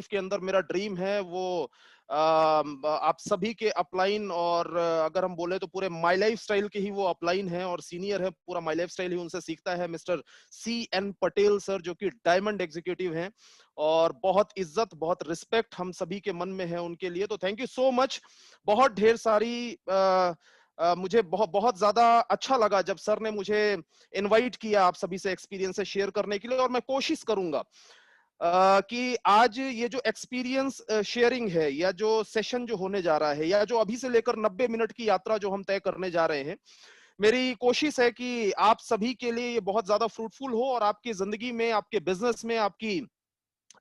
के अंदर मेरा ड्रीम है वो आप सभी के अपलाइन, और अगर हम बोले तो पूरे माई लाइफ स्टाइल के ही वो अपलाइन है और सीनियर है, पूरा माई लाइफ स्टाइल ही उनसे सीखता है, मिस्टर CN पटेल सर, जो कि डायमंड एग्जीक्यूटिव हैं और बहुत इज्जत बहुत रिस्पेक्ट हम सभी के मन में है उनके लिए। तो थैंक यू सो मच। बहुत ढेर सारी मुझे बहुत बहुत ज्यादा अच्छा लगा जब सर ने मुझे इनवाइट किया आप सभी से एक्सपीरियंस शेयर करने के लिए, और मैं कोशिश करूंगा कि आज ये जो एक्सपीरियंस शेयरिंग है या जो सेशन जो होने जा रहा है या जो अभी से लेकर 90 मिनट की यात्रा जो हम तय करने जा रहे हैं, मेरी कोशिश है कि आप सभी के लिए ये बहुत ज्यादा फ्रूटफुल हो और आपकी जिंदगी में, आपके बिजनेस में, आपकी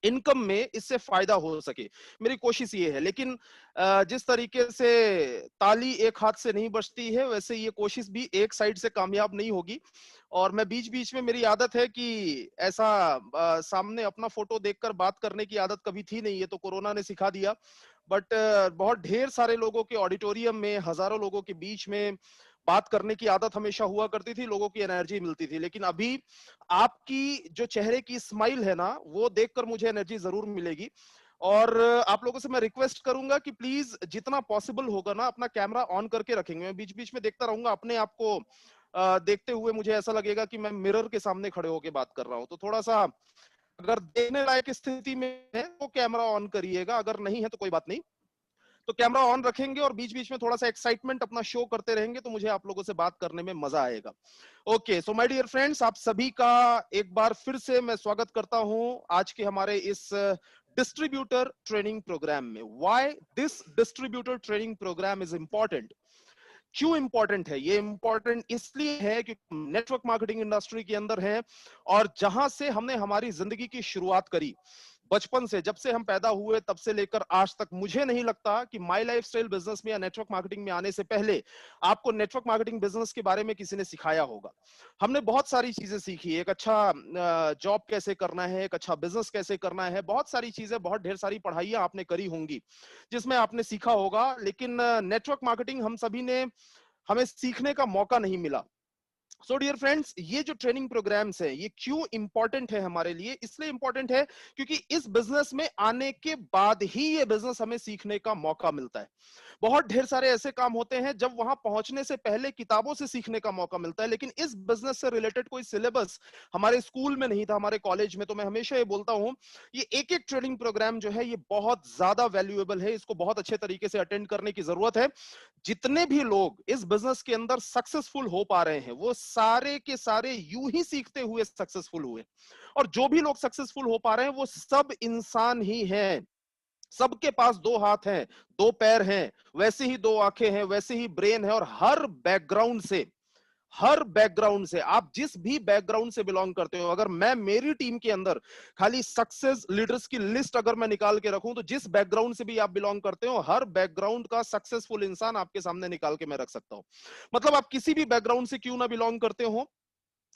इनकम में इससे फायदा हो सके। मेरी कोशिश ये है। लेकिन जिस तरीके से ताली एक हाथ से नहीं बजती है, वैसे ये कोशिश भी एक साइड से कामयाब नहीं होगी। और मैं बीच बीच में, मेरी आदत है कि ऐसा सामने अपना फोटो देखकर बात करने की आदत कभी थी नहीं, ये तो कोरोना ने सिखा दिया। बट बहुत ढेर सारे लोगों के ऑडिटोरियम में, हजारों लोगों के बीच में बात करने की आदत हमेशा हुआ करती थी, लोगों की एनर्जी मिलती थी। लेकिन अभी आपकी जो चेहरे की स्माइल है ना, वो देखकर मुझे एनर्जी जरूर मिलेगी। और आप लोगों से मैं रिक्वेस्ट करूंगा कि प्लीज जितना पॉसिबल होगा ना, अपना कैमरा ऑन करके रखेंगे। मैं बीच बीच में देखता रहूंगा, अपने आप को देखते हुए मुझे ऐसा लगेगा कि मैं मिरर के सामने खड़े होकर बात कर रहा हूं। तो थोड़ा सा अगर देखने लायक स्थिति में है तो कैमरा ऑन करिएगा, अगर नहीं है तो कोई बात नहीं। तो कैमरा ऑन रखेंगे और बीच बीच में थोड़ा सा एक्साइटमेंट अपना शो करते रहेंगे, तो मुझे आप लोगों से बात करने में मजा आएगा। Okay, so my dear friends, आप सभी का एक बार फिर से मैं स्वागत करता हूं आज के हमारे इस डिस्ट्रीब्यूटर ट्रेनिंग प्रोग्राम में। Why this distributor training programme is important. क्यों इंपॉर्टेंट है? ये इंपॉर्टेंट इसलिए है क्योंकि नेटवर्क मार्केटिंग इंडस्ट्री के अंदर है और जहां से हमने हमारी जिंदगी की शुरुआत करी, बचपन से, जब से हम पैदा हुए तब से लेकर आज तक, मुझे नहीं लगता कि माई लाइफस्टाइल बिजनेस में या नेटवर्क मार्केटिंग में आने से पहले आपको नेटवर्क मार्केटिंग बिजनेस के बारे में किसी ने सिखाया होगा। हमने बहुत सारी चीजें सीखी, एक अच्छा जॉब कैसे करना है, एक अच्छा बिजनेस कैसे करना है, बहुत सारी चीजें, बहुत ढेर सारी पढ़ाइयां आपने करी होंगी जिसमें आपने सीखा होगा। लेकिन नेटवर्क मार्केटिंग हम सभी ने, हमें सीखने का मौका नहीं मिला। सो डियर फ्रेंड्स, ये जो ट्रेनिंग प्रोग्राम्स है, ये क्यों इंपॉर्टेंट है हमारे लिए? इसलिए इंपॉर्टेंट है क्योंकि इस बिजनेस में आने के बाद ही ये बिजनेस हमें सीखने का मौका मिलता है। बहुत ढेर सारे ऐसे काम होते हैं जब वहां पहुंचने से पहले किताबों से सीखने का मौका मिलता है, लेकिन इस बिजनेस से रिलेटेड कोई सिलेबस हमारे स्कूल में नहीं था, हमारे कॉलेज में। तो मैं हमेशा ये बोलता हूं, ये एक एक ट्रेनिंग प्रोग्राम जो है, ये बहुत ज्यादा वैल्यूएबल है, इसको बहुत अच्छे तरीके से अटेंड करने की जरूरत है। जितने भी लोग इस बिजनेस के अंदर सक्सेसफुल हो पा रहे हैं, वो सारे के सारे यूं ही सीखते हुए सक्सेसफुल हुए। और जो भी लोग सक्सेसफुल हो पा रहे हैं, वो सब इंसान ही हैं। सबके पास दो हाथ हैं, दो पैर हैं, वैसे ही दो आंखें हैं, वैसे ही ब्रेन है। और हर बैकग्राउंड से, आप जिस भी बैकग्राउंड से बिलोंग करते हो, अगर मैं मेरी टीम के अंदर खाली सक्सेस लीडर्स की लिस्ट अगर मैं निकाल के रखूं, तो जिस बैकग्राउंड से भी आप बिलोंग करते हो, हर बैकग्राउंड का सक्सेसफुल इंसान आपके सामने निकाल के मैं रख सकता हूं। मतलब आप किसी भी बैकग्राउंड से क्यों ना बिलोंग करते हो,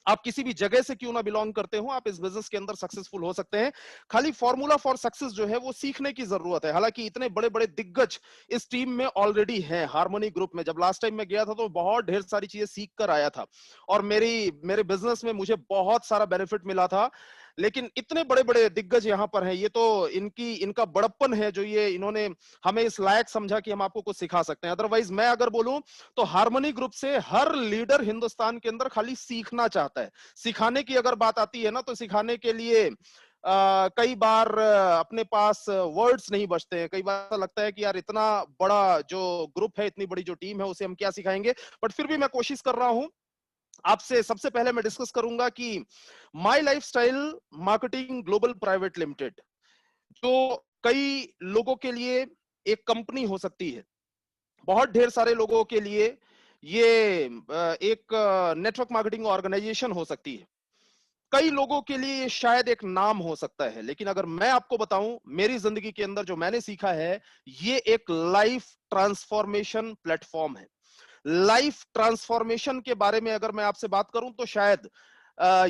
आप किसी भी जगह से क्यों ना बिलोंग करते हो, आप इस बिजनेस के अंदर सक्सेसफुल हो सकते हैं। खाली फॉर्मूला फॉर सक्सेस जो है वो सीखने की जरूरत है। हालांकि इतने बड़े बड़े दिग्गज इस टीम में ऑलरेडी हैं, हार्मनी ग्रुप में। जब लास्ट टाइम मैं गया था तो बहुत ढेर सारी चीजें सीख कर आया था और मेरे बिजनेस में मुझे बहुत सारा बेनिफिट मिला था। लेकिन इतने बड़े बड़े दिग्गज यहां पर हैं, ये तो इनका बड़प्पन है जो ये इन्होंने हमें इस लायक समझा कि हम आपको कुछ सिखा सकते हैं। अदरवाइज मैं अगर बोलूं तो हार्मनी ग्रुप से हर लीडर हिंदुस्तान के अंदर खाली सीखना चाहता है। सिखाने की अगर बात आती है ना, तो सिखाने के लिए कई बार अपने पास वर्ड्स नहीं बचते हैं। कई बार ऐसा लगता है कि यार इतना बड़ा जो ग्रुप है, इतनी बड़ी जो टीम है, उसे हम क्या सिखाएंगे। बट फिर भी मैं कोशिश कर रहा हूं। आपसे सबसे पहले मैं डिस्कस करूंगा कि My Lifestyle Marketing Global Private Limited, जो कई लोगों के लिए एक कंपनी हो सकती है, बहुत ढेर सारे लोगों के लिए ये एक नेटवर्क मार्केटिंग ऑर्गेनाइजेशन हो सकती है, कई लोगों के लिए ये शायद एक नाम हो सकता है। लेकिन अगर मैं आपको बताऊं, मेरी जिंदगी के अंदर जो मैंने सीखा है, ये एक लाइफ ट्रांसफॉर्मेशन प्लेटफॉर्म है। लाइफ ट्रांसफॉर्मेशन के बारे में अगर मैं आपसे बात करूं तो शायद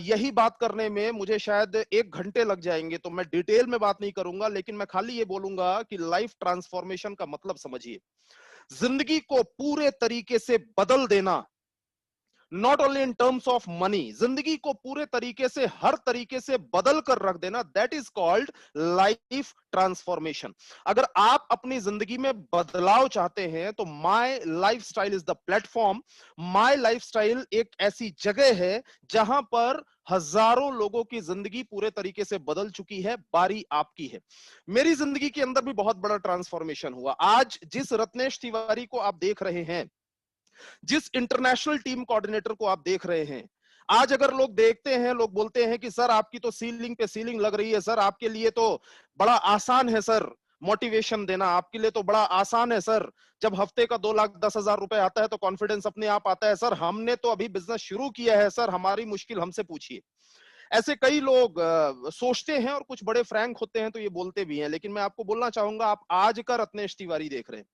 यही बात करने में मुझे शायद 1 घंटे लग जाएंगे, तो मैं डिटेल में बात नहीं करूंगा। लेकिन मैं खाली ये बोलूंगा कि लाइफ ट्रांसफॉर्मेशन का मतलब समझिए, जिंदगी को पूरे तरीके से बदल देना, not only in terms of money, जिंदगी को पूरे तरीके से, हर तरीके से बदल कर रख देना, that is called life transformation. अगर आप अपनी जिंदगी में बदलाव चाहते हैं तो My Lifestyle is the platform. My Lifestyle एक ऐसी जगह है जहां पर हजारों लोगों की जिंदगी पूरे तरीके से बदल चुकी है, बारी आपकी है। मेरी जिंदगी के अंदर भी बहुत बड़ा ट्रांसफॉर्मेशन हुआ। आज जिस रत्नेश तिवारी को आप देख रहे हैं, जिस इंटरनेशनल टीम कोऑर्डिनेटर को आप देख रहे हैं, आज अगर लोग देखते हैं, लोग बोलते हैं कि सर आपकी तो सीलिंग पे सीलिंग लग रही है, सर आपके लिए तो बड़ा आसान है सर मोटिवेशन देना, आपके लिए तो बड़ा आसान है सर, जब हफ्ते का 2,10,000 रुपए आता है तो कॉन्फिडेंस अपने आप आता है सर, हमने तो अभी बिजनेस शुरू किया है सर, हमारी मुश्किल हमसे पूछिए। ऐसे कई लोग सोचते हैं और कुछ बड़े फ्रैंक होते हैं तो ये बोलते भी हैं, लेकिन मैं आपको बोलना चाहूंगा, आप आज का रत्नेश तिवारी देख रहे हैं,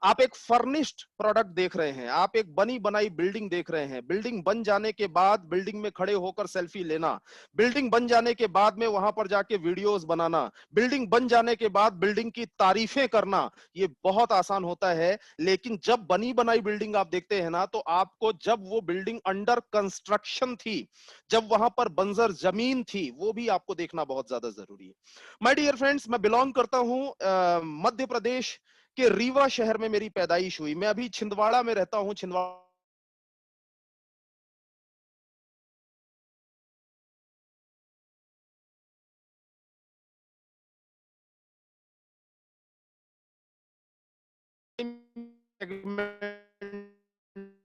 आप एक फर्निश्ड प्रोडक्ट देख रहे हैं, आप एक बनी बनाई बिल्डिंग देख रहे हैं। बिल्डिंग बन जाने के बाद बिल्डिंग में खड़े होकर सेल्फी लेना, बिल्डिंग बन जाने के बाद में वहां पर जाके वीडियोस बनाना, बिल्डिंग बन जाने के बाद बिल्डिंग की तारीफें करना, ये बहुत आसान होता है। लेकिन जब बनी बनाई बिल्डिंग आप देखते हैं ना, तो आपको जब वो बिल्डिंग अंडर कंस्ट्रक्शन थी, जब वहां पर बंजर जमीन थी, वो भी आपको देखना बहुत ज्यादा जरूरी है। माय डियर फ्रेंड्स, मैं बिलोंग करता हूं मध्य प्रदेश कि रीवा शहर में मेरी पैदाइश हुई। मैं अभी छिंदवाड़ा में रहता हूं। छिंदवाड़ा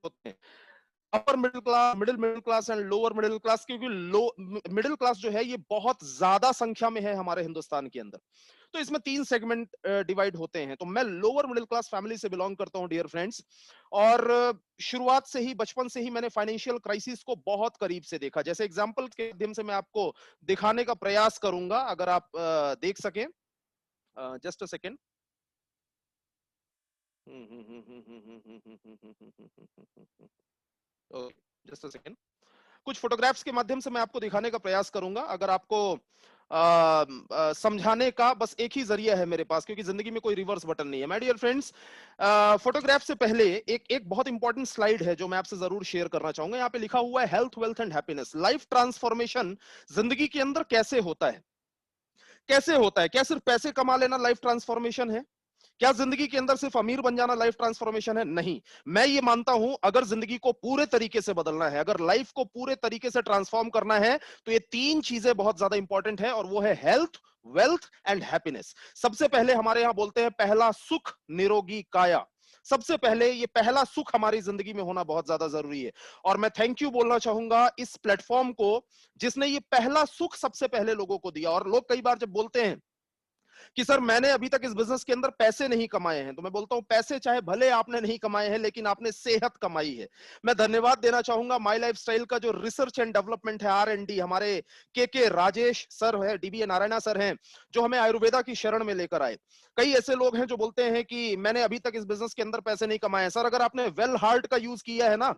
होते हैं upper middle class, middle class and lower middle class, क्योंकि लो मिडिल क्लास जो है ये बहुत ज्यादा संख्या में है हमारे हिंदुस्तान के अंदर। तो इसमें 3 सेगमेंट डिवाइड होते हैं। तो मैं लोअर मिडिल क्लास फैमिली से बिलोंग करता हूं डियर फ्रेंड्स, और शुरुआत से ही, बचपन से ही मैंने फाइनेंशियल क्राइसिस को बहुत करीब से देखा। जैसे एग्जांपल के माध्यम से मैं आपको दिखाने का प्रयास करूंगा, अगर आप देख सकें। Just a second. Just a second. कुछ फोटोग्राफ्स के माध्यम से मैं आपको दिखाने का प्रयास करूंगा, अगर आपको समझाने का बस एक ही जरिया है मेरे पास, क्योंकि जिंदगी में कोई रिवर्स बटन नहीं है। माय डियर फ्रेंड्स, फोटोग्राफ से पहले एक एक बहुत इंपॉर्टेंट स्लाइड है जो मैं आपसे जरूर शेयर करना चाहूंगा। यहाँ पे लिखा हुआ है health, wealth and happiness. Life transformation जिंदगी के अंदर कैसे होता है? कैसे होता है? क्या सिर्फ पैसे कमा लेना लाइफ ट्रांसफॉर्मेशन है? क्या जिंदगी के अंदर सिर्फ अमीर बन जाना लाइफ ट्रांसफॉर्मेशन है? नहीं। मैं ये मानता हूं, अगर जिंदगी को पूरे तरीके से बदलना है, अगर लाइफ को पूरे तरीके से ट्रांसफॉर्म करना है, तो ये 3 चीजें बहुत ज्यादा इंपॉर्टेंट है, और वो है हेल्थ, वेल्थ एंड हैप्पीनेस। सबसे पहले हमारे यहां बोलते हैं पहला सुख निरोगी काया। सबसे पहले ये पहला सुख हमारी जिंदगी में होना बहुत ज्यादा जरूरी है। और मैं थैंक यू बोलना चाहूंगा इस प्लेटफॉर्म को, जिसने ये पहला सुख सबसे पहले लोगों को दिया। और लोग कई बार जब बोलते हैं कि सर मैंने अभी तक इस बिजनेस के अंदर पैसे नहीं कमाए हैं, तो मैं बोलता हूं पैसे चाहे भले आपने नहीं कमाए हैं, लेकिन आपने सेहत कमाई है। मैं धन्यवाद देना चाहूंगा माई लाइफस्टाइल का जो रिसर्च एंड डेवलपमेंट है, R&D, हमारे के राजेश सर है, DBA नारायणा सर हैं, जो हमें आयुर्वेदा की शरण में लेकर आए। कई ऐसे लोग हैं जो बोलते हैं कि मैंने अभी तक इस बिजनेस के अंदर पैसे नहीं कमाए हैं। सर अगर आपने वेल हार्ट का यूज किया है ना,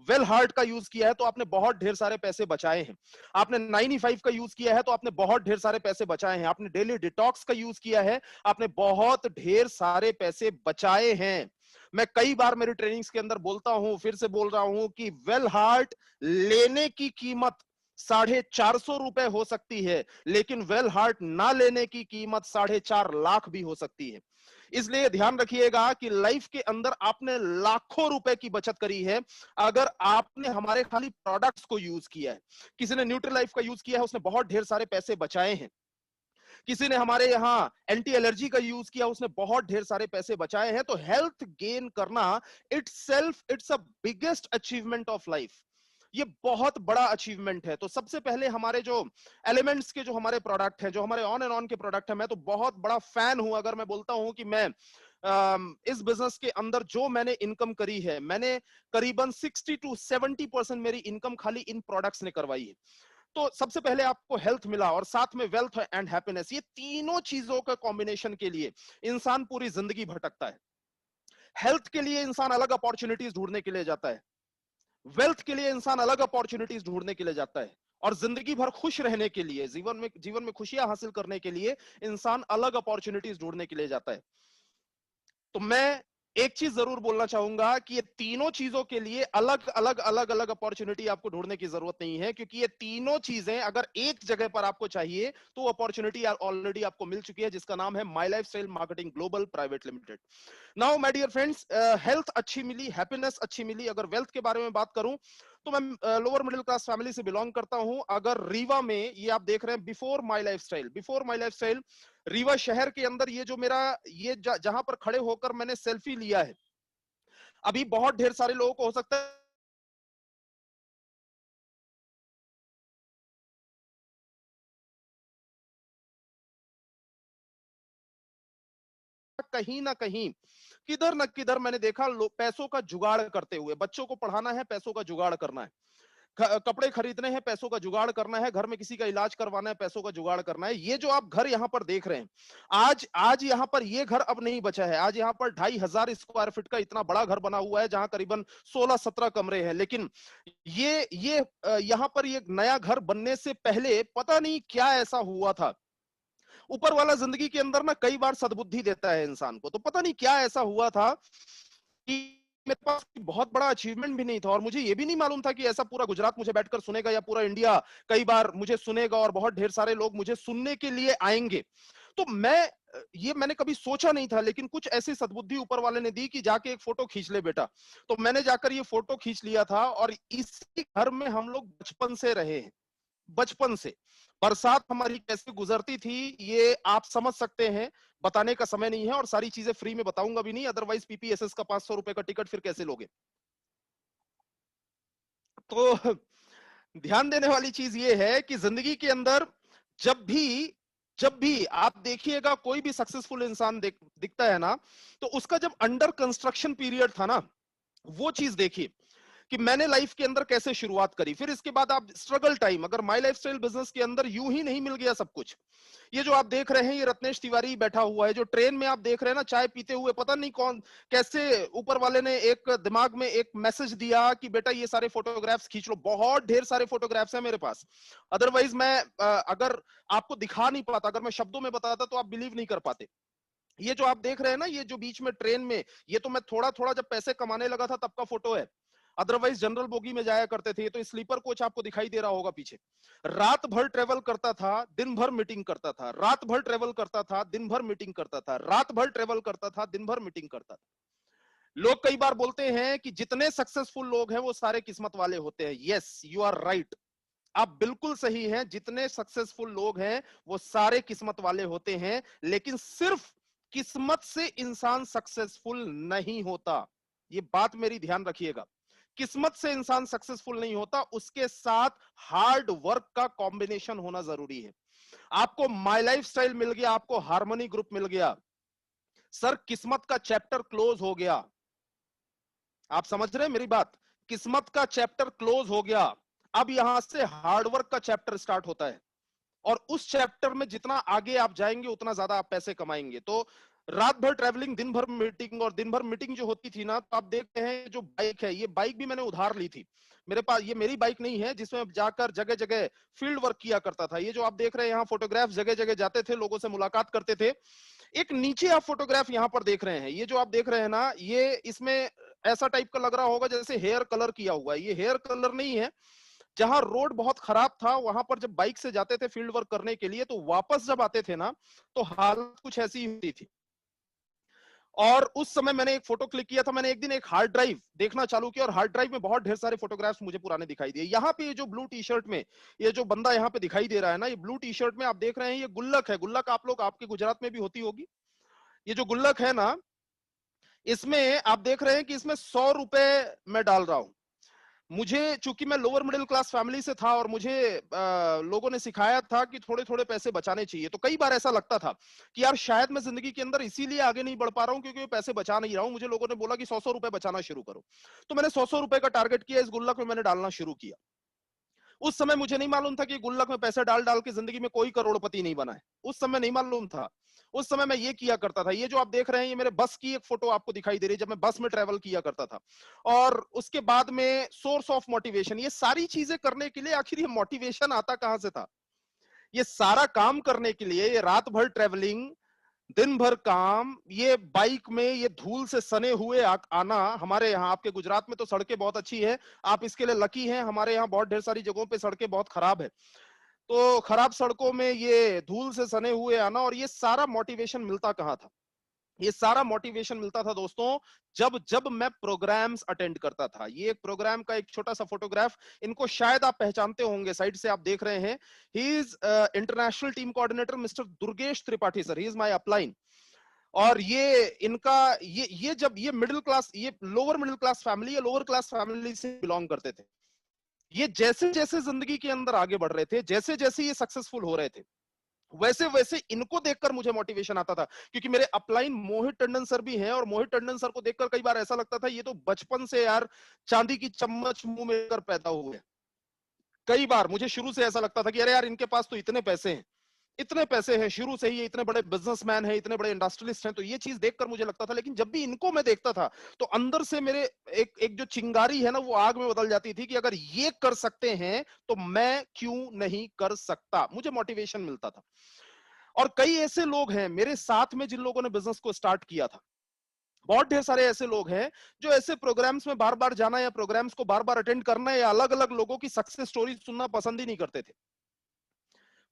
वेल हार्ट का यूज किया है, तो आपने बहुत ढेर सारे पैसे बचाए हैं। आपने 95 का यूज किया है तो आपने बहुत ढेर सारे पैसे बचाए हैं। आपने डेली डिटॉक्स का यूज किया है, आपने बहुत ढेर सारे पैसे बचाए हैं। मैं कई बार मेरी ट्रेनिंग्स के अंदर बोलता हूं, फिर से बोल रहा हूं कि वेल हार्ट लेने की कीमत 450 रुपए हो सकती है, लेकिन वेल हार्ट ना लेने की कीमत 4.5 लाख भी हो सकती है। इसलिए ध्यान रखिएगा कि लाइफ के अंदर आपने लाखों रुपए की बचत करी है, अगर आपने हमारे खाली प्रोडक्ट्स को यूज किया है। किसी ने न्यूट्री लाइफ का यूज किया है, उसने बहुत ढेर सारे पैसे बचाए हैं। किसी ने हमारे यहाँ एंटी एलर्जी का यूज किया, उसने बहुत ढेर सारे पैसे बचाए हैं। तो हेल्थ गेन करना it's a biggest achievement of life. ये बहुत बड़ा अचीवमेंट है। तो सबसे पहले हमारे जो एलिमेंट्स के जो हमारे प्रोडक्ट हैं, जो हमारे ऑन एंड ऑन के प्रोडक्ट हैं, मैं तो बहुत बड़ा फैन हूं। अगर मैं बोलता हूं कि मैं इस बिजनेस के अंदर जो मैंने इनकम करी है, मैंने करीबन 60 to 70% मेरी इनकम खाली इन प्रोडक्ट्स ने करवाई है। तो सबसे पहले आपको हेल्थ मिला, और साथ में वेल्थ एंड हैप्पीनेस। ये तीनों चीजों का कॉम्बिनेशन के लिए इंसान पूरी जिंदगी भटकता है। हेल्थ के लिए इंसान अलग अपॉर्चुनिटीज ढूंढने के लिए जाता है, वेल्थ के लिए इंसान अलग अपॉर्चुनिटीज ढूंढने के लिए जाता है, और जिंदगी भर खुश रहने के लिए, जीवन में खुशियां हासिल करने के लिए इंसान अलग अपॉर्चुनिटीज ढूंढने के लिए जाता है। तो मैं एक चीज जरूर बोलना चाहूंगा कि ये तीनों चीजों के लिए अलग अलग अलग अलग अपॉर्चुनिटी आपको ढूंढने की जरूरत नहीं है, क्योंकि ये तीनों चीजें अगर एक जगह पर आपको चाहिए तो अपॉर्चुनिटी ऑलरेडी आपको मिल चुकी है, जिसका नाम है My Lifestyle Marketing Global Private Limited. Now my dear friends, health अच्छी मिली, हैप्पीनेस अच्छी मिली। अगर वेल्थ के बारे में बात करूं तो मैं लोअर मिडिल क्लास फैमिली से बिलोंग करता हूं। अगर रीवा में, ये आप देख रहे हैं बिफोर माई लाइफस्टाइल, रीवा शहर के अंदर ये जो मेरा ये जहां पर खड़े होकर मैंने सेल्फी लिया है, अभी बहुत ढेर सारे लोगों को हो सकता है कहीं ना कहीं, किधर ना किधर मैंने देखा पैसों का जुगाड़ करते हुए। बच्चों को पढ़ाना है, पैसों का जुगाड़ करना है, कपड़े खरीदने हैं, पैसों का जुगाड़ करना है, घर में किसी का इलाज करवाना है, पैसों का जुगाड़ करना है। ये जो आप घर यहां पर देख रहे हैं, आज आज यहां पर ये घर अब नहीं बचा है। आज यहां पर 2500 स्क्वायर फीट का इतना बड़ा घर बना हुआ है, जहां करीबन 16-17 कमरे हैं। लेकिन ये यहां पर ये नया घर बनने से पहले पता नहीं क्या ऐसा हुआ था। ऊपर वाला जिंदगी के अंदर ना कई बार सद्बुद्धि देता है इंसान को, तो पता नहीं क्या ऐसा हुआ था कि मेरे पास बहुत बड़ा अचीवमेंट भी नहीं था, और मुझे ये भी नहीं मालूम था कि ऐसा पूरा गुजरात मुझे बैठकर सुनेगा या पूरा इंडिया कई बार मुझे सुनेगा और बहुत ढेर सारे लोग मुझे सुनने के लिए आएंगे। तो ये मैंने कभी सोचा नहीं था, लेकिन कुछ ऐसी सद्बुद्धि ऊपर वाले ने दी कि जाके एक फोटो खींच ले बेटा। तो मैंने जाकर ये फोटो खींच लिया था, और इसी घर में हम लोग बचपन से रहे हैं। बचपन से बरसात हमारी कैसे गुजरती थी ये आप समझ सकते हैं, बताने का समय नहीं है, और सारी चीजें फ्री में बताऊंगा भी नहीं, अदरवाइज पीपीएसएस का 500 रुपए का टिकट फिर कैसे लोगे। तो ध्यान देने वाली चीज ये है कि जिंदगी के अंदर जब भी जब भी आप देखिएगा कोई भी सक्सेसफुल इंसान दिखता है ना, तो उसका जब अंडर कंस्ट्रक्शन पीरियड था ना, वो चीज देखिए कि मैंने लाइफ के अंदर कैसे शुरुआत करी। फिर इसके बाद आप स्ट्रगल टाइम, अगर माई लाइफस्टाइल बिजनेस के अंदर यूं ही नहीं मिल गया सब कुछ। ये जो आप देख रहे हैं, ये रत्नेश तिवारी बैठा हुआ है, जो ट्रेन में आप देख रहे हैं ना चाय पीते हुए, पता नहीं कौन कैसे ऊपर वाले ने एक दिमाग में एक मैसेज दिया कि बेटा ये सारे फोटोग्राफ्स खींच लो। बहुत ढेर सारे फोटोग्राफ्स हैं मेरे पास, अदरवाइज मैं अगर आपको दिखा नहीं पाता, अगर मैं शब्दों में बताता तो आप बिलीव नहीं कर पाते। ये जो आप देख रहे हैं ना, ये जो बीच में ट्रेन में, ये तो मैं थोड़ा थोड़ा जब पैसे कमाने लगा था तब का फोटो है, अदरवाइज जनरल बोगी में जाया करते थे। ये तो स्लीपर कोच आपको दिखाई दे रहा होगा पीछे। रात भर ट्रेवल करता था, दिन भर मीटिंग करता था, रात भर ट्रेवल करता था, दिन भर मीटिंग करता था, रात भर ट्रेवल करता था, दिन भर मीटिंग करता था। लोग कई बार बोलते हैं कि जितने सक्सेसफुल लोग हैं वो सारे किस्मत वाले होते हैं। यस, यू आर राइट, आप बिल्कुल सही हैं। जितने सक्सेसफुल लोग हैं वो सारे किस्मत वाले होते हैं, लेकिन सिर्फ किस्मत से इंसान सक्सेसफुल नहीं होता। ये बात मेरी ध्यान रखिएगा, किस्मत से इंसान सक्सेसफुल नहीं होता, उसके साथ हार्ड वर्क का कॉम्बिनेशन होना जरूरी है। आपको माई लाइफ स्टाइल मिल गया, आपको हार्मनी ग्रुप मिल गया, सर किस्मत का चैप्टर क्लोज हो गया। आप समझ रहे हैं मेरी बात? किस्मत का चैप्टर क्लोज हो गया, अब यहां से हार्डवर्क का चैप्टर स्टार्ट होता है, और उस चैप्टर में जितना आगे आप जाएंगे उतना ज्यादा आप पैसे कमाएंगे। तो रात भर ट्रैवलिंग, दिन भर मीटिंग, और दिन भर मीटिंग जो होती थी ना, तो आप देखते हैं जो बाइक है, ये बाइक भी मैंने उधार ली थी। मेरे पास ये मेरी बाइक नहीं है जिसमें जाकर जगह जगह फील्ड वर्क किया करता था। ये जो आप देख रहे हैं यहाँ फोटोग्राफ, जगह जगह जाते थे, लोगों से मुलाकात करते थे। एक नीचे आप फोटोग्राफ यहाँ पर देख रहे हैं, ये जो आप देख रहे हैं ना, ये इसमें ऐसा टाइप का लग रहा होगा जैसे हेयर कलर किया हुआ है। ये हेयर कलर नहीं है। जहां रोड बहुत खराब था वहां पर जब बाइक से जाते थे फील्ड वर्क करने के लिए, तो वापस जब आते थे ना, तो हालत कुछ ऐसी ही होती थी। और उस समय मैंने एक फोटो क्लिक किया था। मैंने एक दिन एक हार्ड ड्राइव देखना चालू किया, और हार्ड ड्राइव में बहुत ढेर सारे फोटोग्राफ्स मुझे पुराने दिखाई दिए। यहाँ पे ये जो ब्लू टी शर्ट में ये जो बंदा यहाँ पे दिखाई दे रहा है ना, ये ब्लू टी शर्ट में आप देख रहे हैं, ये गुल्लक है। गुल्लक आप लोग, आपके गुजरात में भी होती होगी। ये जो गुल्लक है ना, इसमें आप देख रहे हैं कि इसमें 100 रुपए मैं डाल रहा हूं। मुझे, चूंकि मैं लोअर मिडिल क्लास फैमिली से था, और मुझे लोगों ने सिखाया था कि थोड़े थोड़े पैसे बचाने चाहिए, तो कई बार ऐसा लगता था कि यार शायद मैं जिंदगी के अंदर इसीलिए आगे नहीं बढ़ पा रहा हूं क्योंकि मैं पैसे बचा नहीं रहा हूं। मुझे लोगों ने बोला कि 100-100 रुपए बचाना शुरू करो, तो मैंने 100-100 रुपए का टारगेट किया, इस गुल्लक में मैंने डालना शुरू किया। उस समय मुझे नहीं मालूम था कि गुल्लक में पैसे डाल डाल के जिंदगी में कोई करोड़पति नहीं बना है। उस समय नहीं मालूम था। उस समय मैं ये किया करता था। ये जो आप देख रहे हैं, ये मेरे बस की एक फोटो आपको दिखाई दे रही है, जब मैं बस में ट्रेवल किया करता था। और उसके बाद में सोर्स ऑफ मोटिवेशन, ये सारी चीजें करने के लिए आखिर ये मोटिवेशन आता कहां से था? ये सारा काम करने के लिए, ये रात भर ट्रेवलिंग, दिन भर काम, ये बाइक में ये धूल से सने हुए आना। हमारे यहाँ, आपके गुजरात में तो सड़कें बहुत अच्छी है, आप इसके लिए लकी हैं। हमारे यहाँ बहुत ढेर सारी जगहों पे सड़कें बहुत खराब है। तो खराब सड़कों में ये धूल से सने हुए आना, और ये सारा मोटिवेशन मिलता कहाँ था? ये सारा मोटिवेशन मिलता था दोस्तों, जब जब मैं प्रोग्राम्स अटेंड करता था। ये एक प्रोग्राम का एक छोटा सा फोटोग्राफ, इनको शायद आप पहचानते होंगे, साइड से आप देख रहे हैं। He is international team coordinator mister Durgesh Tripathi sir, he is my upline. और ये इनका ये जब ये मिडिल क्लास, ये लोअर मिडिल क्लास फैमिली या लोअर क्लास फैमिली से बिलोंग करते थे। ये जैसे जैसे जिंदगी के अंदर आगे बढ़ रहे थे, जैसे जैसे ये सक्सेसफुल हो रहे थे, वैसे वैसे इनको देखकर मुझे मोटिवेशन आता था। क्योंकि मेरे अपलाइन मोहित टंडन सर भी हैं, और मोहित टंडन सर को देखकर कई बार ऐसा लगता था ये तो बचपन से यार चांदी की चम्मच मुंह में कर पैदा हुए। कई बार मुझे शुरू से ऐसा लगता था कि अरे यार इनके पास तो इतने पैसे हैं, इतने पैसे हैं, शुरू से ही ये इतने बड़े बिजनेसमैन हैं, इतने बड़े इंडस्ट्रियलिस्ट हैं। तो ये चीज देखकर मुझे लगता था, लेकिन जब भी इनको मैं देखता था तो अंदर से मेरे एक एक जो चिंगारी है ना, वो आग में बदल जाती थी कि अगर ये कर सकते हैं तो मैं क्यों नहीं कर सकता। मुझे मोटिवेशन मिलता था। और कई ऐसे लोग हैं मेरे साथ में जिन लोगों ने बिजनेस को स्टार्ट किया था, बहुत ढेर सारे ऐसे लोग हैं जो ऐसे प्रोग्राम्स में बार बार जाना या प्रोग्राम्स को बार बार अटेंड करना या अलग अलग लोगों की सक्सेस स्टोरी सुनना पसंद ही नहीं करते थे।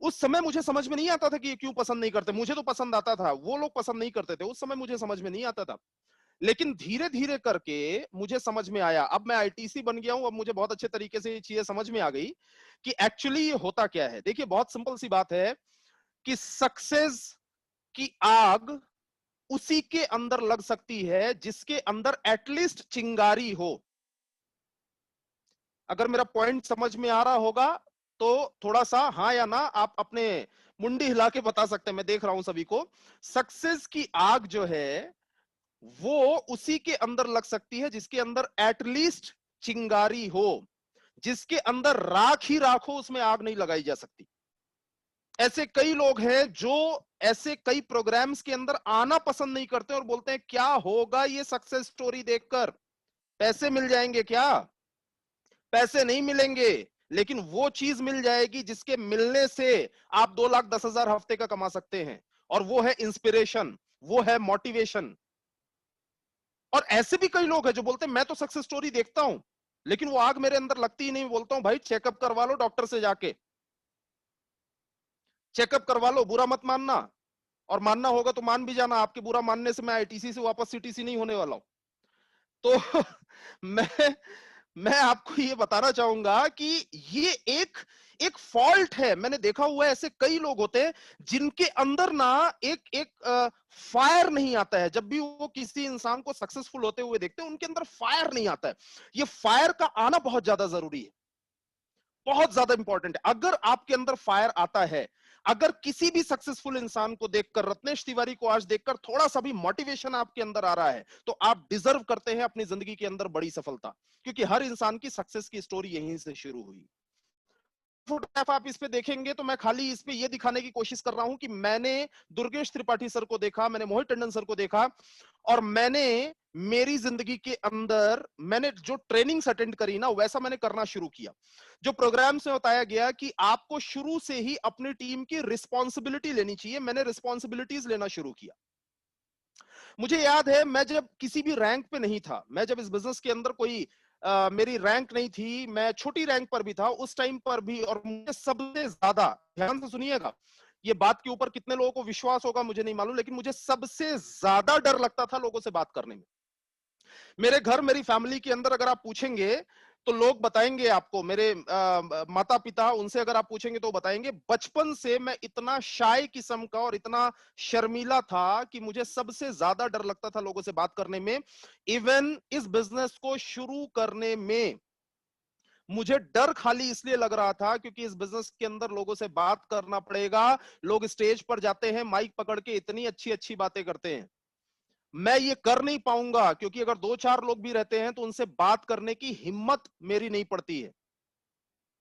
उस समय मुझे समझ में नहीं आता था कि ये क्यों पसंद नहीं करते। मुझे तो पसंद आता था, वो लोग पसंद नहीं करते थे। उस समय मुझे समझ में नहीं आता था, लेकिन धीरे धीरे करके मुझे समझ में आया। अब मैं आईटीसी बन गया हूं, अब मुझे बहुत अच्छे तरीके से ये चीजें समझ में आ गई कि एक्चुअली ये होता क्या है। देखिए, बहुत सिंपल सी बात है कि सक्सेस की आग उसी के अंदर लग सकती है जिसके अंदर एटलीस्ट चिंगारी हो। अगर मेरा पॉइंट समझ में आ रहा होगा तो थोड़ा सा हाँ या ना आप अपने मुंडी हिला के बता सकते हैं। मैं देख रहा हूं सभी को। सक्सेस की आग जो है वो उसी के अंदर लग सकती है जिसके अंदर एटलीस्ट चिंगारी हो। जिसके अंदर राख ही राख हो, उसमें आग नहीं लगाई जा सकती। ऐसे कई लोग हैं जो ऐसे कई प्रोग्राम्स के अंदर आना पसंद नहीं करते और बोलते हैं क्या होगा ये सक्सेस स्टोरी देखकर, पैसे मिल जाएंगे क्या? पैसे नहीं मिलेंगे, लेकिन वो चीज मिल जाएगी जिसके मिलने से आप 2,10,000 हफ्ते का कमा सकते हैं। और वो है इंस्पिरेशन, वो है मोटिवेशन। और ऐसे भी कई लोग हैं जो बोलते हैं मैं तो सक्सेस स्टोरी देखता हूं, लेकिन वो आग मेरे अंदर लगती ही नहीं। बोलता हूं भाई चेकअप करवा लो डॉक्टर से जाके, चेकअप करवा लो, बुरा मत मानना। और मानना होगा तो मान भी जाना, आपके बुरा मानने से मैं आईटीसी से वापस सीटीसी नहीं होने वाला हूं। तो मैं मैं आपको ये बताना चाहूंगा कि ये एक एक फॉल्ट है। मैंने देखा हुआ है ऐसे कई लोग होते हैं जिनके अंदर ना एक एक फायर नहीं आता है। जब भी वो किसी इंसान को सक्सेसफुल होते हुए देखते हैं, उनके अंदर फायर नहीं आता है। ये फायर का आना बहुत ज्यादा जरूरी है, बहुत ज्यादा इंपॉर्टेंट है। अगर आपके अंदर फायर आता है, अगर किसी भी सक्सेसफुल इंसान को देखकर, रत्नेश तिवारी को आज देखकर थोड़ा सा भी मोटिवेशन आपके अंदर आ रहा है, तो आप डिजर्व करते हैं अपनी जिंदगी के अंदर बड़ी सफलता। क्योंकि हर इंसान की सक्सेस की स्टोरी यहीं से शुरू हुई। फोटोग्राफ आप इस पे देखेंगे तो मैं खाली इस पे ये दिखाने की कोशिश कर रहा हूं कि मैंने दुर्गेश त्रिपाठी सर को देखा, मैंने मोहित टंडन सर को देखा, और मैंने मेरी जिंदगी के अंदर मैंने जो ट्रेनिंग्स अटेंड करी ना, वैसा मैंने करना शुरू किया। जो प्रोग्राम्स में बताया गया कि आपको शुरू से ही अपनी टीम की रिस्पॉन्सिबिलिटी लेनी चाहिए, मैंने रिस्पॉन्सिबिलिटीज लेना शुरू किया। मुझे याद है मैं जब किसी भी रैंक पे नहीं था, मैं जब इस बिजनेस के अंदर कोई मेरी रैंक नहीं थी, मैं छोटी रैंक पर भी था उस टाइम पर भी, और मुझे सबसे ज्यादा, ध्यान से सुनिएगा, ये बात के ऊपर कितने लोगों को विश्वास होगा मुझे नहीं मालूम, लेकिन मुझे सबसे ज्यादा डर लगता था लोगों से बात करने में। मेरे घर, मेरी फैमिली के अंदर अगर आप पूछेंगे तो लोग बताएंगे आपको, मेरे माता पिता, उनसे अगर आप पूछेंगे तो बताएंगे बचपन से मैं इतना शाय किस्म का और इतना शर्मीला था कि मुझे सबसे ज्यादा डर लगता था लोगों से बात करने में। इवन इस बिजनेस को शुरू करने में मुझे डर खाली इसलिए लग रहा था क्योंकि इस बिजनेस के अंदर लोगों से बात करना पड़ेगा। लोग स्टेज पर जाते हैं, माइक पकड़ के इतनी अच्छी अच्छी बातें करते हैं, मैं ये कर नहीं पाऊंगा, क्योंकि अगर 2-4 लोग भी रहते हैं तो उनसे बात करने की हिम्मत मेरी नहीं पड़ती है,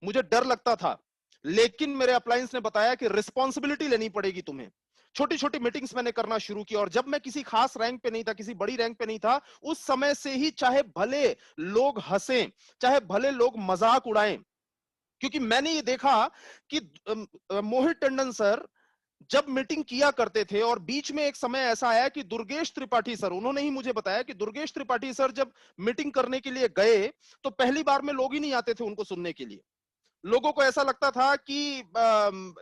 मुझे डर लगता था। लेकिन मेरे अप्लायंस ने बताया कि रिस्पॉन्सिबिलिटी लेनी पड़ेगी तुम्हें। छोटी छोटी मीटिंग्स मैंने करना शुरू की, और जब मैं किसी खास रैंक पे नहीं था, किसी बड़ी रैंक पे नहीं था, उस समय से ही चाहे भले लोग हंसें, चाहे भले लोग मजाक उड़ाएं, क्योंकि मैंने ये देखा कि मोहित टंडन सर जब मीटिंग किया करते थे, और बीच में एक समय ऐसा आया कि दुर्गेश त्रिपाठी सर, उन्होंने ही मुझे बताया कि दुर्गेश त्रिपाठी सर जब मीटिंग करने के लिए गए तो पहली बार में लोग ही नहीं आते थे उनको सुनने के लिए। लोगों को ऐसा लगता था कि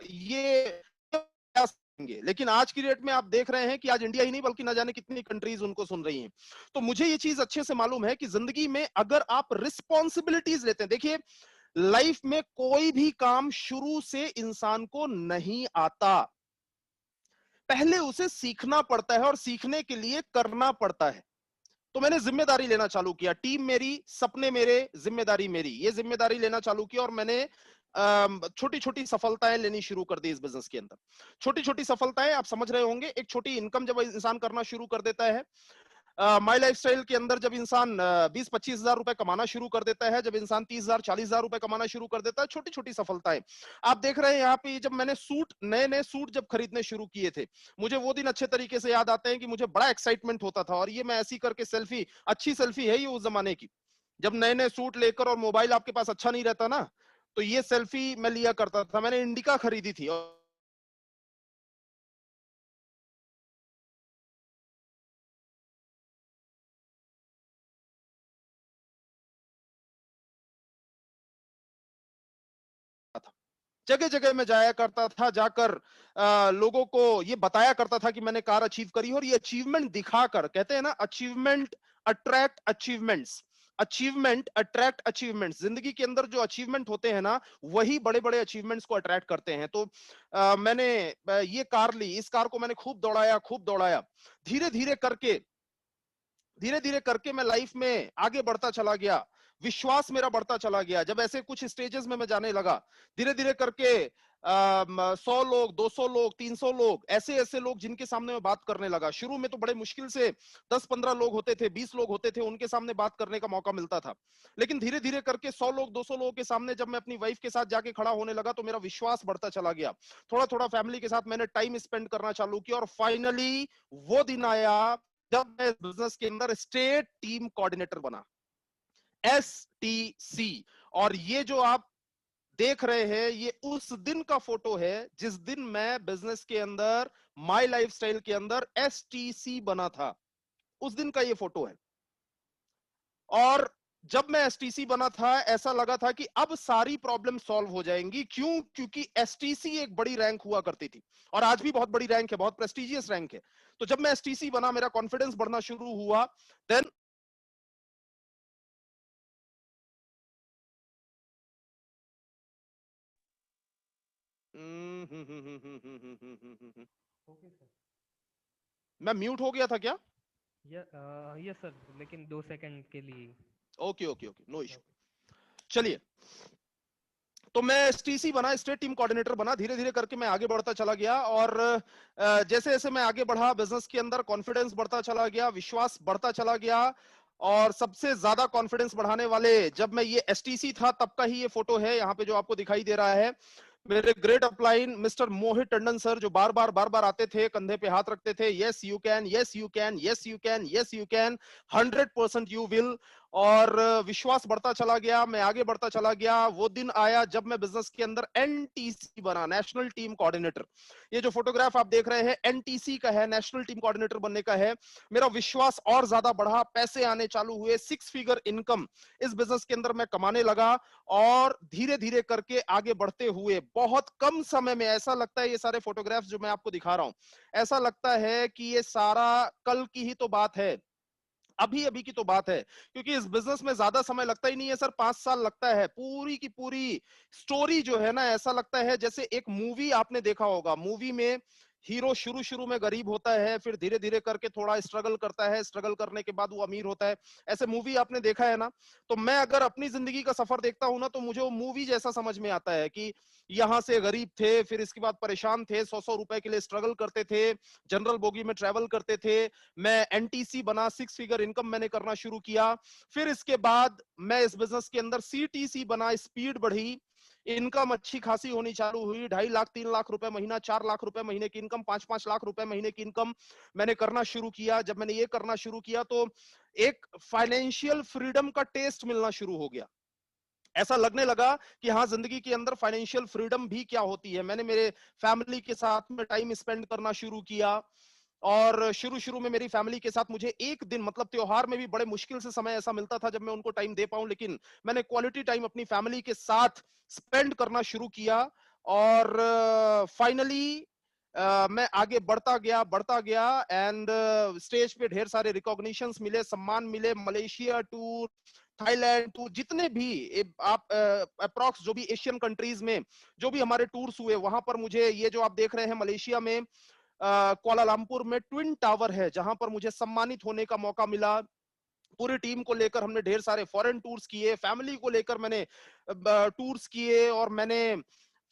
ये क्या सुनेंगे। लेकिन आज की डेट में आप देख रहे हैं कि आज इंडिया ही नहीं बल्कि ना जाने कितनी कंट्रीज उनको सुन रही हैं। तो मुझे ये चीज अच्छे से मालूम है कि जिंदगी में अगर आप रिस्पॉन्सिबिलिटीज लेते हैं, देखिए लाइफ में कोई भी काम शुरू से इंसान को नहीं आता, पहले उसे सीखना पड़ता है और सीखने के लिए करना पड़ता है। तो मैंने जिम्मेदारी लेना चालू किया, टीम मेरी, सपने मेरे, जिम्मेदारी मेरी, ये जिम्मेदारी लेना चालू किया और मैंने छोटी छोटी सफलताएं लेनी शुरू कर दी इस बिजनेस के अंदर। छोटी छोटी सफलताएं, आप समझ रहे होंगे, एक छोटी इनकम जब इंसान करना शुरू कर देता है, माई लाइफस्टाइल के अंदर जब इंसान 20-25 हजार रुपए कमाना शुरू कर देता है, जब इंसान 30,000 40,000 रुपए कमाना शुरू कर देता है, छोटी छोटी सफलताएं। आप देख रहे हैं यहाँ पे, जब मैंने सूट, नए नए सूट जब खरीदने शुरू किए थे, मुझे वो दिन अच्छे तरीके से याद आते हैं कि मुझे बड़ा एक्साइटमेंट होता था। और ये मैं ऐसी करके सेल्फी, अच्छी सेल्फी है ये उस जमाने की, जब नए नए सूट लेकर और मोबाइल आपके पास अच्छा नहीं रहता ना, तो ये सेल्फी मैं लिया करता था। मैंने इंडिका खरीदी थी और जगह जगह में जाया करता था, जाकर लोगों को ये बताया करता था कि मैंने कार अचीव करी। और ये अचीवमेंट दिखाकर, कहते हैं ना, achievement attract achievements, achievement attract achievements. जिंदगी के अंदर जो अचीवमेंट होते हैं ना, वही बड़े बड़े अचीवमेंट्स को अट्रैक्ट करते हैं। तो मैंने ये कार ली, इस कार को मैंने खूब दौड़ाया, खूब दौड़ाया। धीरे धीरे करके, धीरे धीरे करके मैं लाइफ में आगे बढ़ता चला गया, विश्वास मेरा बढ़ता चला गया। जब ऐसे कुछ स्टेजेस में मैं जाने लगा, धीरे धीरे करके 100 लोग, 200 लोग, 300 लोग, ऐसे ऐसे लोग जिनके सामने मैं बात करने लगा। शुरू में तो बड़े मुश्किल से 10-15 लोग होते थे, 20 लोग होते थे, उनके सामने बात करने का मौका मिलता था। लेकिन धीरे धीरे करके 100 लोग, 200 लोगों के सामने जब मैं अपनी वाइफ के साथ जाके खड़ा होने लगा, तो मेरा विश्वास बढ़ता चला गया। थोड़ा थोड़ा फैमिली के साथ मैंने टाइम स्पेंड करना चालू किया, और फाइनली वो दिन आया जब मैं बिजनेस के अंदर स्टेट टीम कोऑर्डिनेटर बना, STC। और ये जो आप देख रहे हैं, ये उस दिन का फोटो है जिस दिन मैं बिजनेस के अंदर, माय लाइफस्टाइल के अंदर STC बना था। उस दिन का ये फोटो है। और जब मैं STC बना था, ऐसा लगा था कि अब सारी प्रॉब्लम सॉल्व हो जाएंगी। क्यों? क्योंकि STC एक बड़ी रैंक हुआ करती थी, और आज भी बहुत बड़ी रैंक है, बहुत प्रेस्टिजियस रैंक है। तो जब मैं STC बना, मेरा कॉन्फिडेंस बढ़ना शुरू हुआ। Then okay sir. मैं म्यूट हो गया था क्या? यस सर, लेकिन 2 सेकंड के लिए। Okay okay okay, no issue. Okay. चलिए, तो मैं STC बना, स्टेट टीम कोऑर्डिनेटर बना। धीरे धीरे करके मैं आगे बढ़ता चला गया, और जैसे जैसे मैं आगे बढ़ा बिजनेस के अंदर, कॉन्फिडेंस बढ़ता चला गया, विश्वास बढ़ता चला गया। और सबसे ज्यादा कॉन्फिडेंस बढ़ाने वाले, जब मैं ये STC था तब का ही ये फोटो है यहाँ पे जो आपको दिखाई दे रहा है। मेरे ग्रेट अपलाइन मिस्टर मोहित टंडन सर, जो बार बार आते थे, कंधे पे हाथ रखते थे, yes you can, yes you can, yes you can, yes you can, 100% you will. और विश्वास बढ़ता चला गया, मैं आगे बढ़ता चला गया। वो दिन आया जब मैं बिजनेस के अंदर NTC बना, नेशनल टीम कोऑर्डिनेटर। ये जो फोटोग्राफ आप देख रहे हैं, NTC का है, नेशनल टीम कोऑर्डिनेटर बनने का है। मेरा विश्वास और ज्यादा बढ़ा, पैसे आने चालू हुए, 6 फिगर इनकम इस बिजनेस के अंदर मैं कमाने लगा। और धीरे धीरे करके आगे बढ़ते हुए बहुत कम समय में, ऐसा लगता है ये सारे फोटोग्राफ्स जो मैं आपको दिखा रहा हूं, ऐसा लगता है कि ये सारा कल की ही तो बात है, अभी अभी की तो बात है। क्योंकि इस बिजनेस में ज्यादा समय लगता ही नहीं है सर, 5 साल लगता है। पूरी की पूरी स्टोरी जो है ना, ऐसा लगता है जैसे एक मूवी आपने देखा होगा। मूवी में हीरो शुरू शुरू में गरीब होता है, फिर धीरे धीरे करके थोड़ा स्ट्रगल करता है, स्ट्रगल करने के बाद वो अमीर होता है। ऐसे मूवी आपने देखा है ना। तो मैं अगर अपनी जिंदगी का सफर देखता हूं ना, तो मुझे वो मूवी जैसा समझ में आता है कि यहां से गरीब थे, फिर इसके बाद परेशान थे, 100-100 रुपए के लिए स्ट्रगल करते थे, जनरल बोगी में ट्रेवल करते थे। मैं NTC बना, 6 फिगर इनकम मैंने करना शुरू किया। फिर इसके बाद मैं इस बिजनेस के अंदर CTC बना, स्पीड बढ़ी, इनकम अच्छी खासी होनी चालू हुई। 2.5 लाख, 3 लाख रुपए महीना, 4 लाख रुपए महीने की इनकम, 5-5 लाख रुपए महीने की इनकम मैंने करना शुरू किया। जब मैंने ये करना शुरू किया, तो एक फाइनेंशियल फ्रीडम का टेस्ट मिलना शुरू हो गया। ऐसा लगने लगा कि हाँ, जिंदगी के अंदर फाइनेंशियल फ्रीडम भी क्या होती है। मैंने मेरे फैमिली के साथ में टाइम स्पेंड करना शुरू किया, और शुरू शुरू में मेरी फैमिली के साथ मुझे एक दिन, मतलब त्योहार में भी बड़े मुश्किल से समय ऐसा मिलता था जब मैं उनको टाइम दे पाऊं, लेकिन मैंने क्वालिटी टाइम अपनी फैमिली के साथ स्पेंड करना शुरू किया। और फाइनली मैं आगे बढ़ता गया एंड स्टेज पे ढेर सारे रिकॉग्निशंस मिले, सम्मान मिले, मलेशिया टूर, थाईलैंड टूर, जितने भी आप अप्रॉक्स जो भी एशियन कंट्रीज में जो भी हमारे टूर्स हुए, वहां पर मुझे, ये जो आप देख रहे हैं मलेशिया में कुआलालंपुर में ट्विन टावर है जहां पर मुझे सम्मानित होने का मौका मिला। पूरी टीम को लेकर हमने ढेर सारे फॉरेन टूर्स किए, फैमिली को लेकर मैंने टूर्स किए, और मैंने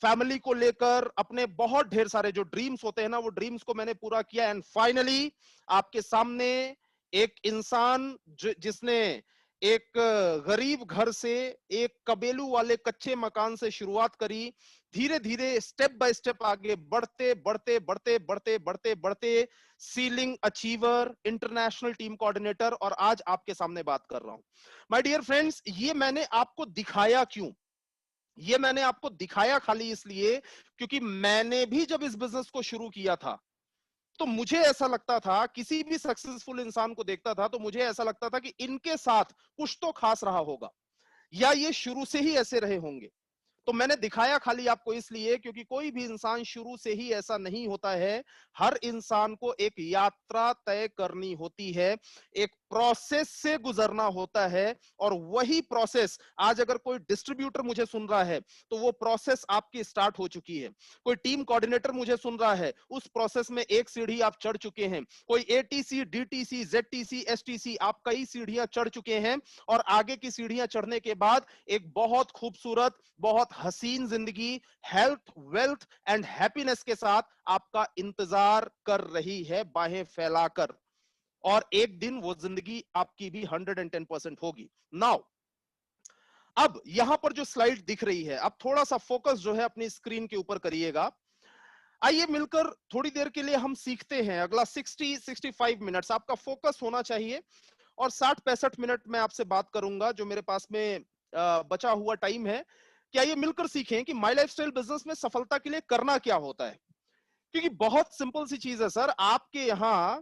फैमिली को लेकर अपने बहुत ढेर सारे जो ड्रीम्स होते हैं ना, वो ड्रीम्स को मैंने पूरा किया। एंड फाइनली आपके सामने एक इंसान जिसने एक गरीब घर से, एक कबेलू वाले कच्चे मकान से शुरुआत करी, धीरे धीरे स्टेप बाय स्टेप आगे बढ़ते बढ़ते बढ़ते बढ़ते बढ़ते बढ़ते ceiling achiever, international team coordinator, और आज आपके सामने बात कर रहा हूं। माय डियर फ्रेंड्स, ये मैंने आपको दिखाया क्यों? ये मैंने आपको दिखाया खाली इसलिए क्योंकि मैंने भी जब इस बिजनेस को शुरू किया था तो मुझे ऐसा लगता था, किसी भी सक्सेसफुल इंसान को देखता था तो मुझे ऐसा लगता था कि इनके साथ कुछ तो खास रहा होगा, या ये शुरू से ही ऐसे रहे होंगे। तो मैंने दिखाया खाली आपको इसलिए क्योंकि कोई भी इंसान शुरू से ही ऐसा नहीं होता है। हर इंसान को एक यात्रा तय करनी होती है, एक प्रोसेस से गुजरना होता है, और वही प्रोसेस आज अगर कोई डिस्ट्रीब्यूटर मुझे सुन रहा है तो वो प्रोसेस आपकी स्टार्ट हो चुकी है। कोई टीम कोऑर्डिनेटर मुझे सुन रहा है, उस प्रोसेस में एक सीढ़ी आप चढ़ चुके हैं। कोई एटीसी, डीटीसी, जेडटीसी, एसटीसी, आप कई सीढ़ियां चढ़ चुके हैं, और आगे की सीढ़ियां चढ़ने के बाद एक बहुत खूबसूरत, बहुत हसीन जिंदगी हेल्थ, वेल्थ एंड हैप्पीनेस के साथ आपका इंतजार कर रही है बाहें फैलाकर, और एक दिन वो जिंदगी आपकी भी 110% होगी। नाउ अब यहां पर जो स्लाइड दिख रही है, अब थोड़ा सा फोकस जो है अपनी स्क्रीन के ऊपर करिएगा। आइए मिलकर थोड़ी देर के लिए हम सीखते हैं। अगला 60-65 मिनट्स आपका फोकस होना चाहिए, और 60-65 मिनट में आपसे बात करूंगा जो मेरे पास में बचा हुआ टाइम है। क्या ये मिलकर सीखें कि माई लाइफस्टाइल बिजनेस में सफलता के लिए करना क्या होता है। क्योंकि बहुत सिंपल सी चीज है सर, आपके यहां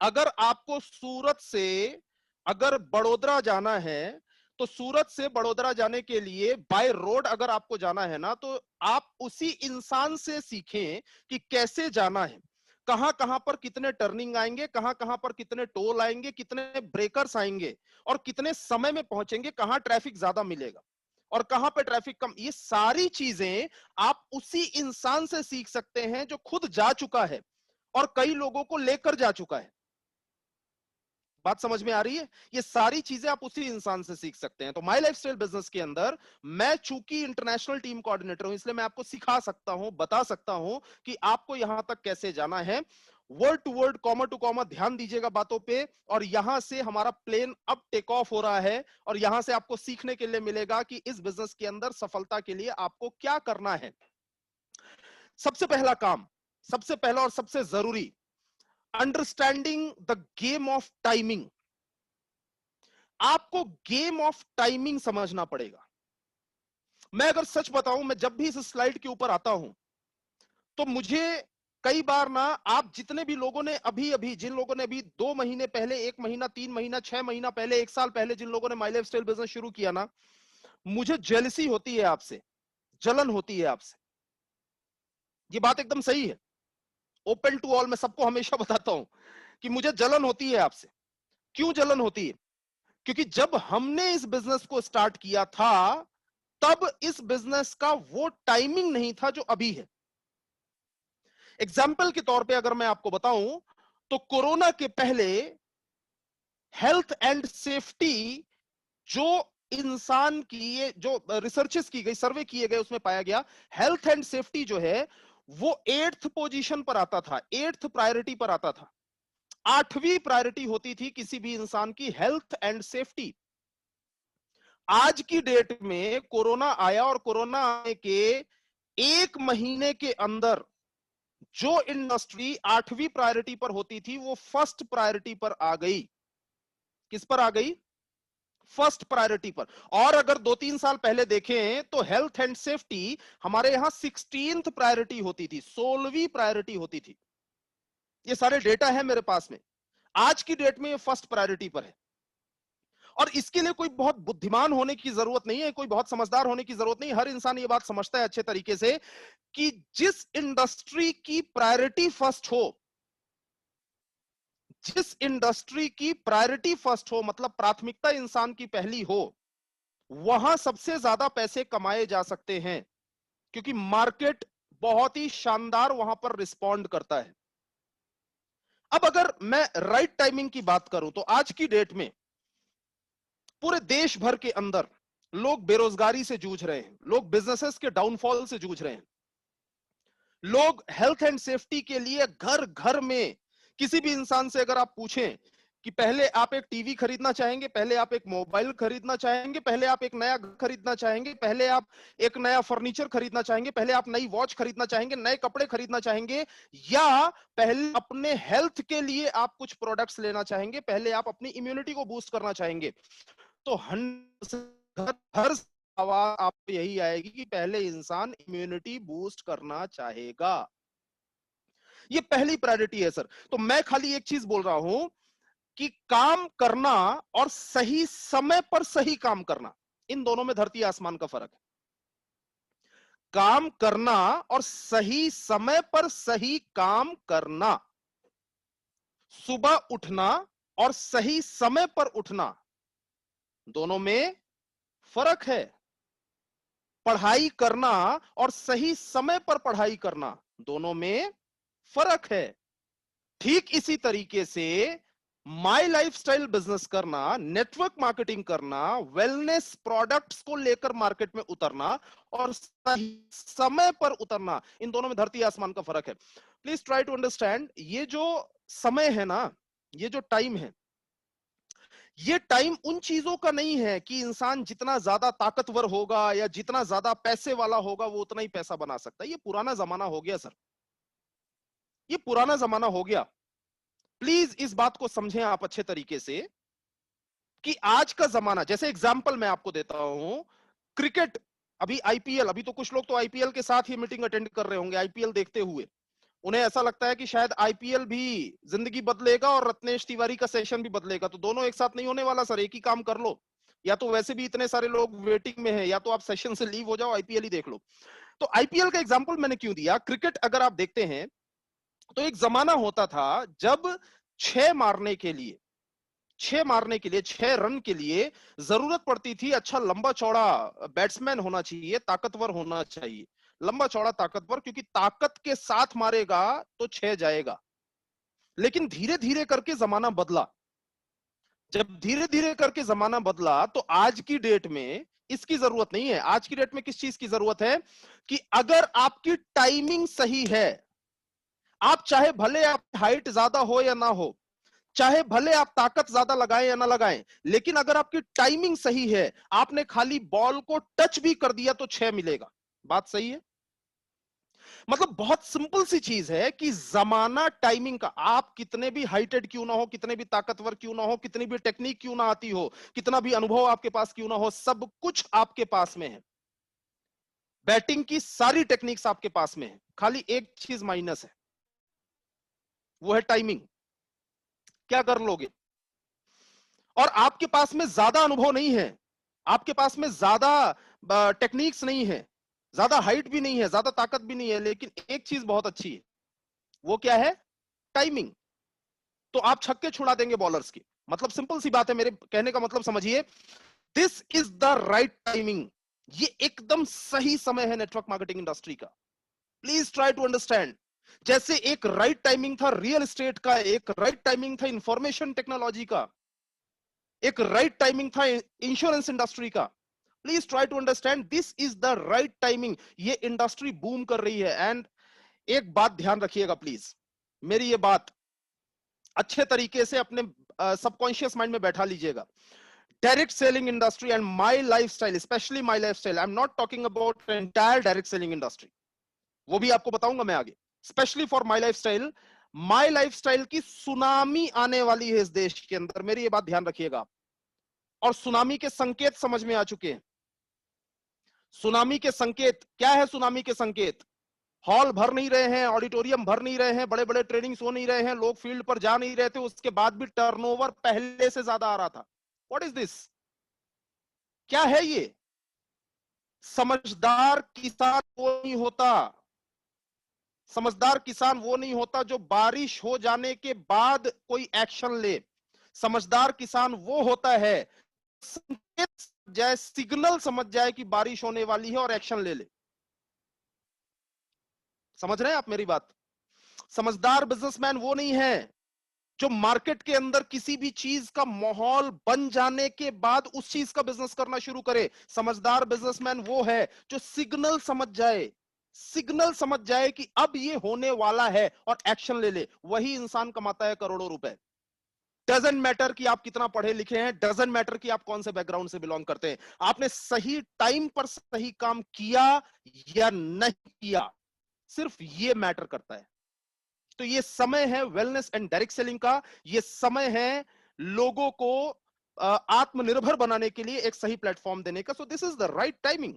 अगर आपको सूरत से अगर बड़ोदरा जाना है, तो सूरत से बड़ोदरा जाने के लिए बाय रोड अगर आपको जाना है ना, तो आप उसी इंसान से सीखें कि कैसे जाना है, कहां कहां पर कितने टर्निंग आएंगे, कहां कहां पर कितने टोल आएंगे, कितने ब्रेकर्स आएंगे, और कितने समय में पहुंचेंगे, कहां ट्रैफिक ज्यादा मिलेगा और कहां पे ट्रैफिक कम। ये सारी चीजें आप उसी इंसान से सीख सकते हैं जो खुद जा चुका है और कई लोगों को लेकर जा चुका है। बात समझ में आ रही है? ये सारी चीजें आप उसी इंसान से सीख सकते हैं। तो माई लाइफस्टाइल बिजनेस के अंदर मैं चूंकि इंटरनेशनल टीम कोऑर्डिनेटर हूं, इसलिए मैं आपको सिखा सकता हूं, बता सकता हूं कि आपको यहां तक कैसे जाना है। Word to word, comma to comma ध्यान दीजिएगा बातों पे। और यहां से हमारा प्लेन अब टेक ऑफ हो रहा है, और यहां से आपको सीखने के लिए मिलेगा कि इस बिजनेस के अंदर सफलता के लिए आपको क्या करना है। सबसे पहला काम, सबसे पहला और सबसे जरूरी, understanding the game of timing. आपको गेम ऑफ टाइमिंग समझना पड़ेगा। मैं अगर सच बताऊं, मैं जब भी इस स्लाइड के ऊपर आता हूं तो मुझे कई बार ना, आप जितने भी लोगों ने अभी अभी, जिन लोगों ने अभी 2 महीने पहले, 1 महीना, 3 महीना, 6 महीना पहले, 1 साल पहले जिन लोगों ने माई लाइफस्टाइल बिजनेस शुरू किया ना, मुझे जेलसी होती है आपसे, जलन होती है आपसे। ये बात एकदम सही है, ओपन टू ऑल, मैं सबको हमेशा बताता हूं कि मुझे जलन होती है आपसे। क्यों जलन होती है? क्योंकि जब हमने इस बिजनेस को स्टार्ट किया था तब इस बिजनेस का वो टाइमिंग नहीं था जो अभी है। एग्जाम्पल के तौर पे अगर मैं आपको बताऊं तो कोरोना के पहले हेल्थ एंड सेफ्टी, जो इंसान की, ये जो रिसर्चेस की गई, सर्वे किए गए, उसमें पाया गया हेल्थ एंड सेफ्टी जो है वो 8th पोजीशन पर आता था, 8th प्रायोरिटी पर आता था। 8वीं प्रायोरिटी होती थी किसी भी इंसान की हेल्थ एंड सेफ्टी। आज की डेट में कोरोना आया, और कोरोना आने के 1 महीने के अंदर जो इंडस्ट्री 8वीं प्रायोरिटी पर होती थी वो फर्स्ट प्रायोरिटी पर आ गई। किस पर आ गई? फर्स्ट प्रायोरिटी पर। और अगर 2-3 साल पहले देखें तो हेल्थ एंड सेफ्टी हमारे यहां 16th प्रायोरिटी होती थी, 16वीं प्रायोरिटी होती थी। ये सारे डेटा है मेरे पास में। आज की डेट में ये फर्स्ट प्रायोरिटी पर है। और इसके लिए कोई बहुत बुद्धिमान होने की जरूरत नहीं है, कोई बहुत समझदार होने की जरूरत नहीं। हर इंसान ये बात समझता है अच्छे तरीके से कि जिस इंडस्ट्री की प्रायोरिटी फर्स्ट हो, जिस इंडस्ट्री की प्रायोरिटी फर्स्ट हो, मतलब प्राथमिकता इंसान की पहली हो, वहां सबसे ज्यादा पैसे कमाए जा सकते हैं, क्योंकि मार्केट बहुत ही शानदार वहां पर रिस्पॉन्ड करता है। अब अगर मैं राइट टाइमिंग की बात करूं तो आज की डेट में पूरे देश भर के अंदर लोग बेरोजगारी से जूझ रहे हैं, लोग बिजनेसेस के डाउनफॉल से जूझ रहे हैं, लोग हेल्थ एंड सेफ्टी के लिए घर घर में किसी भी इंसान से अगर आप पूछें कि पहले आप एक टीवी खरीदना चाहेंगे, पहले आप एक मोबाइल खरीदना चाहेंगे, पहले आप एक नया घर खरीदना चाहेंगे, पहले आप एक नया फर्नीचर खरीदना चाहेंगे, पहले आप नई वॉच खरीदना चाहेंगे, नए कपड़े खरीदना चाहेंगे, या पहले अपने हेल्थ के लिए आप कुछ प्रोडक्ट्स लेना चाहेंगे, पहले आप अपनी इम्यूनिटी को बूस्ट करना चाहेंगे, तो हर आवाज आप यही आएगी कि पहले इंसान इम्यूनिटी बूस्ट करना चाहेगा। ये पहली प्रायोरिटी है सर। तो मैं खाली एक चीज बोल रहा हूं कि काम करना और सही समय पर सही काम करना, इन दोनों में धरती आसमान का फर्क है। काम करना और सही समय पर सही काम करना, सुबह उठना और सही समय पर उठना, दोनों में फर्क है। पढ़ाई करना और सही समय पर पढ़ाई करना, दोनों में फर्क है। ठीक इसी तरीके से माई लाइफस्टाइल बिजनेस करना, नेटवर्क मार्केटिंग करना, वेलनेस प्रोडक्ट्स को लेकर मार्केट में उतरना और सही समय पर उतरना, इन दोनों में धरती आसमान का फर्क है। प्लीज ट्राई टू अंडरस्टैंड, ये जो समय है ना, ये जो टाइम है, ये टाइम उन चीजों का नहीं है कि इंसान जितना ज्यादा ताकतवर होगा या जितना ज्यादा पैसे वाला होगा वो उतना ही पैसा बना सकता है। ये पुराना जमाना हो गया सर, ये पुराना जमाना हो गया। प्लीज इस बात को समझें आप अच्छे तरीके से कि आज का जमाना, जैसे एग्जांपल मैं आपको देता हूं, क्रिकेट, अभी आईपीएल, अभी तो कुछ लोग तो आईपीएल के साथ ही मीटिंग अटेंड कर रहे होंगे आईपीएल देखते हुए। उन्हें ऐसा लगता है कि शायद आईपीएल भी जिंदगी बदलेगा और रत्नेश तिवारी का सेशन भी बदलेगा। तो दोनों एक साथ नहीं होने वाला सर, एक ही काम कर लो, या तो वैसे भी इतने सारे लोग वेटिंग में हैं, या तो आप सेशन से लीव हो जाओ, आईपीएल ही देख लो। तो आईपीएल का एग्जांपल मैंने क्यों दिया, क्रिकेट अगर आप देखते हैं तो एक जमाना होता था जब 6 मारने के लिए, 6 रन के लिए जरूरत पड़ती थी अच्छा लंबा चौड़ा बैट्समैन होना चाहिए, ताकतवर होना चाहिए, लंबा चौड़ा ताकतवर, क्योंकि ताकत के साथ मारेगा तो 6 जाएगा। लेकिन धीरे धीरे करके जमाना बदला। जब धीरे धीरे करके जमाना बदला तो आज की डेट में इसकी जरूरत नहीं है। आज की डेट में किस चीज की जरूरत है कि अगर आपकी टाइमिंग सही है, आप चाहे भले आप हाइट ज्यादा हो या ना हो, चाहे भले आप ताकत ज्यादा लगाएं या ना लगाएं, लेकिन अगर आपकी टाइमिंग सही है, आपने खाली बॉल को टच भी कर दिया तो 6 मिलेगा। बात सही है? मतलब बहुत सिंपल सी चीज है कि जमाना टाइमिंग का, आप कितने भी हाइटेड क्यों ना हो, कितने भी ताकतवर क्यों ना हो, कितनी भी टेक्निक क्यों ना आती हो, कितना भी अनुभव आपके पास क्यों ना हो, सब कुछ आपके पास में है। बैटिंग की सारी टेक्निक्स आपके पास में है, खाली एक चीज माइनस है, वो है टाइमिंग। क्या कर लोगे? और आपके पास में ज्यादा अनुभव नहीं है, आपके पास में ज्यादा टेक्निक्स नहीं है, ज्यादा हाइट भी नहीं है, ज्यादा ताकत भी नहीं है, लेकिन एक चीज बहुत अच्छी है, वो क्या है? टाइमिंग। तो आप छक्के छुड़ा देंगे बॉलर्स की। मतलब सिंपल सी बात है, मेरे कहने का मतलब समझिए, this is the right timing. ये एकदम सही समय है नेटवर्क मार्केटिंग इंडस्ट्री का। Please try to understand. जैसे एक राइट टाइमिंग था रियल एस्टेट का, एक राइट टाइमिंग था इंफॉर्मेशन टेक्नोलॉजी का, एक राइट टाइमिंग था इंश्योरेंस इंडस्ट्री का। Please try to understand, this is the right timing. ये इंडस्ट्री बूम कर रही है। एंड एक बात ध्यान रखिएगा प्लीज, मेरी ये बात अच्छे तरीके से अपने सबकॉन्शियस माइंड में बैठा लीजिएगा। Direct selling industry and my lifestyle, specially my lifestyle, I am not talking about entire direct selling industry, वो भी आपको बताऊंगा मैं आगे। स्पेशली फॉर माई लाइफस्टाइल की सुनामी आने वाली है इस देश के अंदर, मेरी ये बात ध्यान रखिएगा। और सुनामी के संकेत समझ में आ चुके हैं। सुनामी के संकेत क्या है? सुनामी के संकेत, हॉल भर नहीं रहे हैं, ऑडिटोरियम भर नहीं रहे हैं, बड़े बड़े ट्रेनिंग्स हो नहीं रहे हैं, लोग फील्ड पर जा नहीं रहे थे, उसके बाद भी टर्नओवर पहले से ज्यादा आ रहा था। What is this? क्या है ये? समझदार किसान वो नहीं होता, समझदार किसान वो नहीं होता जो बारिश हो जाने के बाद कोई एक्शन ले। समझदार किसान वो होता है संकेत जाए, सिग्नल समझ जाए कि बारिश होने वाली है और एक्शन ले ले। समझ रहे हैं आप मेरी बात? समझदार बिजनेसमैन वो नहीं है जो मार्केट के अंदर किसी भी चीज का माहौल बन जाने के बाद उस चीज का बिजनेस करना शुरू करे। समझदार बिजनेसमैन वो है जो सिग्नल समझ जाए, सिग्नल समझ जाए कि अब ये होने वाला है और एक्शन ले ले। वही इंसान कमाता है करोड़ों रुपए। डजेंट मैटर कि आप कितना पढ़े लिखे हैं, डजेंट मैटर कि आप कौन से बैकग्राउंड से बिलोंग करते हैं, आपने सही टाइम पर सही काम किया या नहीं किया, सिर्फ ये मैटर करता है। तो ये समय है वेलनेस एंड डायरेक्ट सेलिंग का, ये समय है लोगों को आत्मनिर्भर बनाने के लिए एक सही प्लेटफॉर्म देने का। सो this is the right timing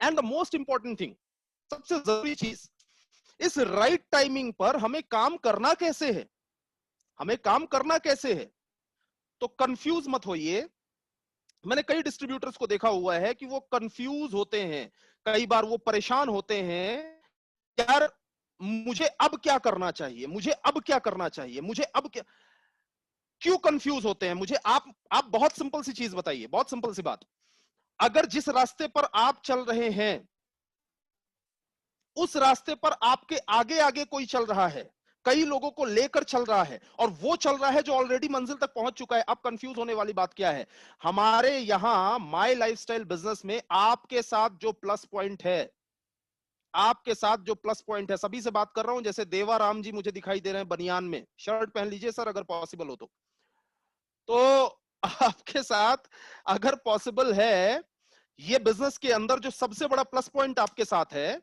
and the most important thing, सबसे जरूरी चीज, इस राइट टाइमिंग पर हमें काम करना कैसे है, हमें काम करना कैसे है। तो कंफ्यूज मत होइए। मैंने कई डिस्ट्रीब्यूटर्स को देखा हुआ है कि वो कंफ्यूज होते हैं, कई बार वो परेशान होते हैं, यार मुझे अब क्या करना चाहिए, मुझे अब क्या करना चाहिए, मुझे अब क्या, क्यों कंफ्यूज होते हैं? मुझे आप बहुत सिंपल सी चीज बताइए, बहुत सिंपल सी बात। अगर जिस रास्ते पर आप चल रहे हैं उस रास्ते पर आपके आगे आगे कोई चल रहा है, कई लोगों को लेकर चल रहा है, और वो चल रहा है जो ऑलरेडी मंजिल तक पहुंच चुका है, अब कंफ्यूज होने वाली बात क्या है? हमारे यहां माय लाइफस्टाइल बिजनेस में आपके साथ जो प्लस पॉइंट है, आपके साथ जो प्लस पॉइंट है, सभी से बात कर रहा हूं, जैसे देवाराम जी मुझे दिखाई दे रहे हैं बनियान में, शर्ट पहन लीजिए सर अगर पॉसिबल हो तो आपके साथ अगर पॉसिबल है, ये बिजनेस के अंदर जो सबसे बड़ा प्लस पॉइंट आपके साथ है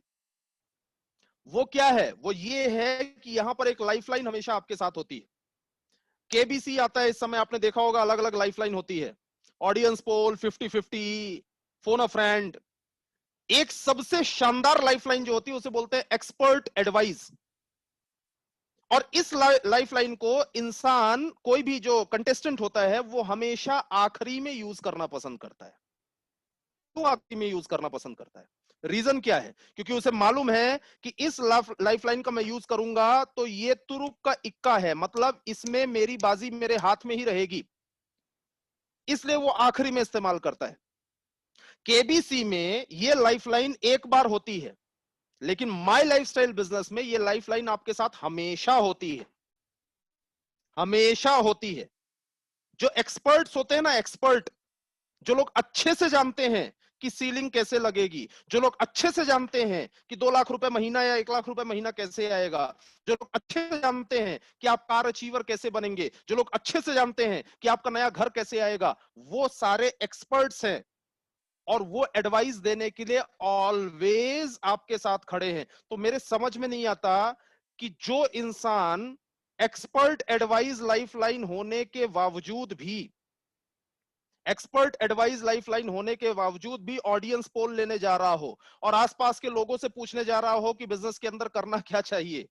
वो क्या है? वो ये है कि यहां पर एक लाइफलाइन हमेशा आपके साथ होती है। केबीसी आता है इस समय, आपने देखा होगा अलग अलग लाइफलाइन होती है, ऑडियंस पोल, 50-50, फोन अ फ्रेंड। एक सबसे शानदार लाइफलाइन जो होती है उसे बोलते हैं एक्सपर्ट एडवाइस। और इस लाइफलाइन को इंसान, कोई भी जो कंटेस्टेंट होता है, वो हमेशा आखिरी में यूज करना पसंद करता है। तो आखिरी में यूज करना पसंद करता है, रीजन क्या है? क्योंकि उसे मालूम है कि इस लाइफलाइन का मैं यूज करूंगा तो ये तुरुप का इक्का है, मतलब इसमें मेरी बाजी मेरे हाथ में ही रहेगी, इसलिए वो आखिरी में इस्तेमाल करता है। केबीसी में ये लाइफलाइन एक बार होती है, लेकिन माय लाइफस्टाइल बिजनेस में ये लाइफलाइन आपके साथ हमेशा होती है, हमेशा होती है। जो एक्सपर्ट्स होते हैं ना, एक्सपर्ट, जो लोग अच्छे से जानते हैं कि सीलिंग कैसे लगेगी, जो लोग अच्छे से जानते हैं कि 2 लाख रुपए महीना या 1 लाख रुपए महीना कैसे आएगा, जो लोग अच्छे से जानते हैं कि आप कार अचीवर कैसे बनेंगे, जो लोग अच्छे से जानते हैं कि आपका नया घर कैसे आएगा, वो सारे एक्सपर्ट्स हैं और वो एडवाइस देने के लिए ऑलवेज आपके साथ खड़े हैं। तो मेरे समझ में नहीं आता कि जो इंसान एक्सपर्ट एडवाइस लाइफलाइन होने के बावजूद भी, एक्सपर्ट एडवाइस लाइफलाइन होने के बावजूद भी ऑडियंस पोल लेने जा रहा हो और आसपास के लोगों से पूछने जा रहा हो कि बिजनेस के अंदर करना क्या चाहिए,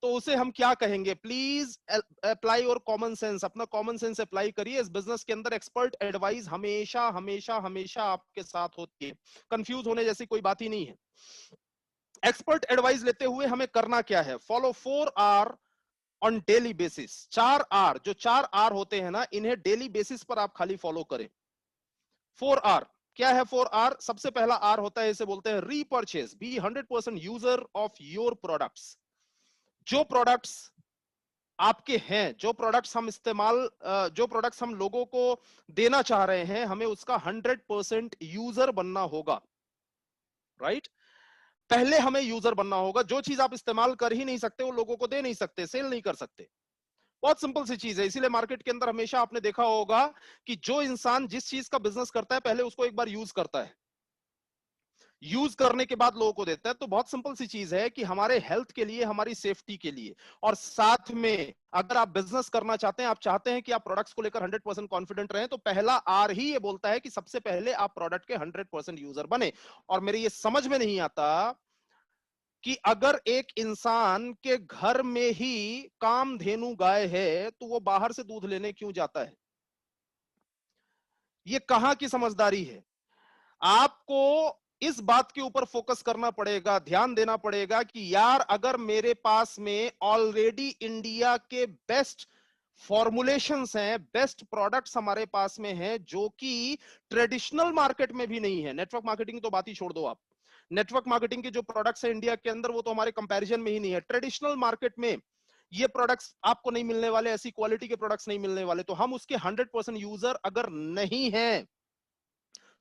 तो उसे हम क्या कहेंगे? प्लीज अप्लाई और कॉमन सेंस, अपना कॉमन सेंस अप्लाई करिए। इस बिजनेस के अंदर एक्सपर्ट एडवाइस हमेशा हमेशा हमेशा आपके साथ होती है, कंफ्यूज होने जैसी कोई बात ही नहीं है। एक्सपर्ट एडवाइस लेते हुए हमें करना क्या है? Follow 4R on daily basis. 4R, जो 4R होते हैं ना, इन्हें डेली बेसिस पर आप खाली फॉलो करें। 4R क्या है? 4R, सबसे पहला R होता है, इसे बोलते हैं repurchase. Be 100% user of your products. जो प्रोडक्ट्स आपके हैं, जो प्रोडक्ट्स हम इस्तेमाल, जो प्रोडक्ट्स हम लोगों को देना चाह रहे हैं, हमें उसका 100% यूजर बनना होगा, राइट? पहले हमें यूजर बनना होगा। जो चीज आप इस्तेमाल कर ही नहीं सकते, वो लोगों को दे नहीं सकते, सेल नहीं कर सकते। बहुत सिंपल सी चीज है। इसीलिए मार्केट के अंदर हमेशा आपने देखा होगा कि जो इंसान जिस चीज का बिजनेस करता है, पहले उसको एक बार यूज करता है। यूज करने के बाद लोगों को देता है। तो बहुत सिंपल सी चीज है कि हमारे हेल्थ के लिए, हमारी सेफ्टी के लिए, और साथ में अगर आप बिजनेस करना चाहते हैं, आप चाहते हैं कि आप प्रोडक्ट्स को लेकर 100% कॉन्फिडेंट रहें, तो पहला आर ही ये बोलता है कि सबसे पहले आप प्रोडक्ट के 100% यूजर बने। और मेरे ये समझ में नहीं आता कि अगर एक इंसान के घर में ही कामधेनु गाय है तो वो बाहर से दूध लेने क्यों जाता है? ये कहां की समझदारी है? आपको इस बात के ऊपर फोकस करना पड़ेगा, ध्यान देना पड़ेगा कि यार अगर मेरे पास में ऑलरेडी इंडिया के बेस्ट फॉर्मुलेशंस हैं, बेस्ट प्रोडक्ट्स हमारे पास में हैं, जो कि ट्रेडिशनल मार्केट में भी नहीं है। नेटवर्क मार्केटिंग तो बात ही छोड़ दो आप, नेटवर्क मार्केटिंग के जो प्रोडक्ट्स हैं इंडिया के अंदर, वो तो हमारे कंपैरिजन में ही नहीं है। ट्रेडिशनल मार्केट में ये प्रोडक्ट्स आपको नहीं मिलने वाले, ऐसी क्वालिटी के प्रोडक्ट्स नहीं मिलने वाले। तो हम उसके 100% यूजर अगर नहीं है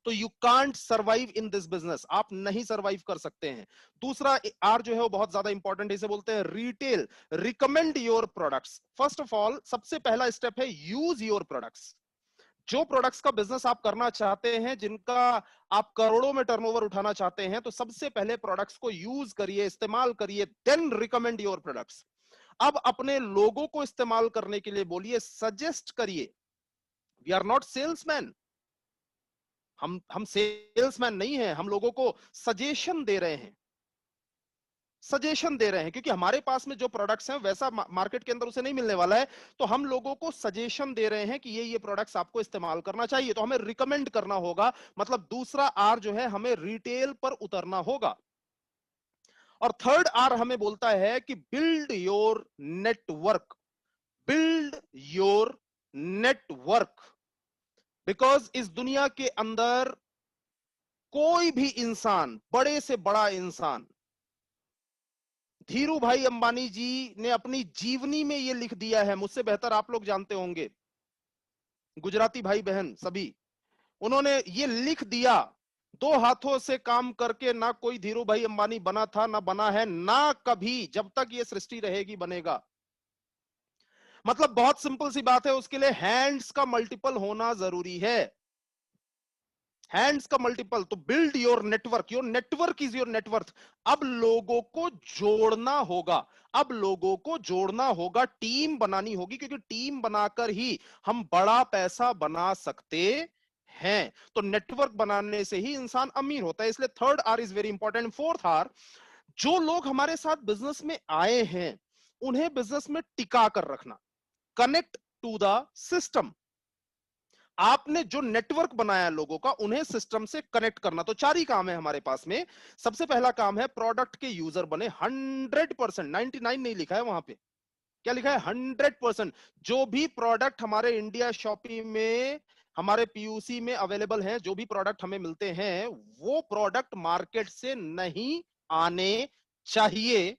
तो you can't survive in this business, आप नहीं सर्वाइव कर सकते हैं। दूसरा आर जो है वो बहुत ज्यादा इंपॉर्टेंट है, इसे बोलते हैं retail. Recommend your products. First of all सबसे पहला स्टेप है यूज योर प्रोडक्ट्स। जो प्रोडक्ट्स का बिजनेस आप करना चाहते हैं, जिनका आप करोड़ों में टर्नओवर उठाना चाहते हैं, तो सबसे पहले प्रोडक्ट्स को यूज करिए, इस्तेमाल करिए, देन रिकमेंड योर प्रोडक्ट्स। अब अपने लोगों को इस्तेमाल करने के लिए बोलिए, सजेस्ट करिए। वी आर नॉट सेल्समैन, हम सेल्समैन नहीं है, हम लोगों को सजेशन दे रहे हैं, सजेशन दे रहे हैं, क्योंकि हमारे पास में जो प्रोडक्ट्स हैं वैसा मार्केट के अंदर उसे नहीं मिलने वाला है। तो हम लोगों को सजेशन दे रहे हैं कि ये प्रोडक्ट्स आपको इस्तेमाल करना चाहिए, तो हमें रिकमेंड करना होगा। मतलब दूसरा आर जो है, हमें रिटेल पर उतरना होगा। और थर्ड आर हमें बोलता है कि build your network. Build your network, because इस दुनिया के अंदर कोई भी इंसान, बड़े से बड़ा इंसान, धीरू भाई अंबानी जी ने अपनी जीवनी में यह लिख दिया है, मुझसे बेहतर आप लोग जानते होंगे, गुजराती भाई बहन सभी, उन्होंने ये लिख दिया, दो हाथों से काम करके ना कोई धीरू भाई अंबानी बना था, ना बना है, ना कभी, जब तक ये सृष्टि रहेगी बनेगा। मतलब बहुत सिंपल सी बात है, उसके लिए हैंड्स का मल्टीपल होना जरूरी है, हैंड्स का मल्टीपल। तो build your network, your network is your net worth. अब लोगों को जोड़ना होगा, अब लोगों को जोड़ना होगा, टीम बनानी होगी, क्योंकि टीम बनाकर ही हम बड़ा पैसा बना सकते हैं। तो नेटवर्क बनाने से ही इंसान अमीर होता है, इसलिए third R is very important. Fourth R, जो लोग हमारे साथ बिजनेस में आए हैं उन्हें बिजनेस में टिका कर रखना। Connect to the system. आपने जो नेटवर्क बनाया लोगों का, उन्हें सिस्टम से कनेक्ट करना। तो चार ही काम है हमारे पास में। सबसे पहला काम है प्रोडक्ट के यूजर बने 100%, 99 नहीं लिखा है वहां पे, क्या लिखा है? 100%। जो भी प्रोडक्ट हमारे इंडिया शॉपिंग में, हमारे पीयूसी में अवेलेबल हैं, जो भी प्रोडक्ट हमें मिलते हैं, वो प्रोडक्ट मार्केट से नहीं आने चाहिए।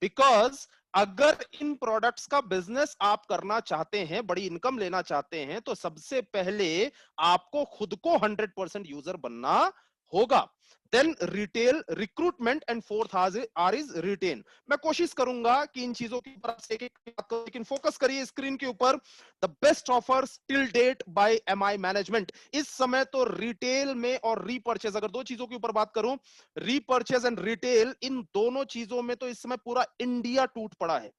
बिकॉज अगर इन प्रोडक्ट्स का बिजनेस आप करना चाहते हैं, बड़ी इनकम लेना चाहते हैं, तो सबसे पहले आपको खुद को 100% यूजर बनना होगा। Then retail recruitment, and fourth R is retain. मैं कोशिश करूंगा कि इन चीजों के ऊपर एक एक बात करूं, लेकिन फोकस करिए स्क्रीन के ऊपर। The best offers till date by MI management. इस समय तो रिटेल में और रीपर्चेज, अगर दो चीजों के ऊपर बात करूं, रीपर्चेज एंड रिटेल, इन दोनों चीजों में तो इस समय पूरा इंडिया टूट पड़ा है,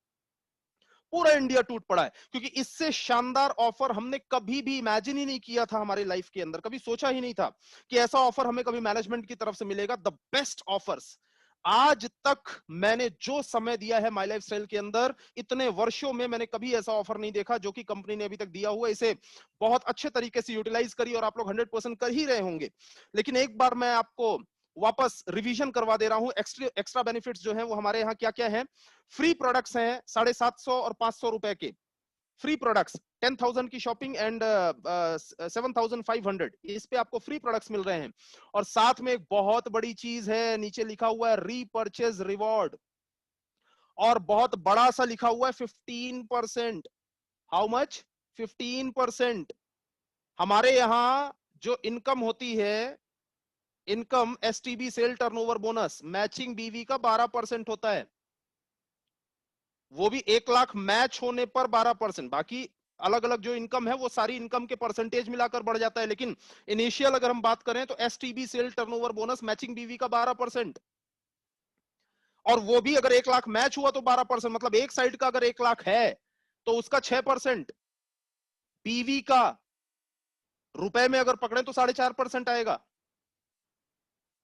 पूरा इंडिया टूट पड़ा है। क्योंकि इससे शानदार ऑफर हमने कभी भी इमेजिन ही नहीं किया था हमारी लाइफ के अंदर, कभी सोचा ही नहीं था कि ऐसा ऑफर हमें कभी मैनेजमेंट की तरफ से मिलेगा। द बेस्ट ऑफर्स आज तक मैंने जो समय दिया है माई लाइफ स्टाइल के अंदर, इतने वर्षों में मैंने कभी ऐसा ऑफर नहीं देखा जो कि कंपनी ने अभी तक दिया हुआ। इसे बहुत अच्छे तरीके से यूटिलाइज करिए, और आप लोग 100% कर ही रहे होंगे। लेकिन एक बार मैं आपको वापस रिवीजन करवा दे रहा हूं, एक्स्ट्रा बेनिफिट्स जो हैं वो हमारे यहाँ क्या क्या है। फ्री प्रोडक्ट्स हैं 750 और 500 रुपए के फ्री प्रोडक्ट्स, 10,000 की शॉपिंग एंड 7,500, इस पे आपको फ्री प्रोडक्ट्स मिल रहे हैं। और साथ में एक बहुत बड़ी चीज है, नीचे लिखा हुआ है रीपर्चेज रिवॉर्ड, और बहुत बड़ा सा लिखा हुआ है 15%। How much? 15%। हमारे यहां जो इनकम होती है, income STB sale turnover bonus, matching BV का 12% होता है, वो भी 1 लाख मैच होने पर 12%। बाकी अलग अलग जो इनकम है वो सारी इनकम के परसेंटेज मिलाकर बढ़ जाता है, लेकिन इनिशियल अगर हम बात करें तो STB sale turnover bonus matching BV का 12%, और वो भी अगर 1 लाख मैच हुआ तो 12%, मतलब एक साइड का अगर 1 लाख है तो उसका 6%, पीवी का रुपए में अगर पकड़े तो 4.5% आएगा।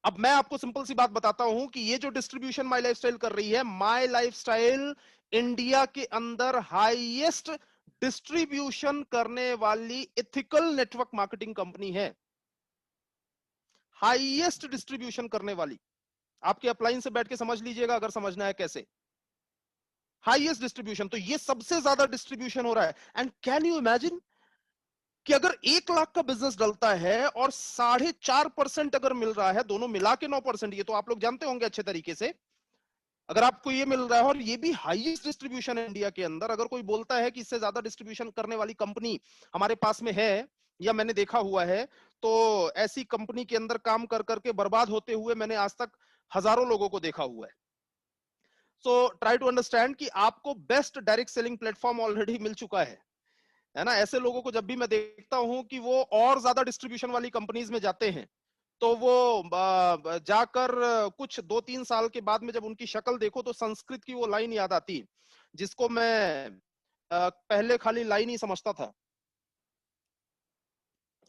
अब मैं आपको सिंपल सी बात बताता हूं कि ये जो डिस्ट्रीब्यूशन माई लाइफस्टाइल कर रही है, माई लाइफस्टाइल इंडिया के अंदर हाईएस्ट डिस्ट्रीब्यूशन करने वाली एथिकल नेटवर्क मार्केटिंग कंपनी है, हाईएस्ट डिस्ट्रीब्यूशन करने वाली। आपके अपलाइन से बैठ के समझ लीजिएगा अगर समझना है कैसे। हाईएस्ट डिस्ट्रीब्यूशन, तो ये सबसे ज्यादा डिस्ट्रीब्यूशन हो रहा है। एंड कैन यू इमेजिन कि अगर 1 लाख का बिजनेस डलता है और 4.5% अगर मिल रहा है, दोनों मिला के 9%, ये तो आप लोग जानते होंगे अच्छे तरीके से। अगर आपको ये मिल रहा है और ये भी हाईएस्ट डिस्ट्रीब्यूशन है इंडिया के अंदर, अगर कोई बोलता है कि इससे ज्यादा डिस्ट्रीब्यूशन करने वाली कंपनी हमारे पास में है या मैंने देखा हुआ है, तो ऐसी कंपनी के अंदर काम कर करके बर्बाद होते हुए मैंने आज तक हजारों लोगों को देखा हुआ है। सो ट्राई टू अंडरस्टैंड कि आपको best direct selling platform already मिल चुका है ना। ऐसे लोगों को जब भी मैं देखता हूं कि वो और ज्यादा डिस्ट्रीब्यूशन वाली कंपनीज में जाते हैं, तो वो जाकर कुछ 2-3 साल के बाद में जब उनकी शक्ल देखो तो संस्कृत की वो लाइन याद आती, जिसको मैं पहले खाली लाइन ही समझता था।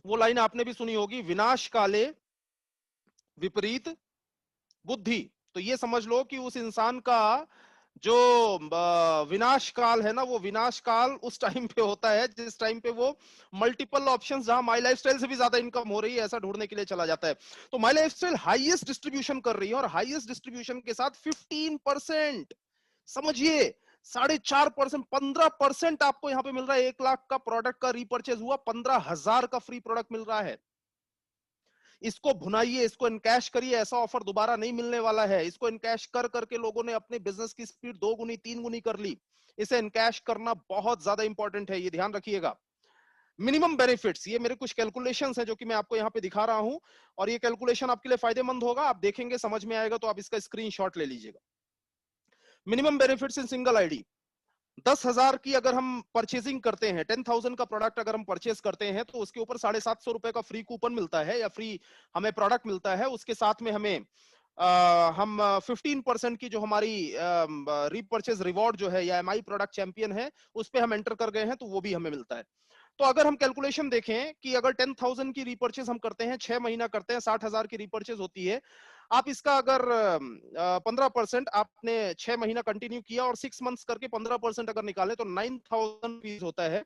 वो लाइन आपने भी सुनी होगी, विनाश काले विपरीत बुद्धि। तो ये समझ लो कि उस इंसान का जो विनाश काल है ना, वो विनाश काल उस टाइम पे होता है जिस टाइम पे वो मल्टीपल ऑप्शंस, जहां माई लाइफस्टाइल से भी ज्यादा इनकम हो रही है, ऐसा ढूंढने के लिए चला जाता है। तो माई लाइफस्टाइल हाईएस्ट डिस्ट्रीब्यूशन कर रही है, और हाईएस्ट डिस्ट्रीब्यूशन के साथ 15%, समझिए 4.5%, 15% आपको यहां पे मिल रहा है। 1 लाख का प्रोडक्ट का रीपर्चेज हुआ, 15,000 का फ्री प्रोडक्ट मिल रहा है। इसको भुनाइए, इसको इनकैश करिए, ऐसा ऑफर दोबारा नहीं मिलने वाला है। इसको इनकैश कर करके लोगों ने अपने बिजनेस की स्पीड 2 गुनी 3 गुनी कर ली। इसे इनकैश करना बहुत ज्यादा इंपॉर्टेंट है, ये ध्यान रखिएगा। मिनिमम बेनिफिट्स, ये मेरे कुछ कैलकुलेशंस हैं जो कि मैं आपको यहाँ पे दिखा रहा हूं, और ये कैलकुलेशन आपके लिए फायदेमंद होगा। आप देखेंगे, समझ में आएगा तो आप इसका स्क्रीनशॉट ले लीजिएगा। Minimum benefits in single ID, 10,000 की अगर हम परचेजिंग करते हैं, 10,000 का प्रोडक्ट अगर हम परचेज करते हैं, तो उसके ऊपर 750 रुपए का फ्री कूपन मिलता है, या फ्री हमें प्रोडक्ट मिलता है। उसके साथ में हमें हम 15% की जो हमारी रीपर्चेज रिवॉर्ड जो है, या एमआई प्रोडक्ट चैंपियन है, उस पे हम एंटर कर गए हैं, तो वो भी हमें मिलता है। तो अगर हम कैलकुलेशन देखें कि अगर 10,000 की रीपर्चेज हम करते हैं, 6 महीना करते हैं, 60,000 की रीपर्चेज होती है। आप इसका अगर 15% आपने 6 महीना कंटिन्यू किया और 6 मंथ्स करके 15% अगर निकाले, तो 9,000 होता है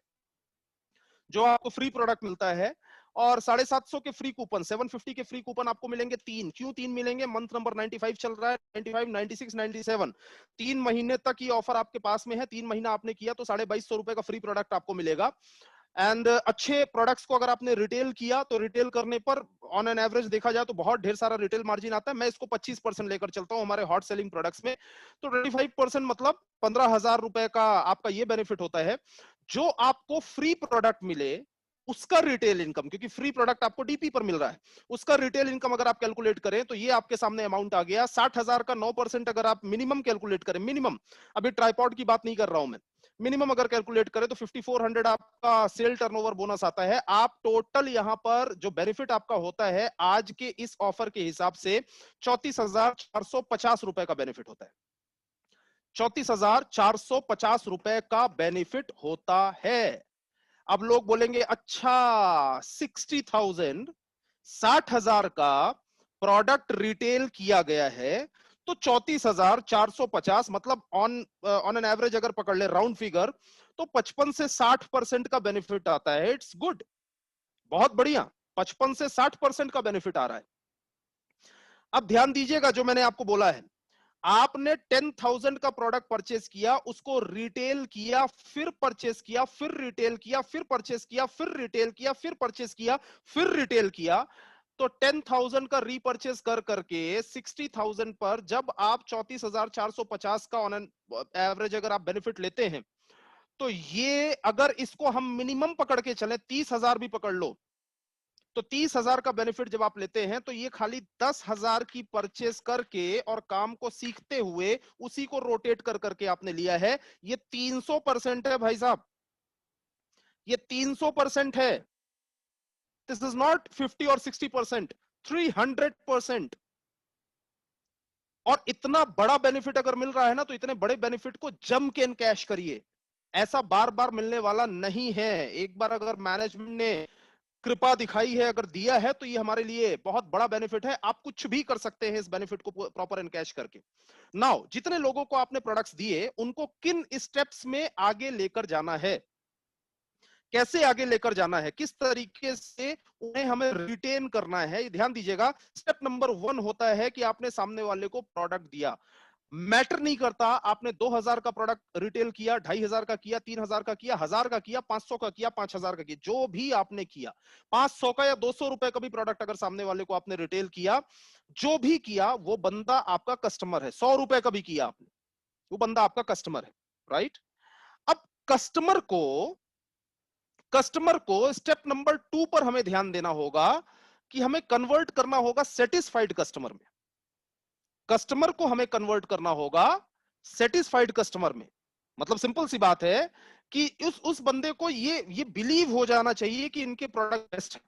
जो आपको फ्री प्रोडक्ट मिलता है। और 750 के फ्री कूपन, 750 के फ्री कूपन आपको मिलेंगे 3। क्यों 3 मिलेंगे? मंथ नंबर 95 चल रहा है, 95, 96, 97, 3 महीने तक ये ऑफर आपके पास में है। 3 महीना आपने किया तो 2,250 रुपए का फ्री प्रोडक्ट आपको मिलेगा। एंड अच्छे प्रोडक्ट्स को अगर आपने रिटेल किया, तो रिटेल करने पर ऑन एन एवरेज देखा जाए तो बहुत ढेर सारा रिटेल मार्जिन आता है। मैं इसको 25% लेकर चलता हूं हमारे हॉट सेलिंग प्रोडक्ट्स में। तो 25% मतलब 15,000 रुपए का आपका ये बेनिफिट होता है। जो आपको फ्री प्रोडक्ट मिले उसका रिटेल इनकम, क्योंकि फ्री प्रोडक्ट आपको डीपी पर मिल रहा है, उसका रिटेल इनकम अगर आप कैलकुलेट करें तो ये आपके सामने अमाउंट आ गया 60,000 का 9% अगर आप मिनिमम कैलकुलेट करें, मिनिमम, अभी ट्राइपॉड की बात नहीं कर रहा हूं मैं, मिनिमम अगर कैलकुलेट करें तो 5400 आपका सेल टर्नओवर बोनस आता है। आप टोटल यहां पर जो बेनिफिट आपका होता है आज के इस ऑफर के हिसाब से 34,450 रुपए का बेनिफिट होता है। 34,450 रुपए का बेनिफिट होता है। अब लोग बोलेंगे अच्छा 60,000, 60,000 का प्रोडक्ट रिटेल किया गया है, तो 34,450 मतलब ऑन एन एवरेज अगर पकड़ ले राउंड फिगर, तो 55 से 60% का बेनिफिट आता है। इट्स गुड, बहुत बढ़िया, 55 से 60% का बेनिफिट आ रहा है। अब ध्यान दीजिएगा जो मैंने आपको बोला है, आपने 10,000 का प्रोडक्ट परचेस किया, उसको रिटेल किया, फिर परचेस किया, फिर रिटेल किया, फिर परचेस किया, फिर रिटेल किया, फिर परचेस किया, फिर रिटेल किया, तो 10,000 का रीपर्चेस कर करके 60,000 पर जब आप 34,450 का ऑन एन एवरेज अगर आप बेनिफिट लेते हैं, तो ये अगर इसको हम मिनिमम पकड़ के चले 30,000 भी पकड़ लो, तो 30,000 का बेनिफिट जब आप लेते हैं, तो ये खाली 10,000 की परचेस करके और काम को सीखते हुए उसी को रोटेट कर करके आपने लिया है। ये 300% है भाई साहब। ये 300% है। दिस इज नॉट 50 और 60%, 300%। और इतना बड़ा बेनिफिट अगर मिल रहा है ना, तो इतने बड़े बेनिफिट को जम के इनकैश करिए। ऐसा बार बार मिलने वाला नहीं है। एक बार अगर मैनेजमेंट ने कृपा दिखाई है, अगर दिया है, तो ये हमारे लिए बहुत बड़ा बेनिफिट है। आप कुछ भी कर सकते हैं इस बेनिफिट को प्रॉपर इनकैश करके। नाउ, जितने लोगों को आपने प्रोडक्ट्स दिए, उनको किन स्टेप्स में आगे लेकर जाना है, कैसे आगे लेकर जाना है, किस तरीके से उन्हें हमें रिटेन करना है, ध्यान दीजिएगा। स्टेप नंबर 1 होता है कि आपने सामने वाले को प्रोडक्ट दिया। मैटर नहीं करता आपने 2000 का प्रोडक्ट रिटेल किया, 2500 का किया, 3000 का किया, 1000 का किया, 500 का किया, 5000 का किया, जो भी आपने किया, 500 का या 200 रुपए का भी प्रोडक्ट अगर सामने वाले को आपने रिटेल किया, जो भी किया, वो बंदा आपका कस्टमर है। 100 रुपए का भी किया आपने, वो बंदा आपका कस्टमर है, राइट? अब कस्टमर को स्टेप नंबर 2 पर हमें ध्यान देना होगा कि हमें कन्वर्ट करना होगा सेटिस्फाइड कस्टमर में। कस्टमर को हमें कन्वर्ट करना होगा सेटिस्फाइड कस्टमर में। मतलब सिंपल सी बात है कि उस बंदे को ये बिलीव हो जाना चाहिए कि इनके प्रोडक्ट बेस्ट है।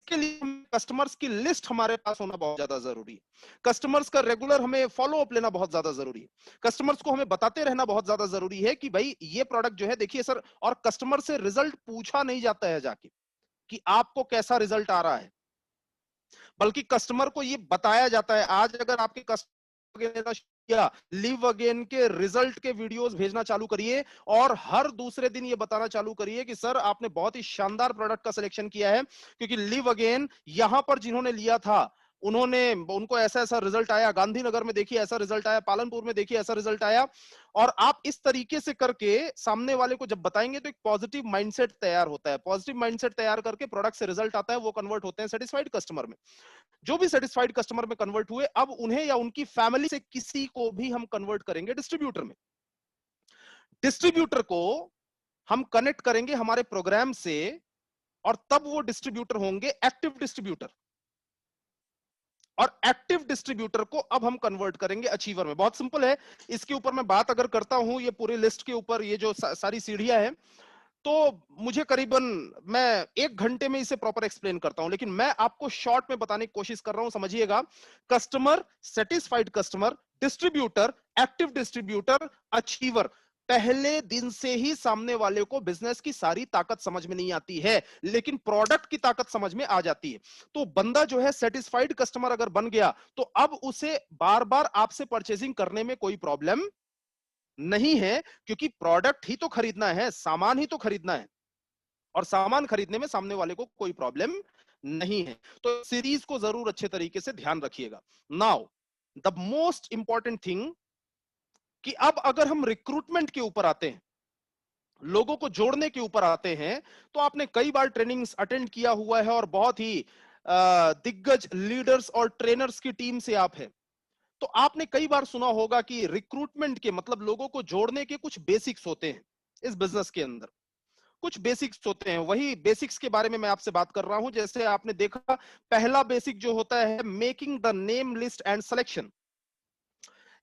इसके लिए कस्टमर्स की लिस्ट हमारे पास होना बहुत ज्यादा जरूरी है। कस्टमर्स का रेगुलर हमें फॉलो अप लेना बहुत ज्यादा जरूरी है। कस्टमर्स को हमें बताते रहना बहुत ज्यादा जरूरी है कि भाई ये प्रोडक्ट जो है, देखिए सर। और कस्टमर से रिजल्ट पूछा नहीं जाता है जाके कि आपको कैसा रिजल्ट आ रहा है, बल्कि कस्टमर को ये बताया जाता है। आज अगर आपके कस्टमर या लिव अगेन के रिजल्ट के वीडियोस भेजना चालू करिए, और हर दूसरे दिन ये बताना चालू करिए कि सर आपने बहुत ही शानदार प्रोडक्ट का सिलेक्शन किया है, क्योंकि लिव अगेन यहां पर जिन्होंने लिया था उनको ऐसा ऐसा रिजल्ट आया, गांधीनगर में देखिए ऐसा रिजल्ट आया, पालनपुर में देखिए ऐसा रिजल्ट आया। और आप इस तरीके से करके सामने वाले को जब बताएंगे तो एक पॉजिटिव माइंडसेट तैयार होता है। पॉजिटिव माइंडसेट तैयार करके प्रोडक्ट से रिजल्ट आता है, वो कन्वर्ट होते हैं सेटिस्फाइड कस्टमर में। जो भी सेटिस्फाइड कस्टमर में कन्वर्ट हुए, अब उन्हें या उनकी फैमिली से किसी को भी हम कन्वर्ट करेंगे डिस्ट्रीब्यूटर में। डिस्ट्रीब्यूटर को हम कनेक्ट करेंगे हमारे प्रोग्राम से, और तब वो डिस्ट्रीब्यूटर होंगे एक्टिव डिस्ट्रीब्यूटर। और एक्टिव डिस्ट्रीब्यूटर को अब हम कन्वर्ट करेंगे अचीवर में। बहुत सिंपल है। इसके ऊपर मैं बात अगर करता हूं, ये पूरी लिस्ट के ऊपर ये जो सारी सीढ़ियां हैं, तो मुझे करीबन मैं 1 घंटे में इसे प्रॉपर एक्सप्लेन करता हूं, लेकिन मैं आपको शॉर्ट में बताने की कोशिश कर रहा हूं। समझिएगा। Customer, satisfied customer, distributor, active distributor, achiever. पहले दिन से ही सामने वाले को बिजनेस की सारी ताकत समझ में नहीं आती है, लेकिन प्रोडक्ट की ताकत समझ में आ जाती है। तो बंदा जो है सेटिस्फाइड कस्टमर अगर बन गया, तो अब उसे बार बार आपसे परचेजिंग करने में कोई प्रॉब्लम नहीं है, क्योंकि प्रोडक्ट ही तो खरीदना है, सामान ही तो खरीदना है, और सामान खरीदने में सामने वाले को कोई प्रॉब्लम नहीं है। तो सीरीज को जरूर अच्छे तरीके से ध्यान रखिएगा। Now the most important thing, कि अब अगर हम रिक्रूटमेंट के ऊपर आते हैं, लोगों को जोड़ने के ऊपर आते हैं, तो आपने कई बार ट्रेनिंग्स अटेंड किया हुआ है, और बहुत ही दिग्गज लीडर्स और ट्रेनर्स की टीम से आप हैं। तो आपने कई बार सुना होगा कि रिक्रूटमेंट के मतलब लोगों को जोड़ने के कुछ बेसिक्स होते हैं। इस बिजनेस के अंदर कुछ बेसिक्स होते हैं, वही बेसिक्स के बारे में मैं आपसे बात कर रहा हूं। जैसे आपने देखा, पहला बेसिक जो होता है, making the name list and selection.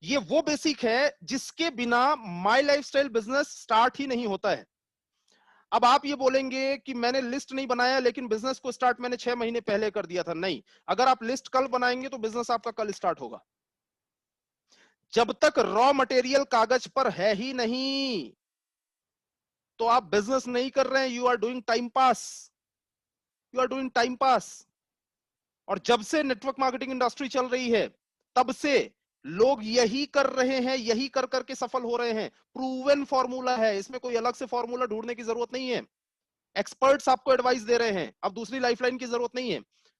ये वो बेसिक है जिसके बिना माई लाइफस्टाइल बिजनेस स्टार्ट ही नहीं होता है। अब आप ये बोलेंगे कि मैंने लिस्ट नहीं बनाया, लेकिन बिजनेस को स्टार्ट मैंने 6 महीने पहले कर दिया था। नहीं, अगर आप लिस्ट कल बनाएंगे तो बिजनेस आपका कल स्टार्ट होगा। जब तक रॉ मटेरियल कागज पर है ही नहीं, तो आप बिजनेस नहीं कर रहे हैं, you are doing time pass. You are doing time pass. और जब से नेटवर्क मार्केटिंग इंडस्ट्री चल रही है, तब से लोग यही कर रहे हैं, यही कर करके सफल हो रहे हैं। प्रूवन फॉर्मूला है, इसमें कोई अलग से फॉर्मूला ढूंढने की जरूरत नहीं है। एक्सपर्ट्स आपको एडवाइस दे रहे हैं, अब दूसरी लाइफलाइन की जरूरत नहीं है।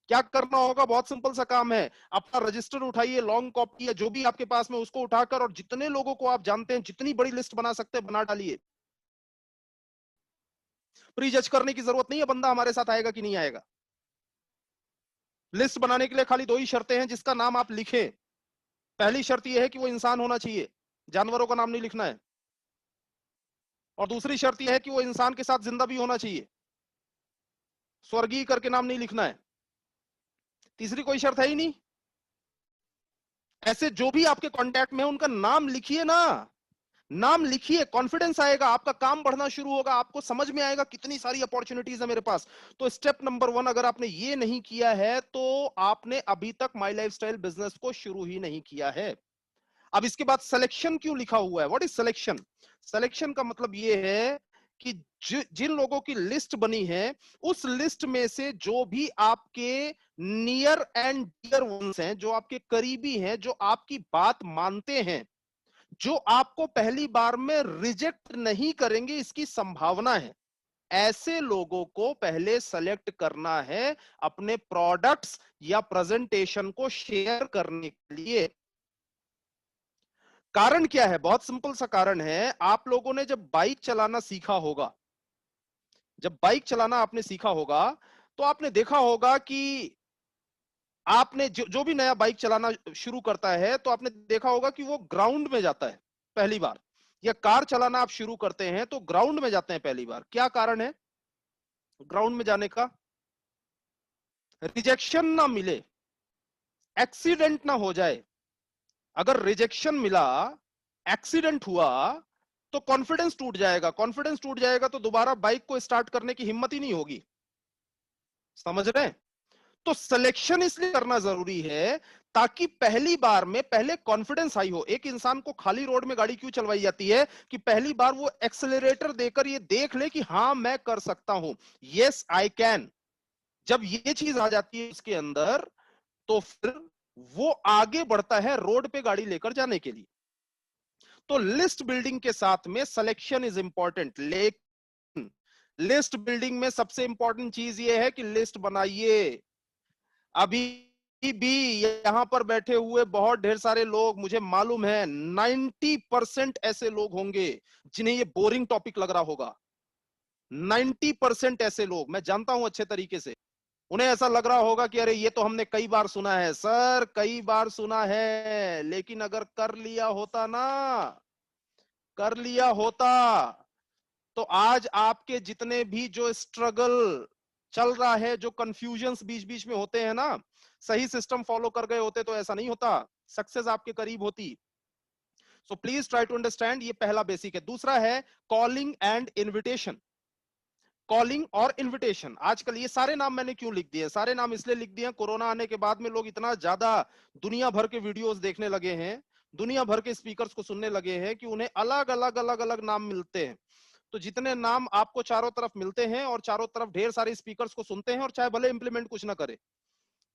क्या करना होगा? बहुत सिंपल सा काम है। अपना रजिस्टर उठाइए, लॉन्ग कॉपी या जो भी आपके पास में, उसको उठाकर, और जितने लोगों को आप जानते हैं, जितनी बड़ी लिस्ट बना सकते हैं बना डालिए। प्री जज करने की जरूरत नहीं है बंदा हमारे साथ आएगा कि नहीं आएगा। लिस्ट बनाने के लिए खाली 2 ही शर्तें हैं जिसका नाम आप लिखें। पहली शर्त यह है कि वो इंसान होना चाहिए, जानवरों का नाम नहीं लिखना है। और दूसरी शर्त यह है कि वो इंसान के साथ जिंदा भी होना चाहिए, स्वर्गीय करके नाम नहीं लिखना है। तीसरी कोई शर्त है ही नहीं। ऐसे जो भी आपके कांटेक्ट में है, उनका नाम लिखिए ना। नाम लिखिए, कॉन्फिडेंस आएगा, आपका काम बढ़ना शुरू होगा, आपको समझ में आएगा कितनी सारी अपॉर्चुनिटीज है मेरे पास। तो स्टेप नंबर 1 अगर आपने ये नहीं किया है तो आपने अभी तक माई लाइफस्टाइल बिजनेस को शुरू ही नहीं किया है। अब इसके बाद सिलेक्शन क्यों लिखा हुआ है? What is selection? सिलेक्शन का मतलब ये है कि जिन लोगों की लिस्ट बनी है उस लिस्ट में से जो भी आपके नियर एंड डियर वंस हैं, जो आपके करीबी हैं, जो आपकी बात मानते हैं, जो आपको पहली बार में रिजेक्ट नहीं करेंगे इसकी संभावना है, ऐसे लोगों को पहले सेलेक्ट करना है अपने प्रोडक्ट्स या प्रेजेंटेशन को शेयर करने के लिए। कारण क्या है? बहुत सिंपल सा कारण है। आप लोगों ने जब बाइक चलाना सीखा होगा, जब बाइक चलाना आपने सीखा होगा तो आपने देखा होगा कि आपने जो भी नया बाइक चलाना शुरू करता है तो आपने देखा होगा कि वो ग्राउंड में जाता है पहली बार, या कार चलाना आप शुरू करते हैं तो ग्राउंड में जाते हैं पहली बार। क्या कारण है ग्राउंड में जाने का? रिजेक्शन ना मिले, एक्सीडेंट ना हो जाए। अगर रिजेक्शन मिला, एक्सीडेंट हुआ तो कॉन्फिडेंस टूट जाएगा, कॉन्फिडेंस टूट जाएगा तो दोबारा बाइक को स्टार्ट करने की हिम्मत ही नहीं होगी। समझ रहे हैं? तो सिलेक्शन इसलिए करना जरूरी है ताकि पहली बार में पहले कॉन्फिडेंस हाई हो। एक इंसान को खाली रोड में गाड़ी क्यों चलवाई जाती है? कि पहली बार वो एक्सेलरेटर देकर ये देख ले कि हां मैं कर सकता हूं, यस आई कैन। जब ये चीज आ जाती है उसके अंदर तो फिर वो आगे बढ़ता है रोड पे गाड़ी लेकर जाने के लिए। तो लिस्ट बिल्डिंग के साथ में सिलेक्शन इज इंपॉर्टेंट, लेकिन लिस्ट बिल्डिंग में सबसे इंपॉर्टेंट चीज ये है कि लिस्ट बनाइए। अभी भी यहां पर बैठे हुए बहुत ढेर सारे लोग, मुझे मालूम है 90% ऐसे लोग होंगे जिन्हें ये बोरिंग टॉपिक लग रहा होगा। 90% ऐसे लोग मैं जानता हूं अच्छे तरीके से, उन्हें ऐसा लग रहा होगा कि अरे ये तो हमने कई बार सुना है। सर कई बार सुना है, लेकिन अगर कर लिया होता ना, कर लिया होता तो आज आपके जितने भी जो स्ट्रगल चल रहा है, जो कंफ्यूजन्स बीच बीच में होते हैं ना, सही सिस्टम फॉलो कर गए होते तो ऐसा नहीं होता, सक्सेस आपके करीब होती। So please try to understand, ये पहला बेसिक है। दूसरा है कॉलिंग एंड इनविटेशन। कॉलिंग और इनविटेशन, आजकल ये सारे नाम मैंने क्यों लिख दिए? सारे नाम इसलिए लिख दिए, कोरोना आने के बाद में लोग इतना ज्यादा दुनिया भर के वीडियोस देखने लगे हैं, दुनिया भर के स्पीकर्स को सुनने लगे हैं कि उन्हें अलग अलग अलग अलग नाम मिलते हैं। तो जितने नाम आपको चारों तरफ मिलते हैं और चारों तरफ ढेर सारे स्पीकर्स को सुनते हैं और चाहे भले इंप्लीमेंट कुछ ना करे,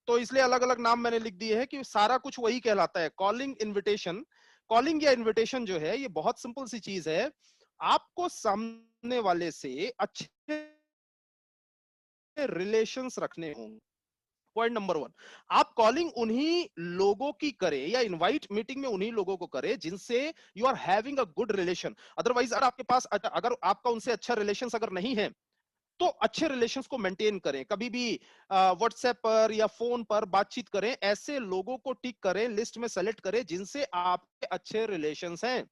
तो इसलिए अलग अलग नाम मैंने लिख दिए हैं कि सारा कुछ वही कहलाता है, कॉलिंग इनविटेशन। कॉलिंग या इनविटेशन जो है ये बहुत सिंपल सी चीज है। आपको सामने वाले से अच्छे रिलेशंस रखने होंगे। पॉइंट नंबर 1, आप कॉलिंग उन्हीं लोगों की करें या इनवाइट मीटिंग में उन्हीं लोगों को करें जिनसे you are having a good relation. Otherwise अगर आपके पास, अगर आपका उनसे अच्छा रिलेशन अगर नहीं है तो अच्छे रिलेशंस को मेंटेन करें। कभी भी व्हाट्सएप पर या फोन पर बातचीत करें, ऐसे लोगों को टिक करें, लिस्ट में सेलेक्ट करें जिनसे आपके अच्छे रिलेशंस हैं,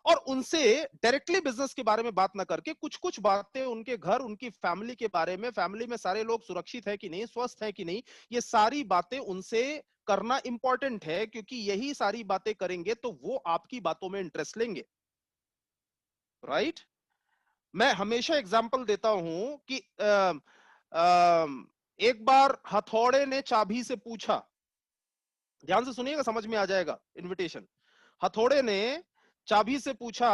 और उनसे डायरेक्टली बिजनेस के बारे में बात ना करके कुछ कुछ बातें उनके घर, उनकी फैमिली के बारे में, फैमिली में सारे लोग सुरक्षित है कि नहीं, स्वस्थ है कि नहीं, ये सारी बातें उनसे करना इंपॉर्टेंट है, क्योंकि यही सारी बातें करेंगे तो वो आपकी बातों में इंटरेस्ट लेंगे। राइट? मैं हमेशा एग्जांपल देता हूं कि एक बार हथौड़े ने चाबी से पूछा, ध्यान से सुनिएगा समझ में आ जाएगा इनविटेशन। हथौड़े ने चाबी से पूछा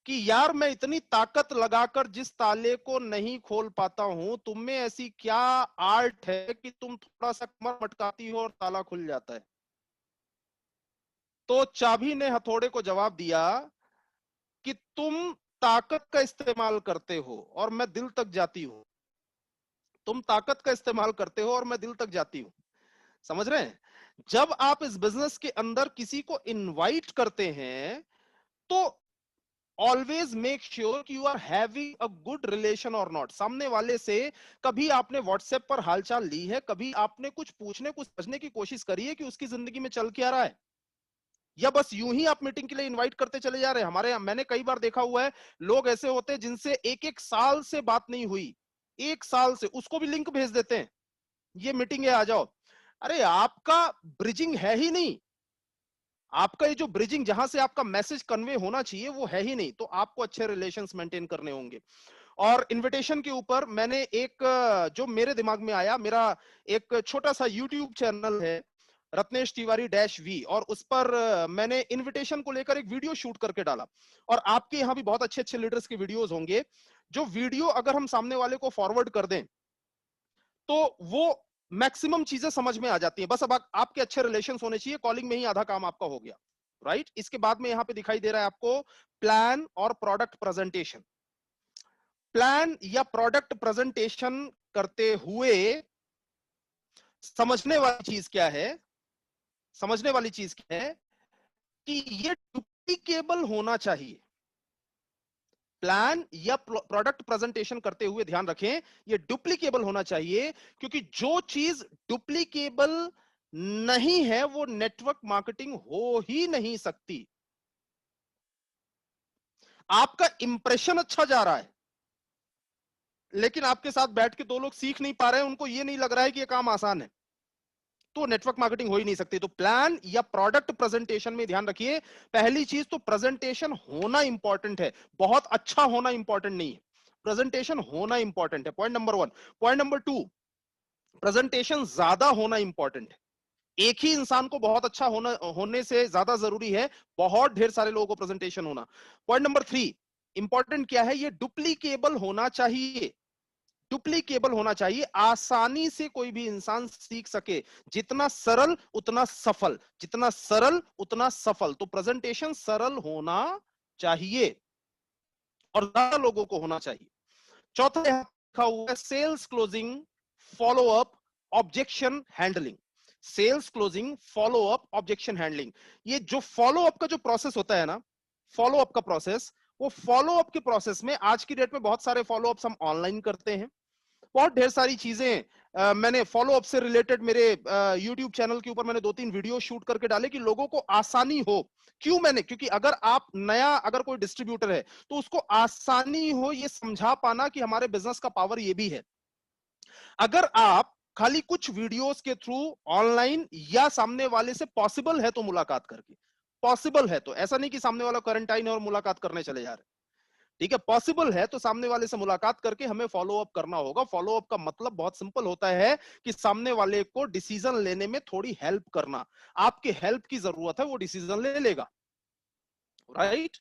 कि यार मैं इतनी ताकत लगाकर जिस ताले को नहीं खोल पाता हूं, तुम में ऐसी क्या आर्ट है कि तुम थोड़ा सा कमर मटकाती हो और ताला खुल जाता है? तो चाबी ने हथौड़े को जवाब दिया कि तुम ताकत का इस्तेमाल करते हो और मैं दिल तक जाती हूं। तुम ताकत का इस्तेमाल करते हो और मैं दिल तक जाती हूं। समझ रहे हैं? जब आप इस बिजनेस के अंदर किसी को इनवाइट करते हैं तो ऑलवेज मेक श्योर कि you are having a good relation और नॉट। सामने वाले से कभी आपने व्हाट्सएप पर हालचाल ली है? कभी आपने कुछ पूछने, कुछ समझने की कोशिश करी है कि उसकी जिंदगी में चल क्या रहा है? या बस यूं ही आप मीटिंग के लिए इनवाइट करते चले जा रहे हैं? मैंने कई बार देखा हुआ है, लोग ऐसे होते हैं जिनसे एक एक साल से बात नहीं हुई, एक साल से, उसको भी लिंक भेज देते हैं, ये मीटिंग है आ जाओ। अरे आपका ब्रिजिंग है ही नहीं, आपका ये जो ब्रिजिंग, जहां से आपका मैसेज कन्वे होना चाहिए, वो है ही नहीं, तो आपको अच्छे रिलेशंस मेंटेन करने होंगे। और इनविटेशन के ऊपर मैंने एक जो मेरे दिमाग में आया, मेरा एक छोटा सा यूट्यूब चैनल है, रत्नेश तिवारी डैश वी, और उस पर मैंने इनविटेशन को लेकर एक वीडियो शूट करके डाला। और आपके यहाँ भी बहुत अच्छे अच्छे लीडर्स के वीडियोस होंगे, जो वीडियो अगर हम सामने वाले को फॉरवर्ड कर दें तो वो मैक्सिमम चीजें समझ में आ जाती हैं। बस अब आपके अच्छे रिलेशंस होने चाहिए, कॉलिंग में ही आधा काम आपका हो गया, राइट। इसके बाद में यहां पे दिखाई दे रहा है आपको प्लान और प्रोडक्ट प्रेजेंटेशन। प्लान या प्रोडक्ट प्रेजेंटेशन करते हुए समझने वाली चीज क्या है, समझने वाली चीज क्या है कि ये डुप्लीकेबल होना चाहिए। प्लान या प्रोडक्ट प्रेजेंटेशन करते हुए ध्यान रखें, ये डुप्लीकेबल होना चाहिए, क्योंकि जो चीज डुप्लीकेबल नहीं है वो नेटवर्क मार्केटिंग हो ही नहीं सकती। आपका इंप्रेशन अच्छा जा रहा है, लेकिन आपके साथ बैठ के दो लोग सीख नहीं पा रहे हैं, उनको ये नहीं लग रहा है कि ये काम आसान है, तो नेटवर्क मार्केटिंग हो ही नहीं सकती। तो प्लान या प्रोडक्ट प्रेजेंटेशन में ध्यान रखिए, पहली चीज तो प्रेजेंटेशन होना इंपॉर्टेंट है, बहुत अच्छा होना इंपॉर्टेंट नहीं है, प्रेजेंटेशन होना इंपॉर्टेंट है, point number 1। Point number 2, presentation ज्यादा होना इंपॉर्टेंट है। एक ही इंसान को बहुत अच्छा होने से ज्यादा जरूरी है बहुत ढेर सारे लोगों को प्रेजेंटेशन होना। पॉइंट नंबर 3, इंपॉर्टेंट क्या है, ये डुप्लीकेबल होना चाहिए। डुप्लीकेबल होना चाहिए, आसानी से कोई भी इंसान सीख सके, जितना सरल उतना सफल, जितना सरल उतना सफल। तो प्रेजेंटेशन सरल होना चाहिए और ज्यादा लोगों को होना चाहिए। चौथा यहां लिखा हुआ है sales closing, follow up, objection handling. Sales closing, follow up, objection handling. ये जो फॉलो अप का जो प्रोसेस होता है ना, फॉलो अप का प्रोसेस, वो फॉलो अप के प्रोसेस में आज की डेट में बहुत सारे फॉलो अप्स हम ऑनलाइन करते हैं, बहुत ढेर सारी चीजें। मैंने फॉलो अप से रिलेटेड मेरे यूट्यूब चैनल के ऊपर मैंने 2-3 वीडियो शूट करके डाले कि लोगों को आसानी हो। क्यों मैंने, क्योंकि अगर आप नया, अगर कोई डिस्ट्रीब्यूटर है तो उसको आसानी हो ये समझा पाना कि हमारे बिजनेस का पावर ये भी है। अगर आप खाली कुछ वीडियोस के थ्रू ऑनलाइन या सामने वाले से पॉसिबल है तो मुलाकात करके, पॉसिबल है तो, ऐसा नहीं कि सामने वाला क्वारंटाइन है और मुलाकात करने चले जा रहे, ठीक है, पॉसिबल है तो सामने वाले से मुलाकात करके हमें फॉलो अप करना होगा। फॉलो अप का मतलब बहुत सिंपल होता है कि सामने वाले को डिसीजन लेने में थोड़ी हेल्प करना, आपके हेल्प की जरूरत है, वो डिसीजन ले लेगा, राइट।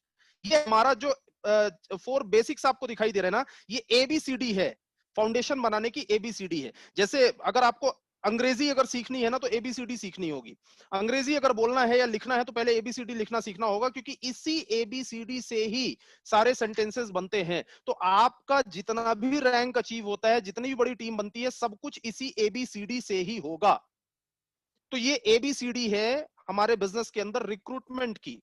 ये हमारा जो 4 बेसिक्स आपको दिखाई दे रहे हैं ना, ये एबीसीडी है, फाउंडेशन बनाने की एबीसीडी है। जैसे अगर आपको अंग्रेजी अगर सीखनी है ना तो एबीसीडी सीखनी होगी, अंग्रेजी अगर बोलना है या लिखना है तो पहले एबीसीडी लिखना सीखना होगा, क्योंकि इसी एबीसीडी से ही सारे सेंटेंसेस बनते हैं। तो आपका जितना भी रैंक अचीव होता है, जितनी भी बड़ी टीम बनती है, सब कुछ इसी एबीसीडी से ही होगा। तो ये एबीसीडी है हमारे बिजनेस के अंदर रिक्रूटमेंट की।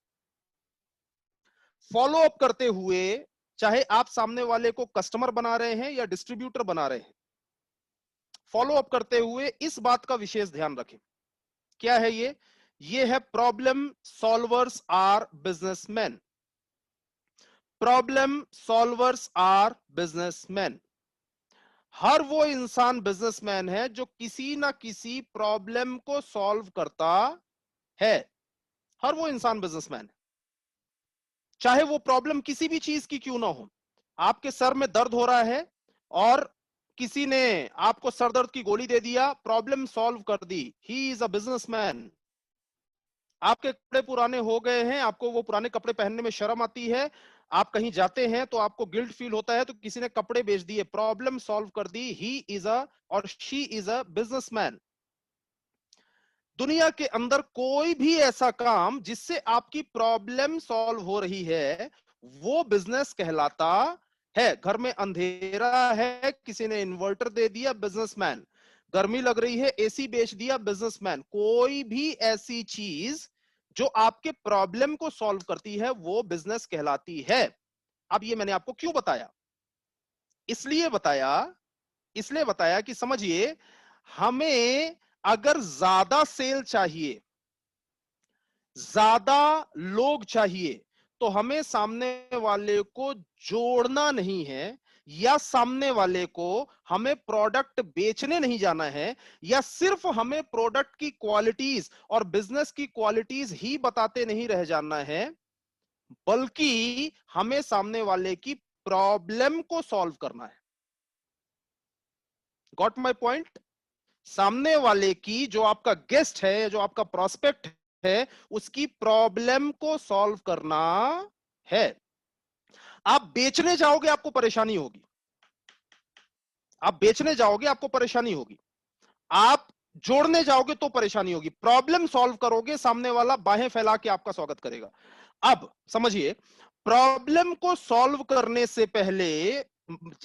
फॉलो अप करते हुए, चाहे आप सामने वाले को कस्टमर बना रहे हैं या डिस्ट्रीब्यूटर बना रहे हैं, फॉलो अप करते हुए इस बात का विशेष ध्यान रखें। क्या है ये है problem solvers are businessman. Problem solvers are businessman. हर वो इंसान बिजनेसमैन है जो किसी ना किसी प्रॉब्लम को सॉल्व करता है। हर वो इंसान बिजनेसमैन है, चाहे वो प्रॉब्लम किसी भी चीज की क्यों ना हो। आपके सर में दर्द हो रहा है और किसी ने आपको सर दर्द की गोली दे दिया, प्रॉब्लम सॉल्व कर दी, ही इज अ बिजनेसमैन। आपके कपड़े पुराने हो गए हैं, आपको वो पुराने कपड़े पहनने में शर्म आती है, आप कहीं जाते हैं तो आपको गिल्ट फील होता है, तो किसी ने कपड़े बेच दिए, प्रॉब्लम सॉल्व कर दी, ही इज अ और शी इज अ बिजनेसमैन। दुनिया के अंदर कोई भी ऐसा काम जिससे आपकी प्रॉब्लम सॉल्व हो रही है, वो बिजनेस कहलाता है। घर में अंधेरा है, किसी ने इन्वर्टर दे दिया, बिजनेसमैन। गर्मी लग रही है, एसी बेच दिया, बिजनेसमैन। कोई भी ऐसी चीज जो आपके प्रॉब्लम को सॉल्व करती है, वो बिजनेस कहलाती है। अब ये मैंने आपको क्यों बताया, इसलिए बताया, इसलिए बताया कि समझिए, हमें अगर ज्यादा सेल चाहिए, ज्यादा लोग चाहिए, तो हमें सामने वाले को जोड़ना नहीं है, या सामने वाले को हमें प्रोडक्ट बेचने नहीं जाना है, या सिर्फ हमें प्रोडक्ट की क्वालिटीज और बिजनेस की क्वालिटीज ही बताते नहीं रह जाना है, बल्कि हमें सामने वाले की प्रॉब्लम को सॉल्व करना है। Got my point? सामने वाले की, जो आपका गेस्ट है, जो आपका प्रोस्पेक्ट है, उसकी प्रॉब्लम को सॉल्व करना है। आप बेचने जाओगे आपको परेशानी होगी, आप बेचने जाओगे आपको परेशानी होगी, आप जोड़ने जाओगे तो परेशानी होगी। प्रॉब्लम सॉल्व करोगे, सामने वाला बाहें फैला के आपका स्वागत करेगा। अब समझिए, प्रॉब्लम को सॉल्व करने से पहले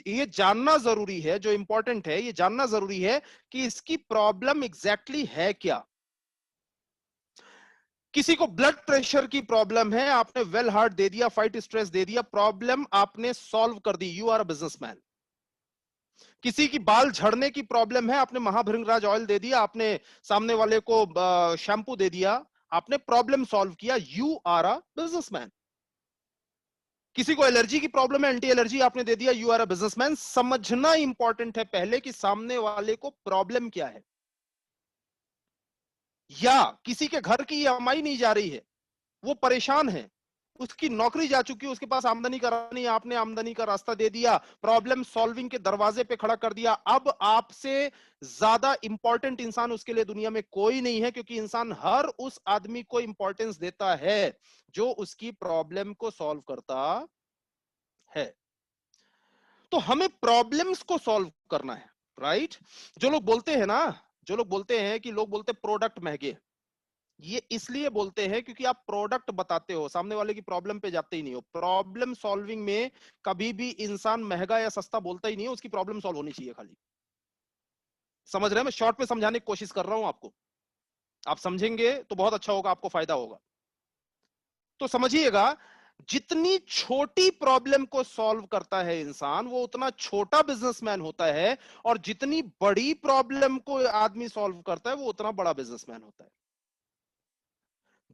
ये जानना जरूरी है, जो इंपॉर्टेंट है ये जानना जरूरी है कि इसकी प्रॉब्लम एग्जैक्टली है क्या। किसी को ब्लड प्रेशर की प्रॉब्लम है, आपने वेल हार्ट दे दिया, फाइट स्ट्रेस दे दिया, प्रॉब्लम आपने सॉल्व कर दी, यू आर अ बिजनेसमैन। किसी की बाल झड़ने की प्रॉब्लम है, आपने महाभृंगराज ऑयल दे दिया, आपने सामने वाले को शैम्पू दे दिया, आपने प्रॉब्लम सॉल्व किया, यू आर अ बिजनेसमैन। किसी को एलर्जी की प्रॉब्लम है, एंटी एलर्जी आपने दे दिया, यू आर अ बिजनेसमैन। समझना इंपॉर्टेंट है पहले कि सामने वाले को प्रॉब्लम क्या है। या किसी के घर की ईएमआई नहीं जा रही है, वो परेशान है, उसकी नौकरी जा चुकी है, उसके पास आमदनी का रास्ता नहीं, आपने आमदनी का रास्ता दे दिया, प्रॉब्लम सॉल्विंग के दरवाजे पे खड़ा कर दिया। अब आपसे ज्यादा इंपॉर्टेंट इंसान उसके लिए दुनिया में कोई नहीं है, क्योंकि इंसान हर उस आदमी को इंपॉर्टेंस देता है जो उसकी प्रॉब्लम को सॉल्व करता है। तो हमें प्रॉब्लम्स को सॉल्व करना है, राइट? जो लोग बोलते हैं ना, जो लोग बोलते हैं कि लोग बोलते प्रोडक्ट महंगे, ये इसलिए बोलते हैं क्योंकि आप प्रोडक्ट बताते हो, सामने वाले की प्रॉब्लम पे जाते ही नहीं हो। प्रॉब्लम सॉल्विंग में कभी भी इंसान महंगा या सस्ता बोलता ही नहीं है, उसकी प्रॉब्लम सॉल्व होनी चाहिए खाली। समझ रहे हैं? मैं शॉर्ट में समझाने की कोशिश कर रहा हूं आपको, आप समझेंगे तो बहुत अच्छा होगा, आपको फायदा होगा। तो समझिएगा, जितनी छोटी प्रॉब्लम को सॉल्व करता है इंसान, वो उतना छोटा बिजनेसमैन होता है, और जितनी बड़ी प्रॉब्लम को आदमी सॉल्व करता है, वो उतना बड़ा बिजनेसमैन होता है।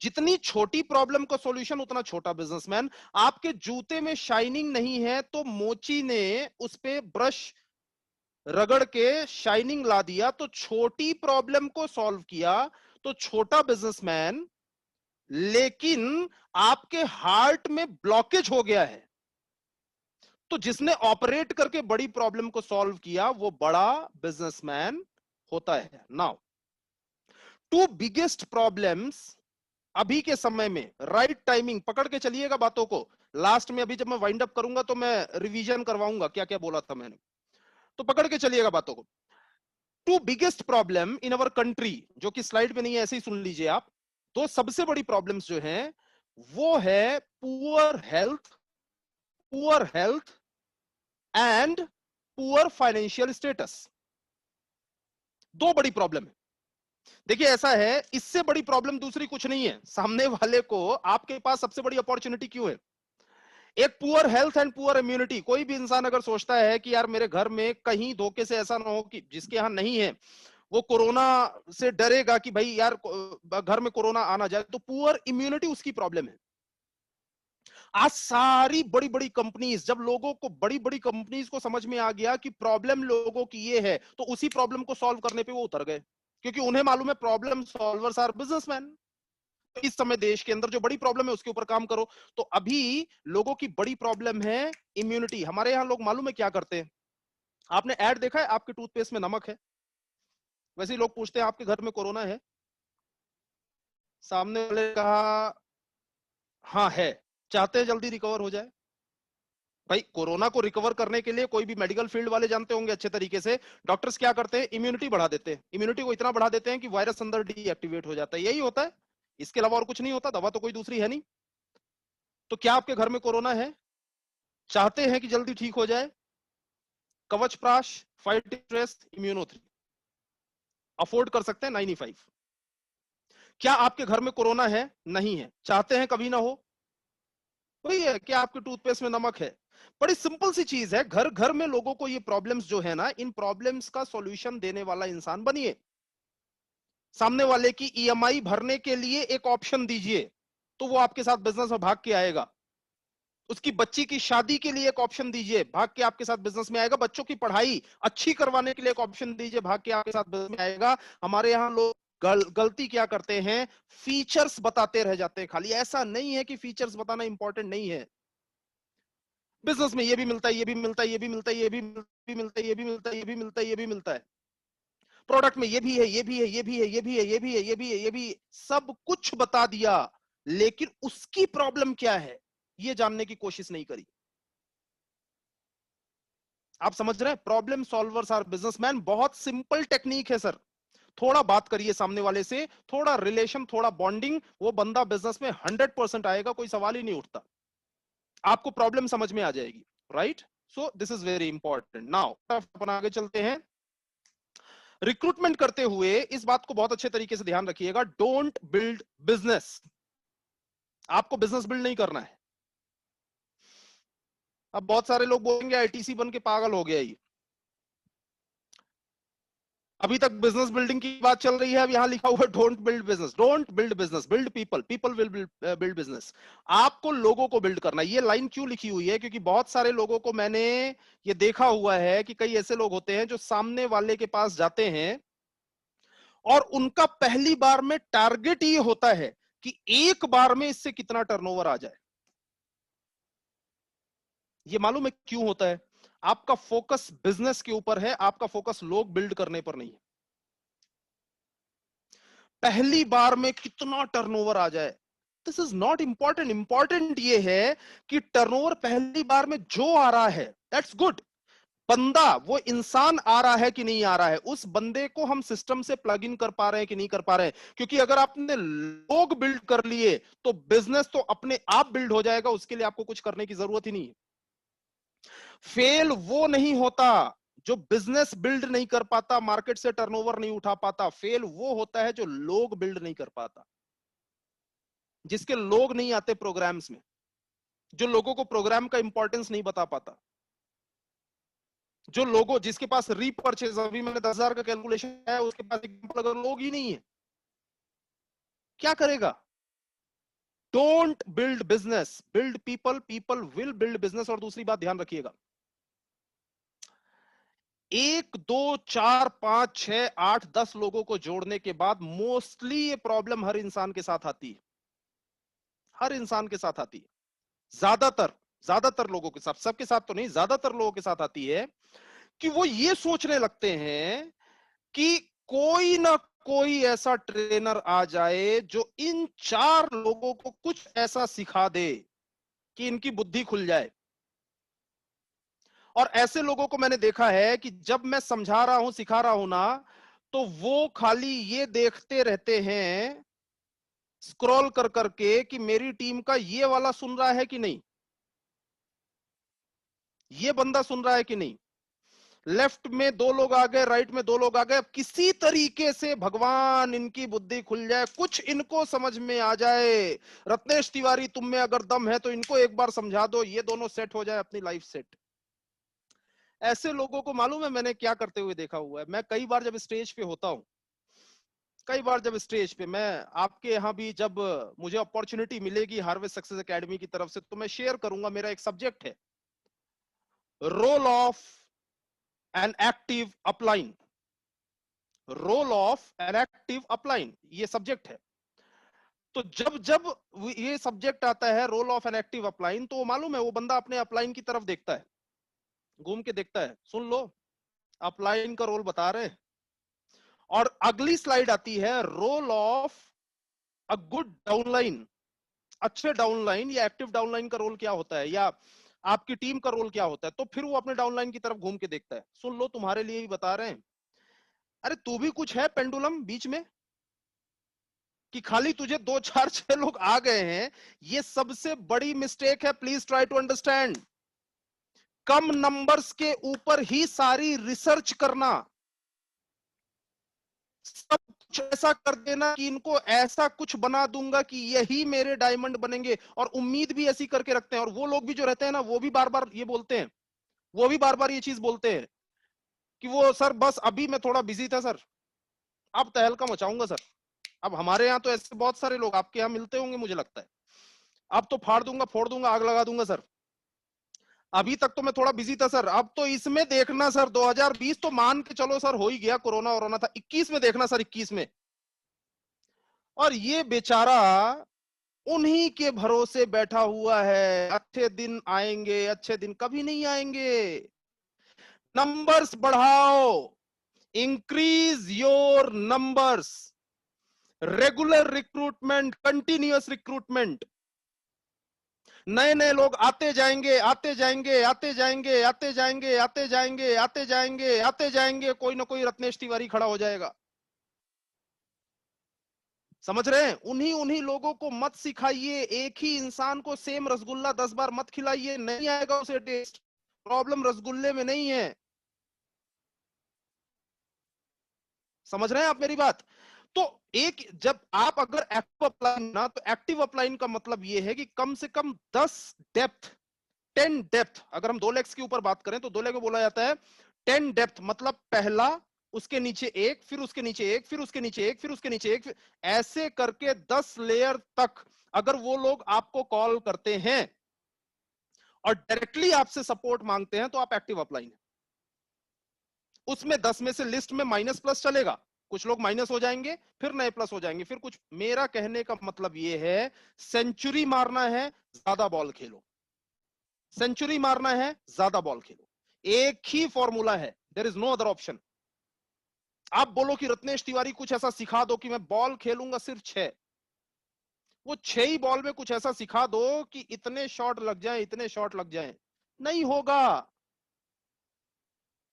जितनी छोटी प्रॉब्लम का सॉल्यूशन उतना छोटा बिजनेसमैन। आपके जूते में शाइनिंग नहीं है तो मोची ने उस पे ब्रश रगड़ के शाइनिंग ला दिया, तो छोटी प्रॉब्लम को सॉल्व किया तो छोटा बिजनेसमैन। लेकिन आपके हार्ट में ब्लॉकेज हो गया है, तो जिसने ऑपरेट करके बड़ी प्रॉब्लम को सॉल्व किया वो बड़ा बिजनेसमैन होता है। नाउ, टू बिगेस्ट प्रॉब्लम्स अभी के समय में, राइट टाइमिंग, पकड़ के चलिएगा बातों को। लास्ट में अभी जब मैं वाइंड अप करूंगा तो मैं रिवीजन करवाऊंगा क्या क्या बोला था मैंने, तो पकड़ के चलिएगा बातों को। Two biggest problem in our country, जो कि स्लाइड पे नहीं है, ऐसे ही सुन लीजिए आप। तो सबसे बड़ी प्रॉब्लम्स जो हैं वो है poor health and poor financial status. दो बड़ी प्रॉब्लम है। देखिए ऐसा है, इससे बड़ी प्रॉब्लम दूसरी कुछ नहीं है। सामने वाले को आपके पास सबसे बड़ी अपॉर्चुनिटी क्यों है? एक poor health and poor immunity. कोई भी इंसान अगर सोचता है कि यार मेरे घर में कहीं धोखे से ऐसा ना हो कि जिसके यहां नहीं है, वो कोरोना से डरेगा कि भाई यार घर में कोरोना आना जाए, तो पुअर इम्यूनिटी उसकी प्रॉब्लम है। आज सारी बड़ी बड़ी कंपनीज, जब लोगों को, बड़ी बड़ी कंपनीज को समझ में आ गया कि प्रॉब्लम लोगों की ये है, तो उसी प्रॉब्लम को सॉल्व करने पे वो उतर गए, क्योंकि उन्हें मालूम है प्रॉब्लम सॉल्वर्स आर बिजनेसमैन। इस समय देश के अंदर जो बड़ी प्रॉब्लम है उसके ऊपर काम करो। तो अभी लोगों की बड़ी प्रॉब्लम है इम्यूनिटी। हमारे यहां लोग मालूम है क्या करते हैं? आपने ऐड देखा है, आपके टूथपेस्ट में नमक है, वैसे ही लोग पूछते हैं आपके घर में कोरोना है? सामने वाले कहा हाँ है, चाहते हैं जल्दी रिकवर हो जाए। भाई कोरोना को रिकवर करने के लिए कोई भी मेडिकल फील्ड वाले जानते होंगे अच्छे तरीके से, डॉक्टर्स क्या करते हैं? इम्यूनिटी बढ़ा देते हैं। इम्यूनिटी को इतना बढ़ा देते हैं कि वायरस अंदर डीएक्टिवेट हो जाता है। यही होता है, इसके अलावा और कुछ नहीं होता। दवा तो कोई दूसरी है नहीं। तो क्या आपके घर में कोरोना है? चाहते हैं कि जल्दी ठीक हो जाए? कवच प्राश, फाइट स्ट्रेस, इम्यूनो 3 अफोर्ड कर सकते हैं 9E5। क्या आपके घर में कोरोना है? नहीं है। चाहते हैं कभी ना हो? वही है कि आपके टूथपेस्ट में नमक है। बड़ी सिंपल सी चीज है। घर घर में लोगों को ये प्रॉब्लम्स जो है ना, इन प्रॉब्लम्स का सॉल्यूशन देने वाला इंसान बनिए। सामने वाले की ईएमआई भरने के लिए एक ऑप्शन दीजिए, तो वो आपके साथ बिजनेस में भाग के आएगा। उसकी बच्ची की शादी के लिए एक ऑप्शन दीजिए, भाग के आपके साथ बिजनेस में आएगा। बच्चों की पढ़ाई अच्छी करवाने के लिए एक ऑप्शन दीजिए, भाग के आपके साथ बिजनेस में आएगा। हमारे यहाँ लोग गलती क्या करते हैं, फीचर्स बताते रह जाते हैं खाली। ऐसा नहीं है कि फीचर्स बताना इंपॉर्टेंट नहीं है। बिजनेस में ये भी मिलता है, ये भी मिलता है, ये भी मिलता है, ये भी मिलता है, ये भी मिलता है, ये भी मिलता है, ये भी मिलता है। प्रोडक्ट में ये भी है, ये भी है, ये भी है, ये भी है, ये भी है, ये भी है, ये भी, सब कुछ बता दिया, लेकिन उसकी प्रॉब्लम क्या है ये जानने की कोशिश नहीं करी। आप समझ रहे हैं? Problem solvers are businessman. बहुत सिंपल टेक्निक है सर। थोड़ा बात करिए सामने वाले से, थोड़ा रिलेशन, थोड़ा बॉन्डिंग, वो बंदा बिजनेस में 100% आएगा, कोई सवाल ही नहीं उठता। आपको प्रॉब्लम समझ में आ जाएगी, right? So this is very important. Now अपन आगे चलते हैं। रिक्रूटमेंट करते हुए इस बात को बहुत अच्छे तरीके से ध्यान रखिएगा, डोंट बिल्ड बिजनेस। आपको बिजनेस बिल्ड नहीं करना है। अब बहुत सारे लोग बोलेंगे आईटीसी बन के पागल हो गया ये, अभी तक बिजनेस बिल्डिंग की बात चल रही है, अब यहां लिखा हुआ है don't build business. Don't build business, build people, people will build business. आपको लोगों को बिल्ड करना है। ये लाइन क्यों लिखी हुई है? क्योंकि बहुत सारे लोगों को मैंने ये देखा हुआ है कि कई ऐसे लोग होते हैं जो सामने वाले के पास जाते हैं और उनका पहली बार में टारगेट ये होता है कि एक बार में इससे कितना टर्नओवर आ जाए। ये मालूम है क्यों होता है? आपका फोकस बिजनेस के ऊपर है, आपका फोकस लोग बिल्ड करने पर नहीं है। पहली बार में कितना टर्नओवर आ जाए, this is not important. Important ये है कि टर्नओवर पहली बार में जो आ रहा है दैट्स गुड। बंदा, वो इंसान आ रहा है कि नहीं आ रहा है, उस बंदे को हम सिस्टम से प्लग इन कर पा रहे हैं कि नहीं कर पा रहे हैं। क्योंकि अगर आपने लोग बिल्ड कर लिए तो बिजनेस तो अपने आप बिल्ड हो जाएगा, उसके लिए आपको कुछ करने की जरूरत ही नहीं है। फेल वो नहीं होता जो बिजनेस बिल्ड नहीं कर पाता, मार्केट से टर्नओवर नहीं उठा पाता। फेल वो होता है जो लोग बिल्ड नहीं कर पाता, जिसके लोग नहीं आते प्रोग्राम्स में, जो लोगों को प्रोग्राम का इंपॉर्टेंस नहीं बता पाता, जो लोगों, जिसके पास रीपर्चेज, अभी मैंने 10,000 का कैलकुलेशन है, उसके पास एग्जांपल अगर लोग ही नहीं है, क्या करेगा? Don't build business, build people, people will build business. और दूसरी बात ध्यान रखिएगा, 1 2 4 5 6 8 10 लोगों को जोड़ने के बाद मोस्टली ये प्रॉब्लम हर इंसान के साथ आती है। हर इंसान के साथ आती है, ज्यादातर ज्यादातर लोगों के साथ, सबके साथ तो नहीं, ज्यादातर लोगों के साथ आती है कि वो ये सोचने लगते हैं कि कोई ना कोई ऐसा ट्रेनर आ जाए जो इन 4 लोगों को कुछ ऐसा सिखा दे कि इनकी बुद्धि खुल जाए। और ऐसे लोगों को मैंने देखा है कि जब मैं समझा रहा हूं, सिखा रहा हूं ना, तो वो खाली ये देखते रहते हैं स्क्रॉल कर करके कि मेरी टीम का ये वाला सुन रहा है कि नहीं, ये बंदा सुन रहा है कि नहीं। लेफ्ट में 2 लोग आ गए, राइट में 2 लोग आ गए, अब किसी तरीके से भगवान इनकी बुद्धि खुल जाए, कुछ इनको समझ में आ जाए। रत्नेश तिवारी, तुम में अगर दम है तो इनको एक बार समझा दो, ये दोनों सेट हो जाए, अपनी लाइफ सेट। ऐसे लोगों को मालूम है मैंने क्या करते हुए देखा हुआ है। मैं कई बार जब स्टेज पे होता हूं, कई बार जब स्टेज पे, मैं आपके यहां भी जब मुझे अपॉर्चुनिटी मिलेगी हार्वेस्ट सक्सेस एकेडमी की तरफ से, तो मैं शेयर करूंगा। मेरा एक सब्जेक्ट है, role of an active upline. Role of an active upline, ये सब्जेक्ट है। तो जब जब ये सब्जेक्ट आता है, role of an active upline, तो मालूम है वो बंदा अपने अपलाइन की तरफ देखता है, घूम के देखता है, सुन लो अपलाइन का रोल बता रहे हैं। और अगली स्लाइड आती है, role of a good downline. अच्छे डाउनलाइन या एक्टिव डाउनलाइन का रोल क्या होता है, या आपकी टीम का रोल क्या होता है। तो फिर वो अपने डाउनलाइन की तरफ घूम के देखता है, सुन लो तुम्हारे लिए ही बता रहे हैं। अरे तू भी कुछ है पेंडुलम बीच में, कि खाली तुझे 2 4 6 लोग आ गए हैं। ये सबसे बड़ी मिस्टेक है, प्लीज ट्राई टू अंडरस्टैंड। कम नंबर्स के ऊपर ही सारी रिसर्च करना, सब कुछ ऐसा कर देना कि इनको ऐसा कुछ बना दूंगा कि यही मेरे डायमंड बनेंगे, और उम्मीद भी ऐसी करके रखते हैं। और वो लोग भी जो रहते हैं ना, वो भी बार बार ये बोलते हैं, वो भी बार बार ये चीज बोलते हैं कि वो सर बस अभी मैं थोड़ा बिजी था सर, अब तहलका मचाऊंगा सर। अब हमारे यहाँ तो ऐसे बहुत सारे लोग आपके यहाँ मिलते होंगे मुझे लगता है, अब तो फाड़ दूंगा, फोड़ दूंगा, आग लगा दूंगा सर। अभी तक तो मैं थोड़ा बिजी था सर, अब तो इसमें देखना सर, 2020 तो मान के चलो सर हो ही गया, कोरोना वोरोना था, 21 में देखना सर, 21 में। और ये बेचारा उन्हीं के भरोसे बैठा हुआ है, अच्छे दिन आएंगे, अच्छे दिन कभी नहीं आएंगे। नंबर्स बढ़ाओ, increase your numbers, regular recruitment, continuous recruitment. नए नए लोग आते जाएंगे, आते जाएंगे, आते जाएंगे, आते जाएंगे, आते जाएंगे, आते जाएंगे, आते जाएंगे, कोई ना कोई रत्नेश तिवारी खड़ा हो जाएगा। समझ रहे हैं? उन्हीं उन्हीं लोगों को मत सिखाइए, एक ही इंसान को सेम रसगुल्ला 10 बार मत खिलाइए, नहीं आएगा उसे टेस्ट। प्रॉब्लम रसगुल्ले में नहीं है। समझ रहे हैं आप मेरी बात? तो एक, जब आप अगर एक्टिव अपलाइन ना, तो एक्टिव अपलाइन का मतलब यह है कि कम से कम 10 डेप्थ, 10 डेप्थ, अगर हम 2 लेग्स के ऊपर बात करें तो 2 लेग में बोला जाता है 10 डेप्थ, मतलब पहला, उसके नीचे एक, फिर उसके नीचे एक, फिर उसके नीचे एक, फिर उसके नीचे एक, ऐसे करके 10 लेयर तक अगर वो लोग आपको कॉल करते हैं और डायरेक्टली आपसे सपोर्ट मांगते हैं तो आप एक्टिव अपलाइन है। उसमें 10 में से लिस्ट में माइनस प्लस चलेगा, कुछ लोग माइनस हो जाएंगे, फिर नए प्लस हो जाएंगे, फिर कुछ। मेरा कहने का मतलब यह है, सेंचुरी मारना है, ज्यादा बॉल खेलो। सेंचुरी मारना है, ज्यादा बॉल खेलो। एक ही फॉर्मूला है, there is no other option. आप बोलो कि रत्नेश तिवारी कुछ ऐसा सिखा दो कि मैं बॉल खेलूंगा सिर्फ 6, वो 6 ही बॉल में कुछ ऐसा सिखा दो कि इतने शॉट लग जाए, इतने शॉट लग जाए, नहीं होगा।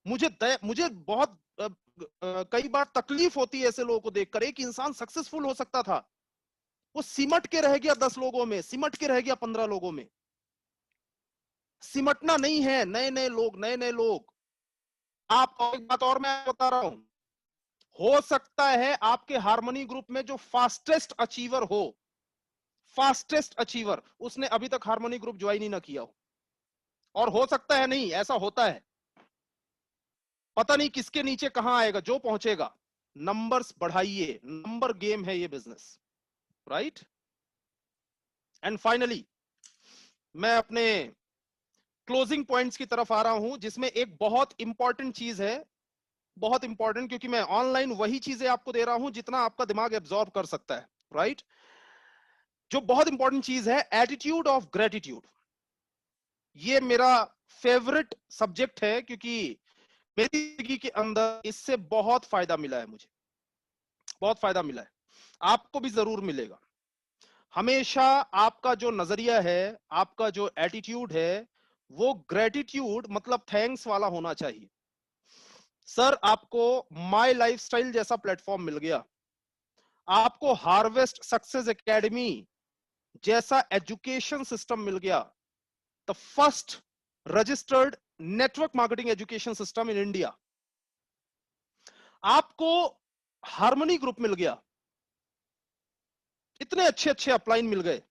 मुझे बहुत कई बार तकलीफ होती है ऐसे लोगों को देखकर। एक इंसान सक्सेसफुल हो सकता था, वो सिमट के रह गया 10 लोगों में, सिमट के रह गया 15 लोगों में। सिमटना नहीं है, नए नए लोग, नए नए लोग। आपको एक बात और मैं बता रहा हूं, हो सकता है आपके हार्मनी ग्रुप में जो फास्टेस्ट अचीवर हो, फास्टेस्ट अचीवर, उसने अभी तक हार्मनी ग्रुप ज्वाइन ही ना किया हो। और हो सकता है नहीं, ऐसा होता है, पता नहीं किसके नीचे कहां आएगा, जो पहुंचेगा। नंबर्स बढ़ाइए, नंबर गेम है ये बिजनेस, राइट? एंड फाइनली मैं अपने क्लोजिंग पॉइंट्स की तरफ आ रहा हूं, जिसमें एक बहुत इंपॉर्टेंट चीज है, बहुत इंपॉर्टेंट, क्योंकि मैं ऑनलाइन वही चीजें आपको दे रहा हूं जितना आपका दिमाग एब्जॉर्ब कर सकता है, राइट? जो बहुत इंपॉर्टेंट चीज है, एटीट्यूड ऑफ ग्रेटिट्यूड। ये मेरा फेवरेट सब्जेक्ट है, क्योंकि मेरी जिंदगी के अंदर इससे बहुत फायदा मिला है, मुझे बहुत फायदा मिला है, आपको भी जरूर मिलेगा। हमेशा आपका जो नजरिया है, आपका जो एटीट्यूड है, वो ग्रेटिट्यूड मतलब थैंक्स वाला होना चाहिए। सर, आपको माय लाइफस्टाइल जैसा प्लेटफॉर्म मिल गया, आपको हार्वेस्ट सक्सेस एकेडमी जैसा एजुकेशन सिस्टम मिल गया, the first registered network marketing education system in India. आपको हार्मनी ग्रुप मिल गया, इतने अच्छे अच्छे अपलाइन मिल गए।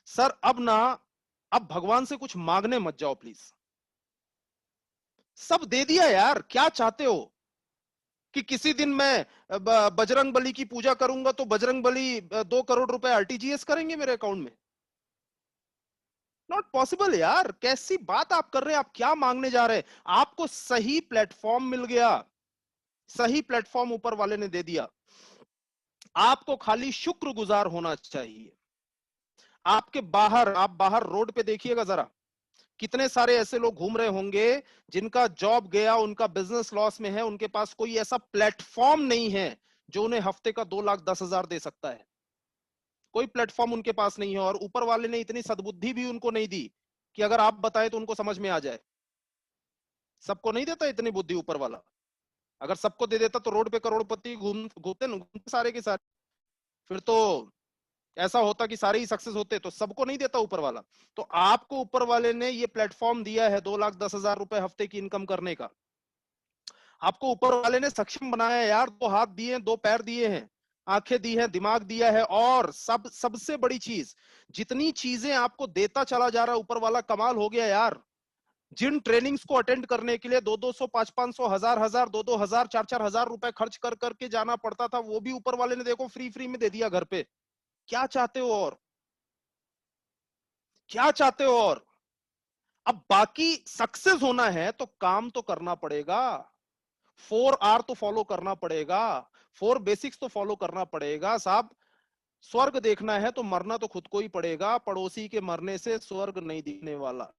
सर अब ना, अब भगवान से कुछ मांगने मत जाओ प्लीज, सब दे दिया यार, क्या चाहते हो? कि किसी दिन मैं बजरंग बली की पूजा करूंगा तो बजरंग बली 2 करोड़ रुपए आरटीजीएस करेंगे मेरे अकाउंट में? नॉट पॉसिबल यार, कैसी बात आप कर रहे हैं? आप क्या मांगने जा रहे हैं? आपको सही प्लेटफॉर्म मिल गया, सही प्लेटफॉर्म ऊपर वाले ने दे दिया, आपको खाली शुक्रगुजार होना चाहिए। आपके बाहर, आप बाहर रोड पे देखिएगा जरा, कितने सारे ऐसे लोग घूम रहे होंगे जिनका जॉब गया, उनका बिजनेस लॉस में है, उनके पास कोई ऐसा प्लेटफॉर्म नहीं है जो उन्हें हफ्ते का 2,10,000 दे सकता है। कोई प्लेटफॉर्म उनके पास नहीं है, और ऊपर वाले ने इतनी सद्बुद्धि भी उनको नहीं दी कि अगर आप बताएं तो उनको समझ में आ जाए। सबको नहीं देता इतनी बुद्धि ऊपर वाला। अगर सबको दे देता तो रोड पे करोड़पति घूमते घूमते सारे के सारे, फिर तो ऐसा होता कि सारे ही सक्सेस होते। तो सबको नहीं देता ऊपर वाला। तो आपको ऊपर वाले ने ये प्लेटफॉर्म दिया है 2,10,000 रुपए हफ्ते की इनकम करने का। आपको ऊपर वाले ने सक्षम बनाया है यार, 2 हाथ दिए हैं, 2 पैर दिए हैं, आंखें दी हैं, दिमाग दिया है। और सबसे बड़ी चीज, जितनी चीजें आपको देता चला जा रहा है ऊपर वाला, कमाल हो गया यार। जिन ट्रेनिंग्स को अटेंड करने के लिए 200-200, 500-500, 1000-1000, 2,000, 4,000 रुपए खर्च कर करके जाना पड़ता था, वो भी ऊपर वाले ने देखो फ्री फ्री में दे दिया घर पे। क्या चाहते हो और? क्या चाहते हो और? अब बाकी सक्सेस होना है तो काम तो करना पड़ेगा, 4R तो फॉलो करना पड़ेगा, 4 बेसिक्स तो फॉलो करना पड़ेगा साहब। स्वर्ग देखना है तो मरना तो खुद को ही पड़ेगा, पड़ोसी के मरने से स्वर्ग नहीं दिखने वाला।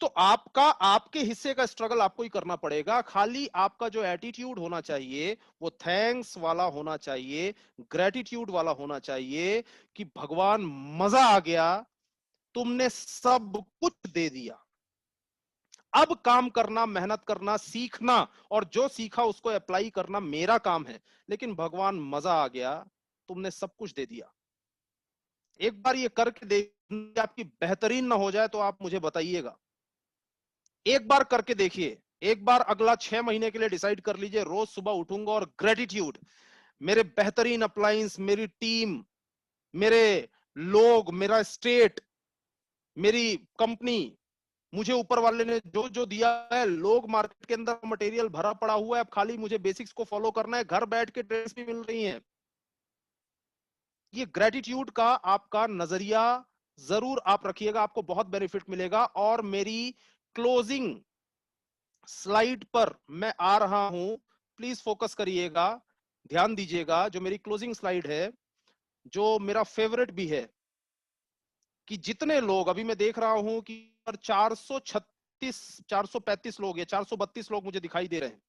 तो आपका, आपके हिस्से का स्ट्रगल आपको ही करना पड़ेगा। खाली आपका जो एटीट्यूड होना चाहिए वो थैंक्स वाला होना चाहिए, ग्रेटिट्यूड वाला होना चाहिए कि भगवान मजा आ गया, तुमने सब कुछ दे दिया, अब काम करना, मेहनत करना, सीखना और जो सीखा उसको अप्लाई करना मेरा काम है। लेकिन भगवान मजा आ गया, तुमने सब कुछ दे दिया। एक बार ये करके देखिए, आपकी बेहतरीन ना हो जाए तो आप मुझे बताइएगा। एक बार करके देखिए, एक बार अगला 6 महीने के लिए डिसाइड कर लीजिए, रोज सुबह उठूंगा और ग्रेटिट्यूड, मेरे बेहतरीन अप्लायंस, मेरी टीम, मेरे लोग, मेरा स्टेट, मेरी कंपनी, मुझे ऊपर वाले ने जो जो दिया है, लोग, मार्केट के अंदर मटेरियल भरा पड़ा हुआ है, अब खाली मुझे बेसिक्स को फॉलो करना है, घर बैठ के ट्रेड्स भी मिल रही हैं। ये ग्रेटिट्यूड का आपका नजरिया जरूर आप रखिएगा, आपको बहुत बेनिफिट मिलेगा। और मेरी क्लोजिंग स्लाइड पर मैं आ रहा हूं, प्लीज फोकस करिएगा, ध्यान दीजिएगा। जो मेरी क्लोजिंग स्लाइड है, जो मेरा फेवरेट भी है, कि जितने लोग, अभी मैं देख रहा हूं कि 436 435 लोग या 432 लोग मुझे दिखाई दे रहे हैं।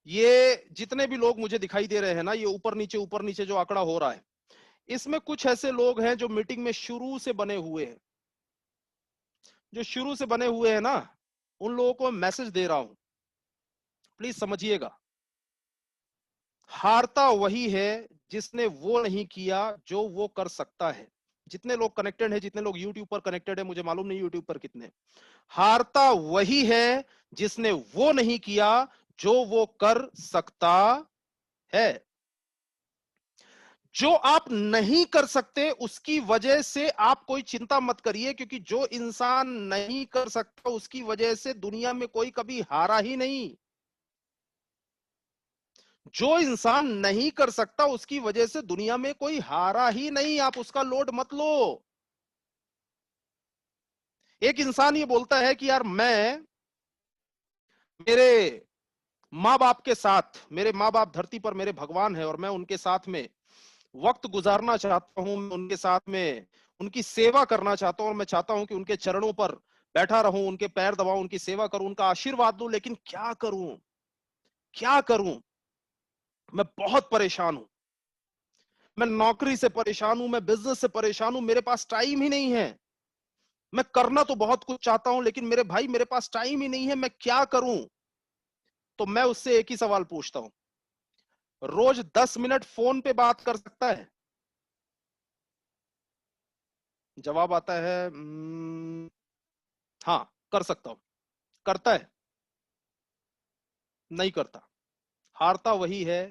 ये जितने भी लोग मुझे दिखाई दे रहे हैं ना, ये ऊपर नीचे जो आंकड़ा हो रहा है, इसमें कुछ ऐसे लोग हैं जो मीटिंग में शुरू से बने हुए हैं। जो शुरू से बने हुए हैं ना, उन लोगों को मैसेज दे रहा हूं, प्लीज समझिएगा। हारता वही है जिसने वो नहीं किया जो वो कर सकता है। जितने लोग कनेक्टेड है, जितने लोग यूट्यूब पर कनेक्टेड है, मुझे मालूम नहीं यूट्यूब पर कितने, हारता वही है जिसने वो नहीं किया जो वो कर सकता है। जो आप नहीं कर सकते उसकी वजह से आप कोई चिंता मत करिए, क्योंकि जो इंसान नहीं कर सकता उसकी वजह से दुनिया में कोई कभी हारा ही नहीं। जो इंसान नहीं कर सकता उसकी वजह से दुनिया में कोई हारा ही नहीं, आप उसका लोड मत लो। एक इंसान ये बोलता है कि यार मैं मेरे माँ बाप के साथ, मेरे माँ बाप धरती पर मेरे भगवान है और मैं उनके साथ में वक्त गुजारना चाहता हूं, मैं उनके साथ में उनकी सेवा करना चाहता हूं, और मैं चाहता हूं कि उनके चरणों पर बैठा रहूं, उनके पैर दबाऊं, उनकी सेवा करूं, उनका आशीर्वाद लूं। लेकिन क्या करूं, क्या करूं, मैं बहुत परेशान हूं, मैं नौकरी से परेशान हूं, मैं बिजनेस से परेशान हूं, मेरे पास टाइम ही नहीं है। मैं करना तो बहुत कुछ चाहता हूं लेकिन मेरे भाई मेरे पास टाइम ही नहीं है, मैं क्या करूं। तो मैं उससे एक ही सवाल पूछता हूं, रोज 10 मिनट फोन पे बात कर सकता है? जवाब आता है हाँ कर सकता हूं। करता है? नहीं करता। हारता वही है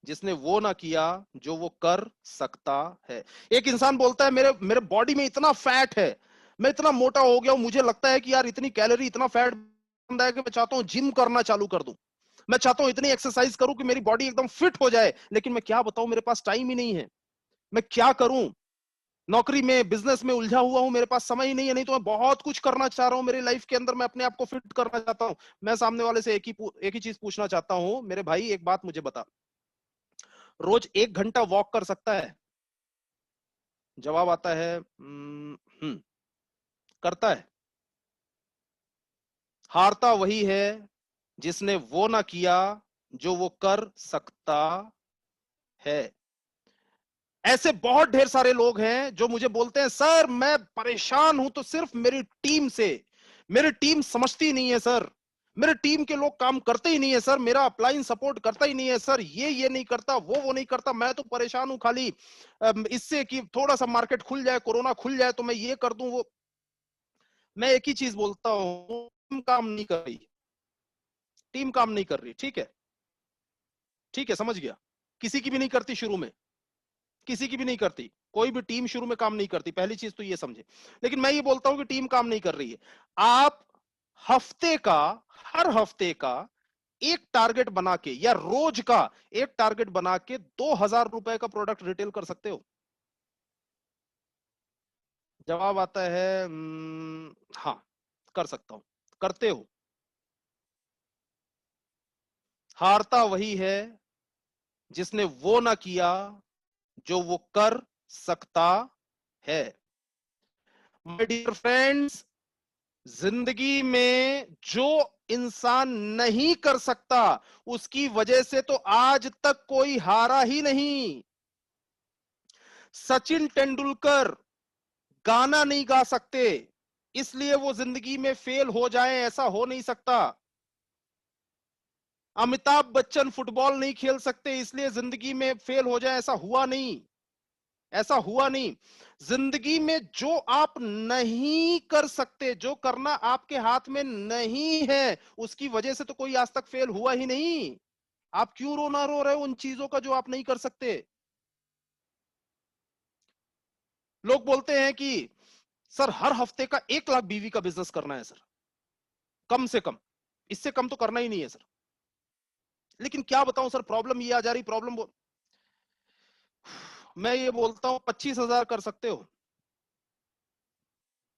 जिसने वो ना किया जो वो कर सकता है। एक इंसान बोलता है मेरे मेरे बॉडी में इतना फैट है, मैं इतना मोटा हो गया हूं, मुझे लगता है कि यार इतनी कैलोरी, इतना फैट है कि मैं चाहता हूं जिम करना चालू कर दूं, मैं चाहता हूं इतनी एक्सरसाइज करूं कि मेरी बॉडी एकदम फिट हो जाए। लेकिन मैं क्या बताऊं, मेरे पास टाइम ही नहीं है, मैं क्या करूं। नौकरी में, बिजनेस में उलझा हुआ हूं, मेरे पास समय ही नहीं है। नहीं तो मैं बहुत कुछ करना चाह रहा हूं मेरी लाइफ के अंदर, मैं अपने आप को फिट करना चाहता हूं। मैं सामने वाले से एक ही चीज पूछना चाहता हूं, मेरे भाई एक बात मुझे बता, रोज 1 घंटा वॉक कर सकता है? जवाब आता है करता है। हारता वही है जिसने वो ना किया जो वो कर सकता है। ऐसे बहुत ढेर सारे लोग हैं जो मुझे बोलते हैं सर मैं परेशान हूं तो सिर्फ मेरी टीम से, मेरी टीम समझती नहीं है सर, मेरे टीम के लोग काम करते ही नहीं है सर, मेरा अपलाइन सपोर्ट करता ही नहीं है सर, ये नहीं करता, वो नहीं करता, मैं तो परेशान हूं खाली इससे कि थोड़ा सा मार्केट खुल जाए, कोरोना खुल जाए तो मैं ये कर दूं वो। मैं एक ही चीज बोलता हूं, टीम काम नहीं कर रही, टीम काम नहीं कर रही, ठीक है, ठीक है, समझ गया। किसी की भी नहीं करती शुरू में, किसी की भी नहीं करती, कोई भी टीम शुरू में काम नहीं करती, पहली चीज तो ये समझे। लेकिन मैं ये बोलता हूं कि टीम काम नहीं कर रही है। आप हफ्ते का, हर हफ्ते का एक टारगेट बना के या रोज का एक टारगेट बना के 2000 रुपए का प्रोडक्ट रिटेल कर सकते हो। जवाब आता है हाँ, कर सकता हूं। करते हो। हारता वही है जिसने वो ना किया जो वो कर सकता है। माय डियर फ्रेंड्स, जिंदगी में जो इंसान नहीं कर सकता, उसकी वजह से तो आज तक कोई हारा ही नहीं। सचिन तेंदुलकर गाना नहीं गा सकते, इसलिए वो जिंदगी में फेल हो जाए, ऐसा हो नहीं सकता। अमिताभ बच्चन फुटबॉल नहीं खेल सकते, इसलिए जिंदगी में फेल हो जाए, ऐसा हुआ नहीं। ऐसा हुआ नहीं। जिंदगी में जो आप नहीं कर सकते, जो करना आपके हाथ में नहीं है, उसकी वजह से तो कोई आज तक फेल हुआ ही नहीं। आप क्यों रोना रो रहे हो उन चीजों का जो आप नहीं कर सकते? लोग बोलते हैं कि सर हर हफ्ते का 1 लाख बीवी का बिजनेस करना है सर, कम से कम, इससे कम तो करना ही नहीं है सर। लेकिन क्या बताऊं सर, प्रॉब्लम ये आ जा रही, मैं ये बोलता हूं 25,000 कर सकते हो?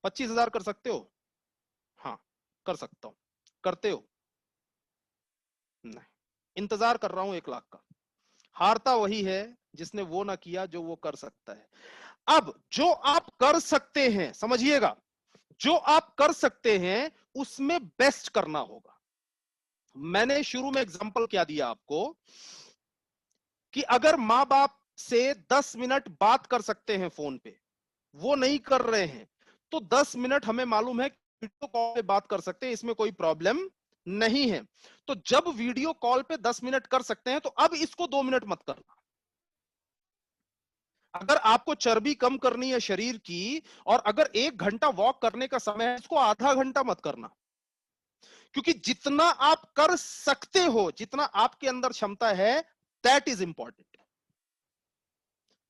25,000 कर सकते हो? हाँ, कर सकता हूं। करते हो? नहीं। इंतजार कर रहा हूं 1 लाख का। हारता वही है जिसने वो ना किया जो वो कर सकता है। अब जो आप कर सकते हैं, समझिएगा, जो आप कर सकते हैं उसमें बेस्ट करना होगा। मैंने शुरू में एग्जांपल क्या दिया आपको कि अगर मां बाप से 10 मिनट बात कर सकते हैं फोन पे, वो नहीं कर रहे हैं, तो 10 मिनट हमें मालूम है वीडियो कॉल पे बात कर सकते हैं, इसमें कोई प्रॉब्लम नहीं है। तो जब वीडियो कॉल पे 10 मिनट कर सकते हैं, तो अब इसको 2 मिनट मत करना। अगर आपको चर्बी कम करनी है शरीर की, और अगर 1 घंटा वॉक करने का समय है, इसको आधा घंटा मत करना। क्योंकि जितना आप कर सकते हो, जितना आपके अंदर क्षमता है, दैट इज इंपॉर्टेंट।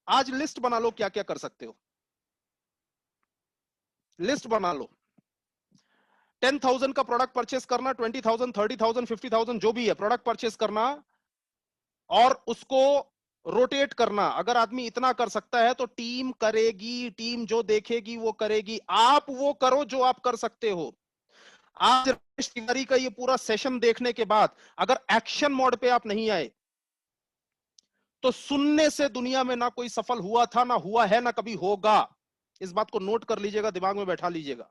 आज लिस्ट बना लो क्या क्या कर सकते हो। लिस्ट बना लो। 10,000 का प्रोडक्ट परचेस करना, 20,000, 30,000, 50,000, जो भी है प्रोडक्ट परचेस करना, और उसको रोटेट करना। अगर आदमी इतना कर सकता है तो टीम करेगी, टीम जो देखेगी वो करेगी। आप वो करो जो आप कर सकते हो। आज रमेश तिवारी का ये पूरा सेशन देखने के बाद अगर एक्शन मोड पे आप नहीं आए, तो सुनने से दुनिया में ना कोई सफल हुआ था, ना हुआ है, ना कभी होगा। इस बात को नोट कर लीजिएगा, दिमाग में बैठा लीजिएगा।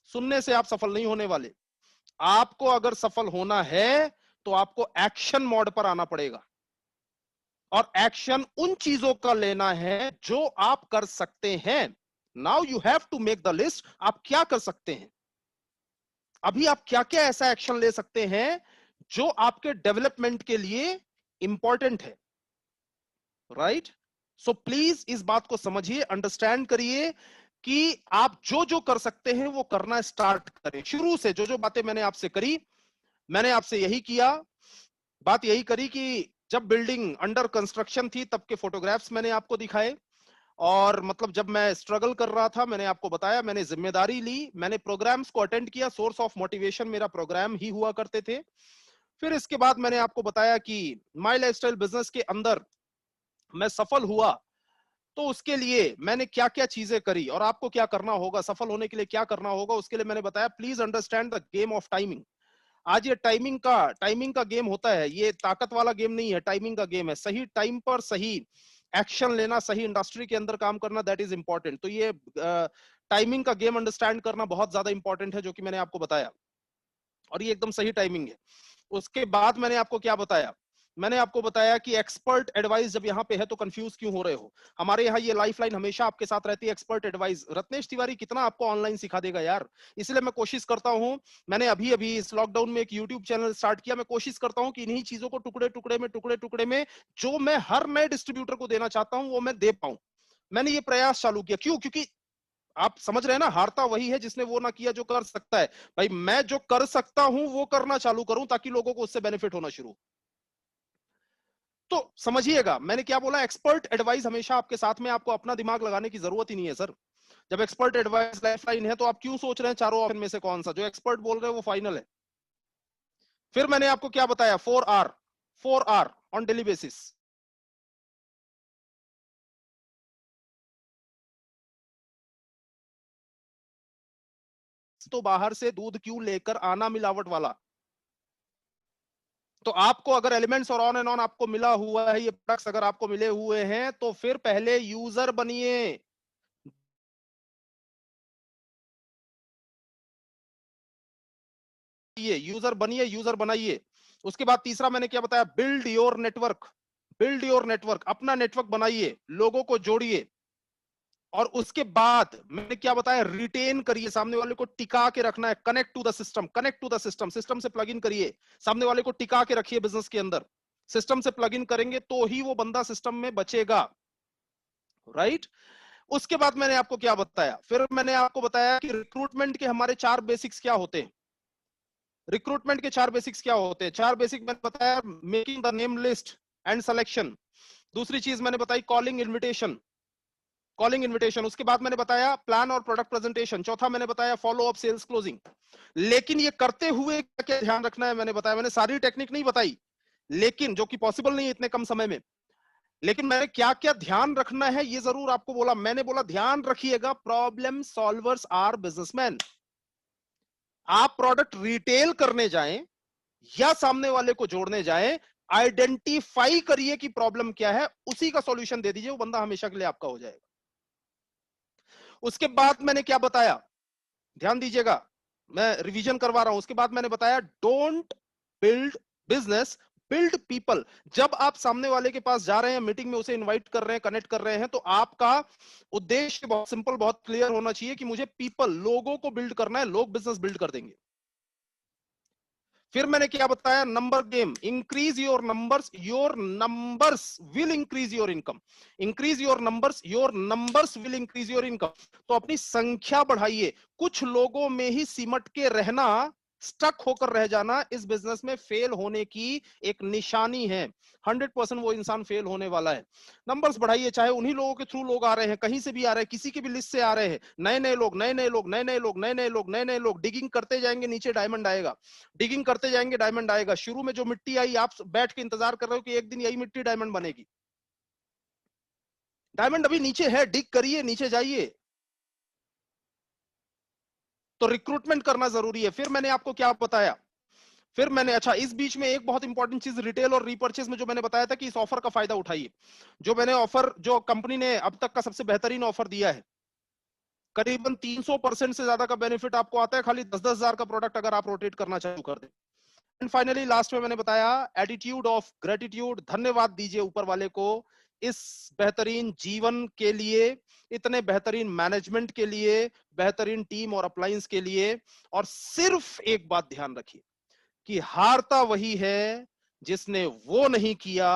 सुनने से आप सफल नहीं होने वाले। आपको अगर सफल होना है तो आपको एक्शन मोड पर आना पड़ेगा, और एक्शन उन चीजों का लेना है जो आप कर सकते हैं। Now you have to make the list. आप क्या कर सकते हैं, अभी आप क्या क्या ऐसा एक्शन ले सकते हैं जो आपके डेवलपमेंट के लिए इंपॉर्टेंट है। राइट? सो प्लीज इस बात को समझिए, अंडरस्टैंड करिए कि आप जो जो कर सकते हैं वो करना स्टार्ट करें। शुरू से जो जो बातें मैंने आपसे करी, मैंने आपसे यही किया, बात यही करी कि जब बिल्डिंग अंडर कंस्ट्रक्शन थी तब के फोटोग्राफ्स मैंने आपको दिखाए, और मतलब जब मैं स्ट्रगल कर रहा था मैंने आपको बताया, मैंने जिम्मेदारी ली, मैंने प्रोग्राम्स को अटेंड किया, सोर्स ऑफ मोटिवेशन मेरा प्रोग्राम ही हुआ करते थे। फिर इसके बाद मैंने आपको बताया कि माई लाइफस्टाइल बिजनेस के अंदर मैं सफल हुआ, तो उसके लिए मैंने क्या क्या चीजें करी, और आपको क्या करना होगा सफल होने के लिए, क्या करना होगा उसके लिए मैंने बताया। Please understand the game of timing. आज ये टाइमिंग का गेम होता है, ये ताकत वाला गेम नहीं है, टाइमिंग का गेम है। सही टाइम पर सही एक्शन लेना, सही इंडस्ट्री के अंदर काम करना, दैट इज इंपॉर्टेंट। तो ये टाइमिंग का गेम अंडरस्टैंड करना बहुत ज्यादा इंपॉर्टेंट है, जो कि मैंने आपको बताया, और ये एकदम सही टाइमिंग है। उसके बाद मैंने आपको क्या बताया, मैंने आपको बताया कि एक्सपर्ट एडवाइस जब यहाँ पे है तो कंफ्यूज क्यों हो रहे हो। हमारे यहाँ ये लाइफलाइन हमेशा आपके साथ रहती है, एक्सपर्ट एडवाइस। रत्नेश तिवारी कितना आपको ऑनलाइन सिखा देगा यार। इसलिए मैं कोशिश करता हूं, मैंने अभी अभी इस लॉकडाउन में एक यूट्यूब चैनल स्टार्ट किया। मैं कोशिश करता हूं कि इन्हीं चीजों को टुकड़े में जो मैं हर नए डिस्ट्रीब्यूटर को देना चाहता हूं वो मैं दे पाऊं। मैंने ये प्रयास चालू किया, क्यों? क्योंकि आप समझ रहे हैं ना, हारता वही है जिसने वो ना किया जो कर सकता है। भाई मैं जो कर सकता हूं वो करना चालू करूं, ताकि लोगों को उससे बेनिफिट होना शुरू। तो समझिएगा मैंने क्या बोला, एक्सपर्ट एडवाइस हमेशा आपके साथ में, आपको अपना दिमाग लगाने की जरूरत ही नहीं है सर। जब एक्सपर्ट एडवाइस लाइफलाइन है तो आप क्यों सोच रहे हैं चारों ऑप्शन में से कौन सा? जो एक्सपर्ट बोल रहे हैं वो फाइनल है। फिर मैंने आपको क्या बताया, 4R, 4R on daily basis. तो बाहर से दूध क्यों लेकर आना मिलावट वाला? तो आपको अगर एलिमेंट्स और ऑन एंड ऑन आपको मिला हुआ है, ये प्रोडक्ट्स अगर आपको मिले हुए हैं, तो फिर पहले यूजर बनिए। ये यूजर बनिए, यूजर बनाइए। उसके बाद तीसरा मैंने क्या बताया? Build your network. Build your network, अपना नेटवर्क बनाइए, लोगों को जोड़िए। और उसके बाद मैंने क्या बताया? रिटेन करिए, सामने वाले को टिका के रखना है। Connect to the system, connect to the system, system से प्लग इन करिए, सामने वाले को टिका के रखिए बिजनेस के अंदर। सिस्टम से प्लग इन करेंगे तो ही वो बंदा सिस्टम में बचेगा, राइट? उसके बाद मैंने आपको क्या बताया? फिर मैंने आपको बताया कि रिक्रूटमेंट के हमारे 4 बेसिक्स क्या होते हैं। रिक्रूटमेंट के 4 बेसिक्स क्या होते हैं? 4 बेसिक मैंने बताया, making the name list and selection. दूसरी चीज मैंने बताई कॉलिंग इन्विटेशन, कॉलिंग इन्विटेशन। उसके बाद मैंने बताया प्लान और प्रोडक्ट प्रेजेंटेशन। चौथा मैंने बताया फॉलो अप, सेल्स क्लोजिंग। लेकिन ये करते हुए क्या ध्यान रखना है मैंने बताया। मैंने सारी टेक्निक नहीं बताई, लेकिन जो कि पॉसिबल नहीं है इतने कम समय में। लेकिन मैंने क्या क्या ध्यान रखना है ये जरूर आपको बोला। मैंने बोला ध्यान रखिएगा, प्रॉब्लम सॉल्वर्स आर बिजनेसमैन। आप प्रोडक्ट रिटेल करने जाएं या सामने वाले को जोड़ने जाएं, आइडेंटिफाई करिए कि प्रॉब्लम क्या है, उसी का सॉल्यूशन दे दीजिए, वो बंदा हमेशा के लिए आपका हो जाएगा। उसके बाद मैंने क्या बताया, ध्यान दीजिएगा, मैं रिवीजन करवा रहा हूं। उसके बाद मैंने बताया don't build business, build people. जब आप सामने वाले के पास जा रहे हैं, मीटिंग में उसे इनवाइट कर रहे हैं, कनेक्ट कर रहे हैं, तो आपका उद्देश्य बहुत सिंपल, बहुत क्लियर होना चाहिए कि मुझे पीपल, लोगों को बिल्ड करना है, लोग बिजनेस बिल्ड कर देंगे। फिर मैंने क्या बताया? Number game, increase your numbers will increase your income. Increase your numbers will increase your income. तो अपनी संख्या बढ़ाइए। कुछ लोगों में ही सिमट के रहना, स्टक होकर रह जाना, इस बिजनेस में फेल होने की एक निशानी है। 100% वो इंसान फेल होने वाला है। नंबर्स बढ़ाइए, चाहे उन्हीं लोगों के थ्रू लोग आ रहे हैं, कहीं से भी आ रहे हैं, किसी की भी लिस्ट से आ रहे हैं, नए नए लोग, नए नए लोग, नए नए लोग, नए नए लोग, नए नए लोग। डिगिंग करते जाएंगे, नीचे डायमंड आएगा। डिगिंग करते जाएंगे, डायमंड आएगा। शुरू में जो मिट्टी आई, आप बैठ के इंतजार कर रहे हो कि एक दिन यही मिट्टी डायमंड बनेगी। डायमंड अभी नीचे है, डिग करिए, नीचे जाइए। तो रिक्रूटमेंट करना जरूरी है। फिर मैंने आपको क्या बताया? फिर मैंने, अच्छा, इस बीच में एक बहुत इंपॉर्टेंट चीज, रिटेल और रीपर्चेज में जो मैंने बताया था कि इस ऑफर का फायदा उठाइए। जो मैंने ऑफर, जो कंपनी ने अब तक का सबसे बेहतरीन ऑफर दिया है, करीबन 300% से ज्यादा का बेनिफिट आपको आता है खाली 10-10 हजार का प्रोडक्ट अगर आप रोटेट करना चालू कर दें। एंड फाइनली लास्ट में मैंने बताया एटीट्यूड ऑफ ग्रेटिट्यूड। धन्यवाद दीजिए ऊपर वाले को इस बेहतरीन जीवन के लिए, इतने बेहतरीन मैनेजमेंट के लिए, बेहतरीन टीम और अप्लायंस के लिए। और सिर्फ एक बात ध्यान रखिए कि हारता वही है जिसने वो नहीं किया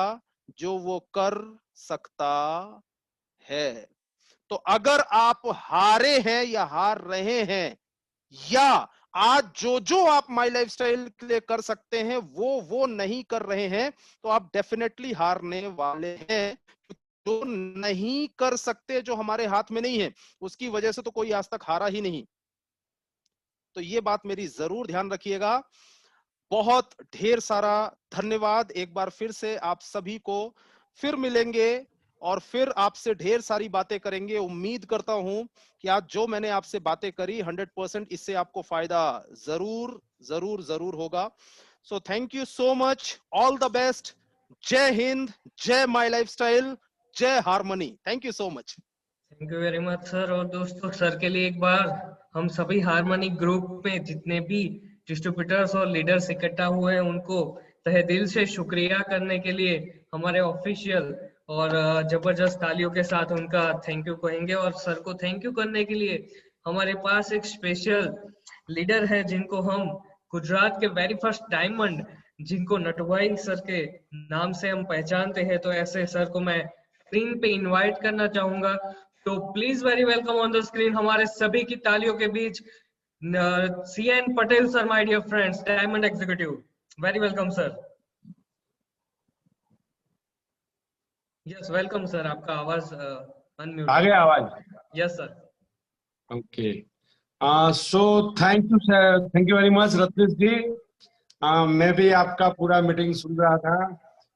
जो वो कर सकता है। तो अगर आप हारे हैं या हार रहे हैं, या आज जो आप माई लाइफस्टाइल के लिए कर सकते हैं वो नहीं कर रहे हैं, तो आप डेफिनेटली हारने वाले हैं। जो नहीं कर सकते, जो हमारे हाथ में नहीं है, उसकी वजह से तो कोई आज तक हारा ही नहीं। तो ये बात मेरी जरूर ध्यान रखिएगा। बहुत ढेर सारा धन्यवाद एक बार फिर से आप सभी को। फिर मिलेंगे और फिर आपसे ढेर सारी बातें करेंगे। उम्मीद करता हूं कि आज जो मैंने आपसे बातें करी 100% इससे आपको फायदा जरूर जरूर जरूर होगा। सो thank you so much, all the best. जय हिंद, जय माई लाइफस्टाइल, जय harmony. Thank you so much. Thank you very much sir. और दोस्तों, सर के लिए एक बार हम सभी हार्मनी ग्रुप में जितने भी डिस्ट्रीब्यूटर्स और लीडर्स इकट्ठा हुए हैं उनको तहे दिल से शुक्रिया करने के लिए हमारे ऑफिशियल और जबरदस्त तालियों के साथ उनका थैंक यू कहेंगे। और सर को थैंक यू करने के लिए हमारे पास एक स्पेशल लीडर है जिनको हम गुजरात के वेरी फर्स्ट डायमंड, जिनको नटवाई सर के नाम से हम पहचानते हैं, तो ऐसे सर को मैं स्क्रीन पे इनवाइट करना चाहूंगा। तो please very welcome on the screen, हमारे सभी की तालियों के बीच, CN Patel sir, my dear friends, diamond executive. Very welcome sir. Yes welcome sir, आपका आवाज अनम्यूट आ है। गया आवाज? Yes sir. Okay, so thank you sir, thank you very much Ratnesh ji. मैं भी आपका पूरा मीटिंग सुन रहा था।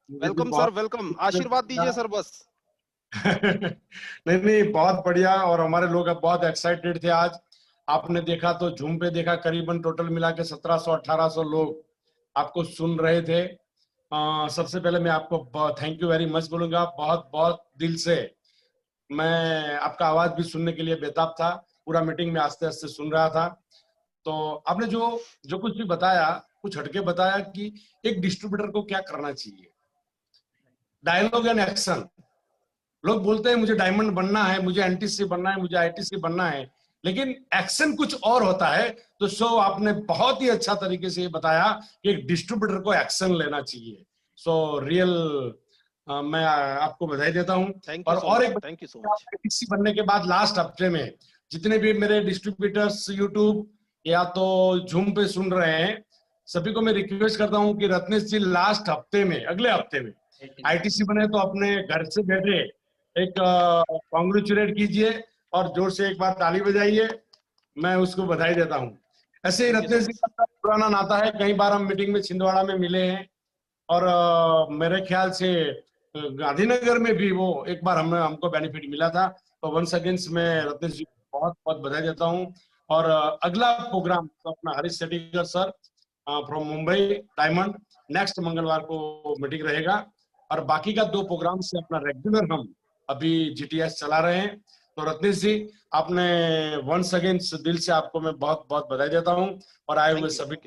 Welcome sir, welcome. आशीर्वाद दीजिए सर बस। नहीं नहीं, बहुत बढ़िया। और हमारे लोग अब बहुत एक्साइटेड थे आज। आपने देखा तो जूम पे देखा, करीबन टोटल मिला के 1700-1800 लोग आपको सुन रहे थे। सबसे पहले मैं आपको थैंक यू वेरी मच बोलूंगा, बहुत बहुत दिल से। मैं आपका आवाज भी सुनने के लिए बेताब था, पूरा मीटिंग में आस्ते आस्ते सुन रहा था। तो आपने जो जो कुछ भी बताया, कुछ हटके बताया कि एक डिस्ट्रीब्यूटर को क्या करना चाहिए। Dialogue and action. लोग बोलते हैं मुझे डायमंड बनना है, मुझे एनटीसी बनना है, मुझे आईटीसी बनना है, लेकिन एक्शन कुछ और होता है। तो सो आपने बहुत ही अच्छा तरीके से ये बताया कि एक डिस्ट्रीब्यूटर को एक्शन लेना चाहिए। सो रियल मैं आपको बधाई देता हूँ। और एक thank you so much. ITC बनने के बाद लास्ट हफ्ते में जितने भी मेरे डिस्ट्रीब्यूटर्स यूट्यूब या तो जूम पे सुन रहे हैं, सभी को मैं रिक्वेस्ट करता हूँ कि रत्नेश जी लास्ट हफ्ते में, अगले हफ्ते में आईटीसी बने तो अपने घर से बैठे एक कॉन्ग्रेचुलेट कीजिए और जोर से एक बार ताली बजाइए। मैं उसको बधाई देता हूँ। ऐसे ही रत्नेश जी का पुराना नाता है, कई बार हम मीटिंग में छिंदवाड़ा में मिले हैं और मेरे ख्याल से गांधीनगर में भी वो एक बार हमको बेनिफिट मिला था। तो वंस अगेन मैं रत्नेश जी को बहुत बहुत बधाई देता हूँ। और अगला प्रोग्राम तो अपना Harish Sethikar sir from Mumbai diamond, next मंगलवार को मीटिंग रहेगा। और बाकी का 2 प्रोग्राम से अपना रेगुलर हम अभी जीटीएस चला रहे हैं। तो रत्नेश जी आपने वंस अगेन दिल से आपको मैं बहुत बहुत बधाई देता हूँ। और आए हुए सभी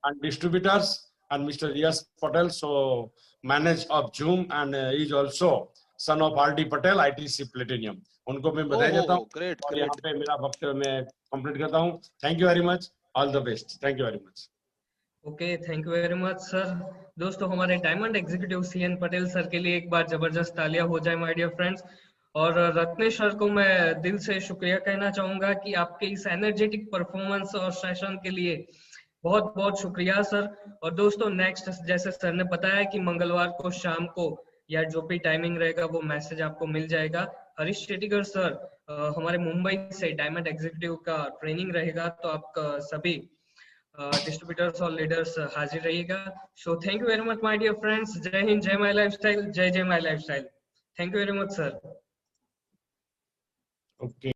and distributors and Mr. Yas Patel, so manage of Zoom and is also son of RD Patel, ITC Platinum. उनको मैं बधाई देता हूँ। और यहाँ पे मेरा वक्तव्य मैं कंप्लीट करता हूँ। Thank you very much, all the best. Thank you very much. Okay, thank you very much sir. दोस्तों हमारे diamond executive CN Patel sir के लिए एक बार जबरदस्त तालियां हो जाए माय डियर फ्रेंड्स। और रत्नेश सर को मैं दिल से शुक्रिया कहना चाहूंगा कि आपके इस एनर्जेटिक परफॉर्मेंस और सेशन के लिए बहुत बहुत शुक्रिया सर। और दोस्तों नेक्स्ट जैसे सर ने बताया कि मंगलवार को शाम को या जो भी टाइमिंग रहेगा वो मैसेज आपको मिल जाएगा। हरीश शेट्टीकर सर हमारे मुंबई से डायमंड एग्जीक्यूटिव का ट्रेनिंग रहेगा, तो आप सभी डिस्ट्रीब्यूटर्स और लीडर्स हाजिर रहिएगा। So thank you very much my dear friends. जय हिंद, जय माय लाइफस्टाइल, जय जय my lifestyle. Thank you very much sir. Okay.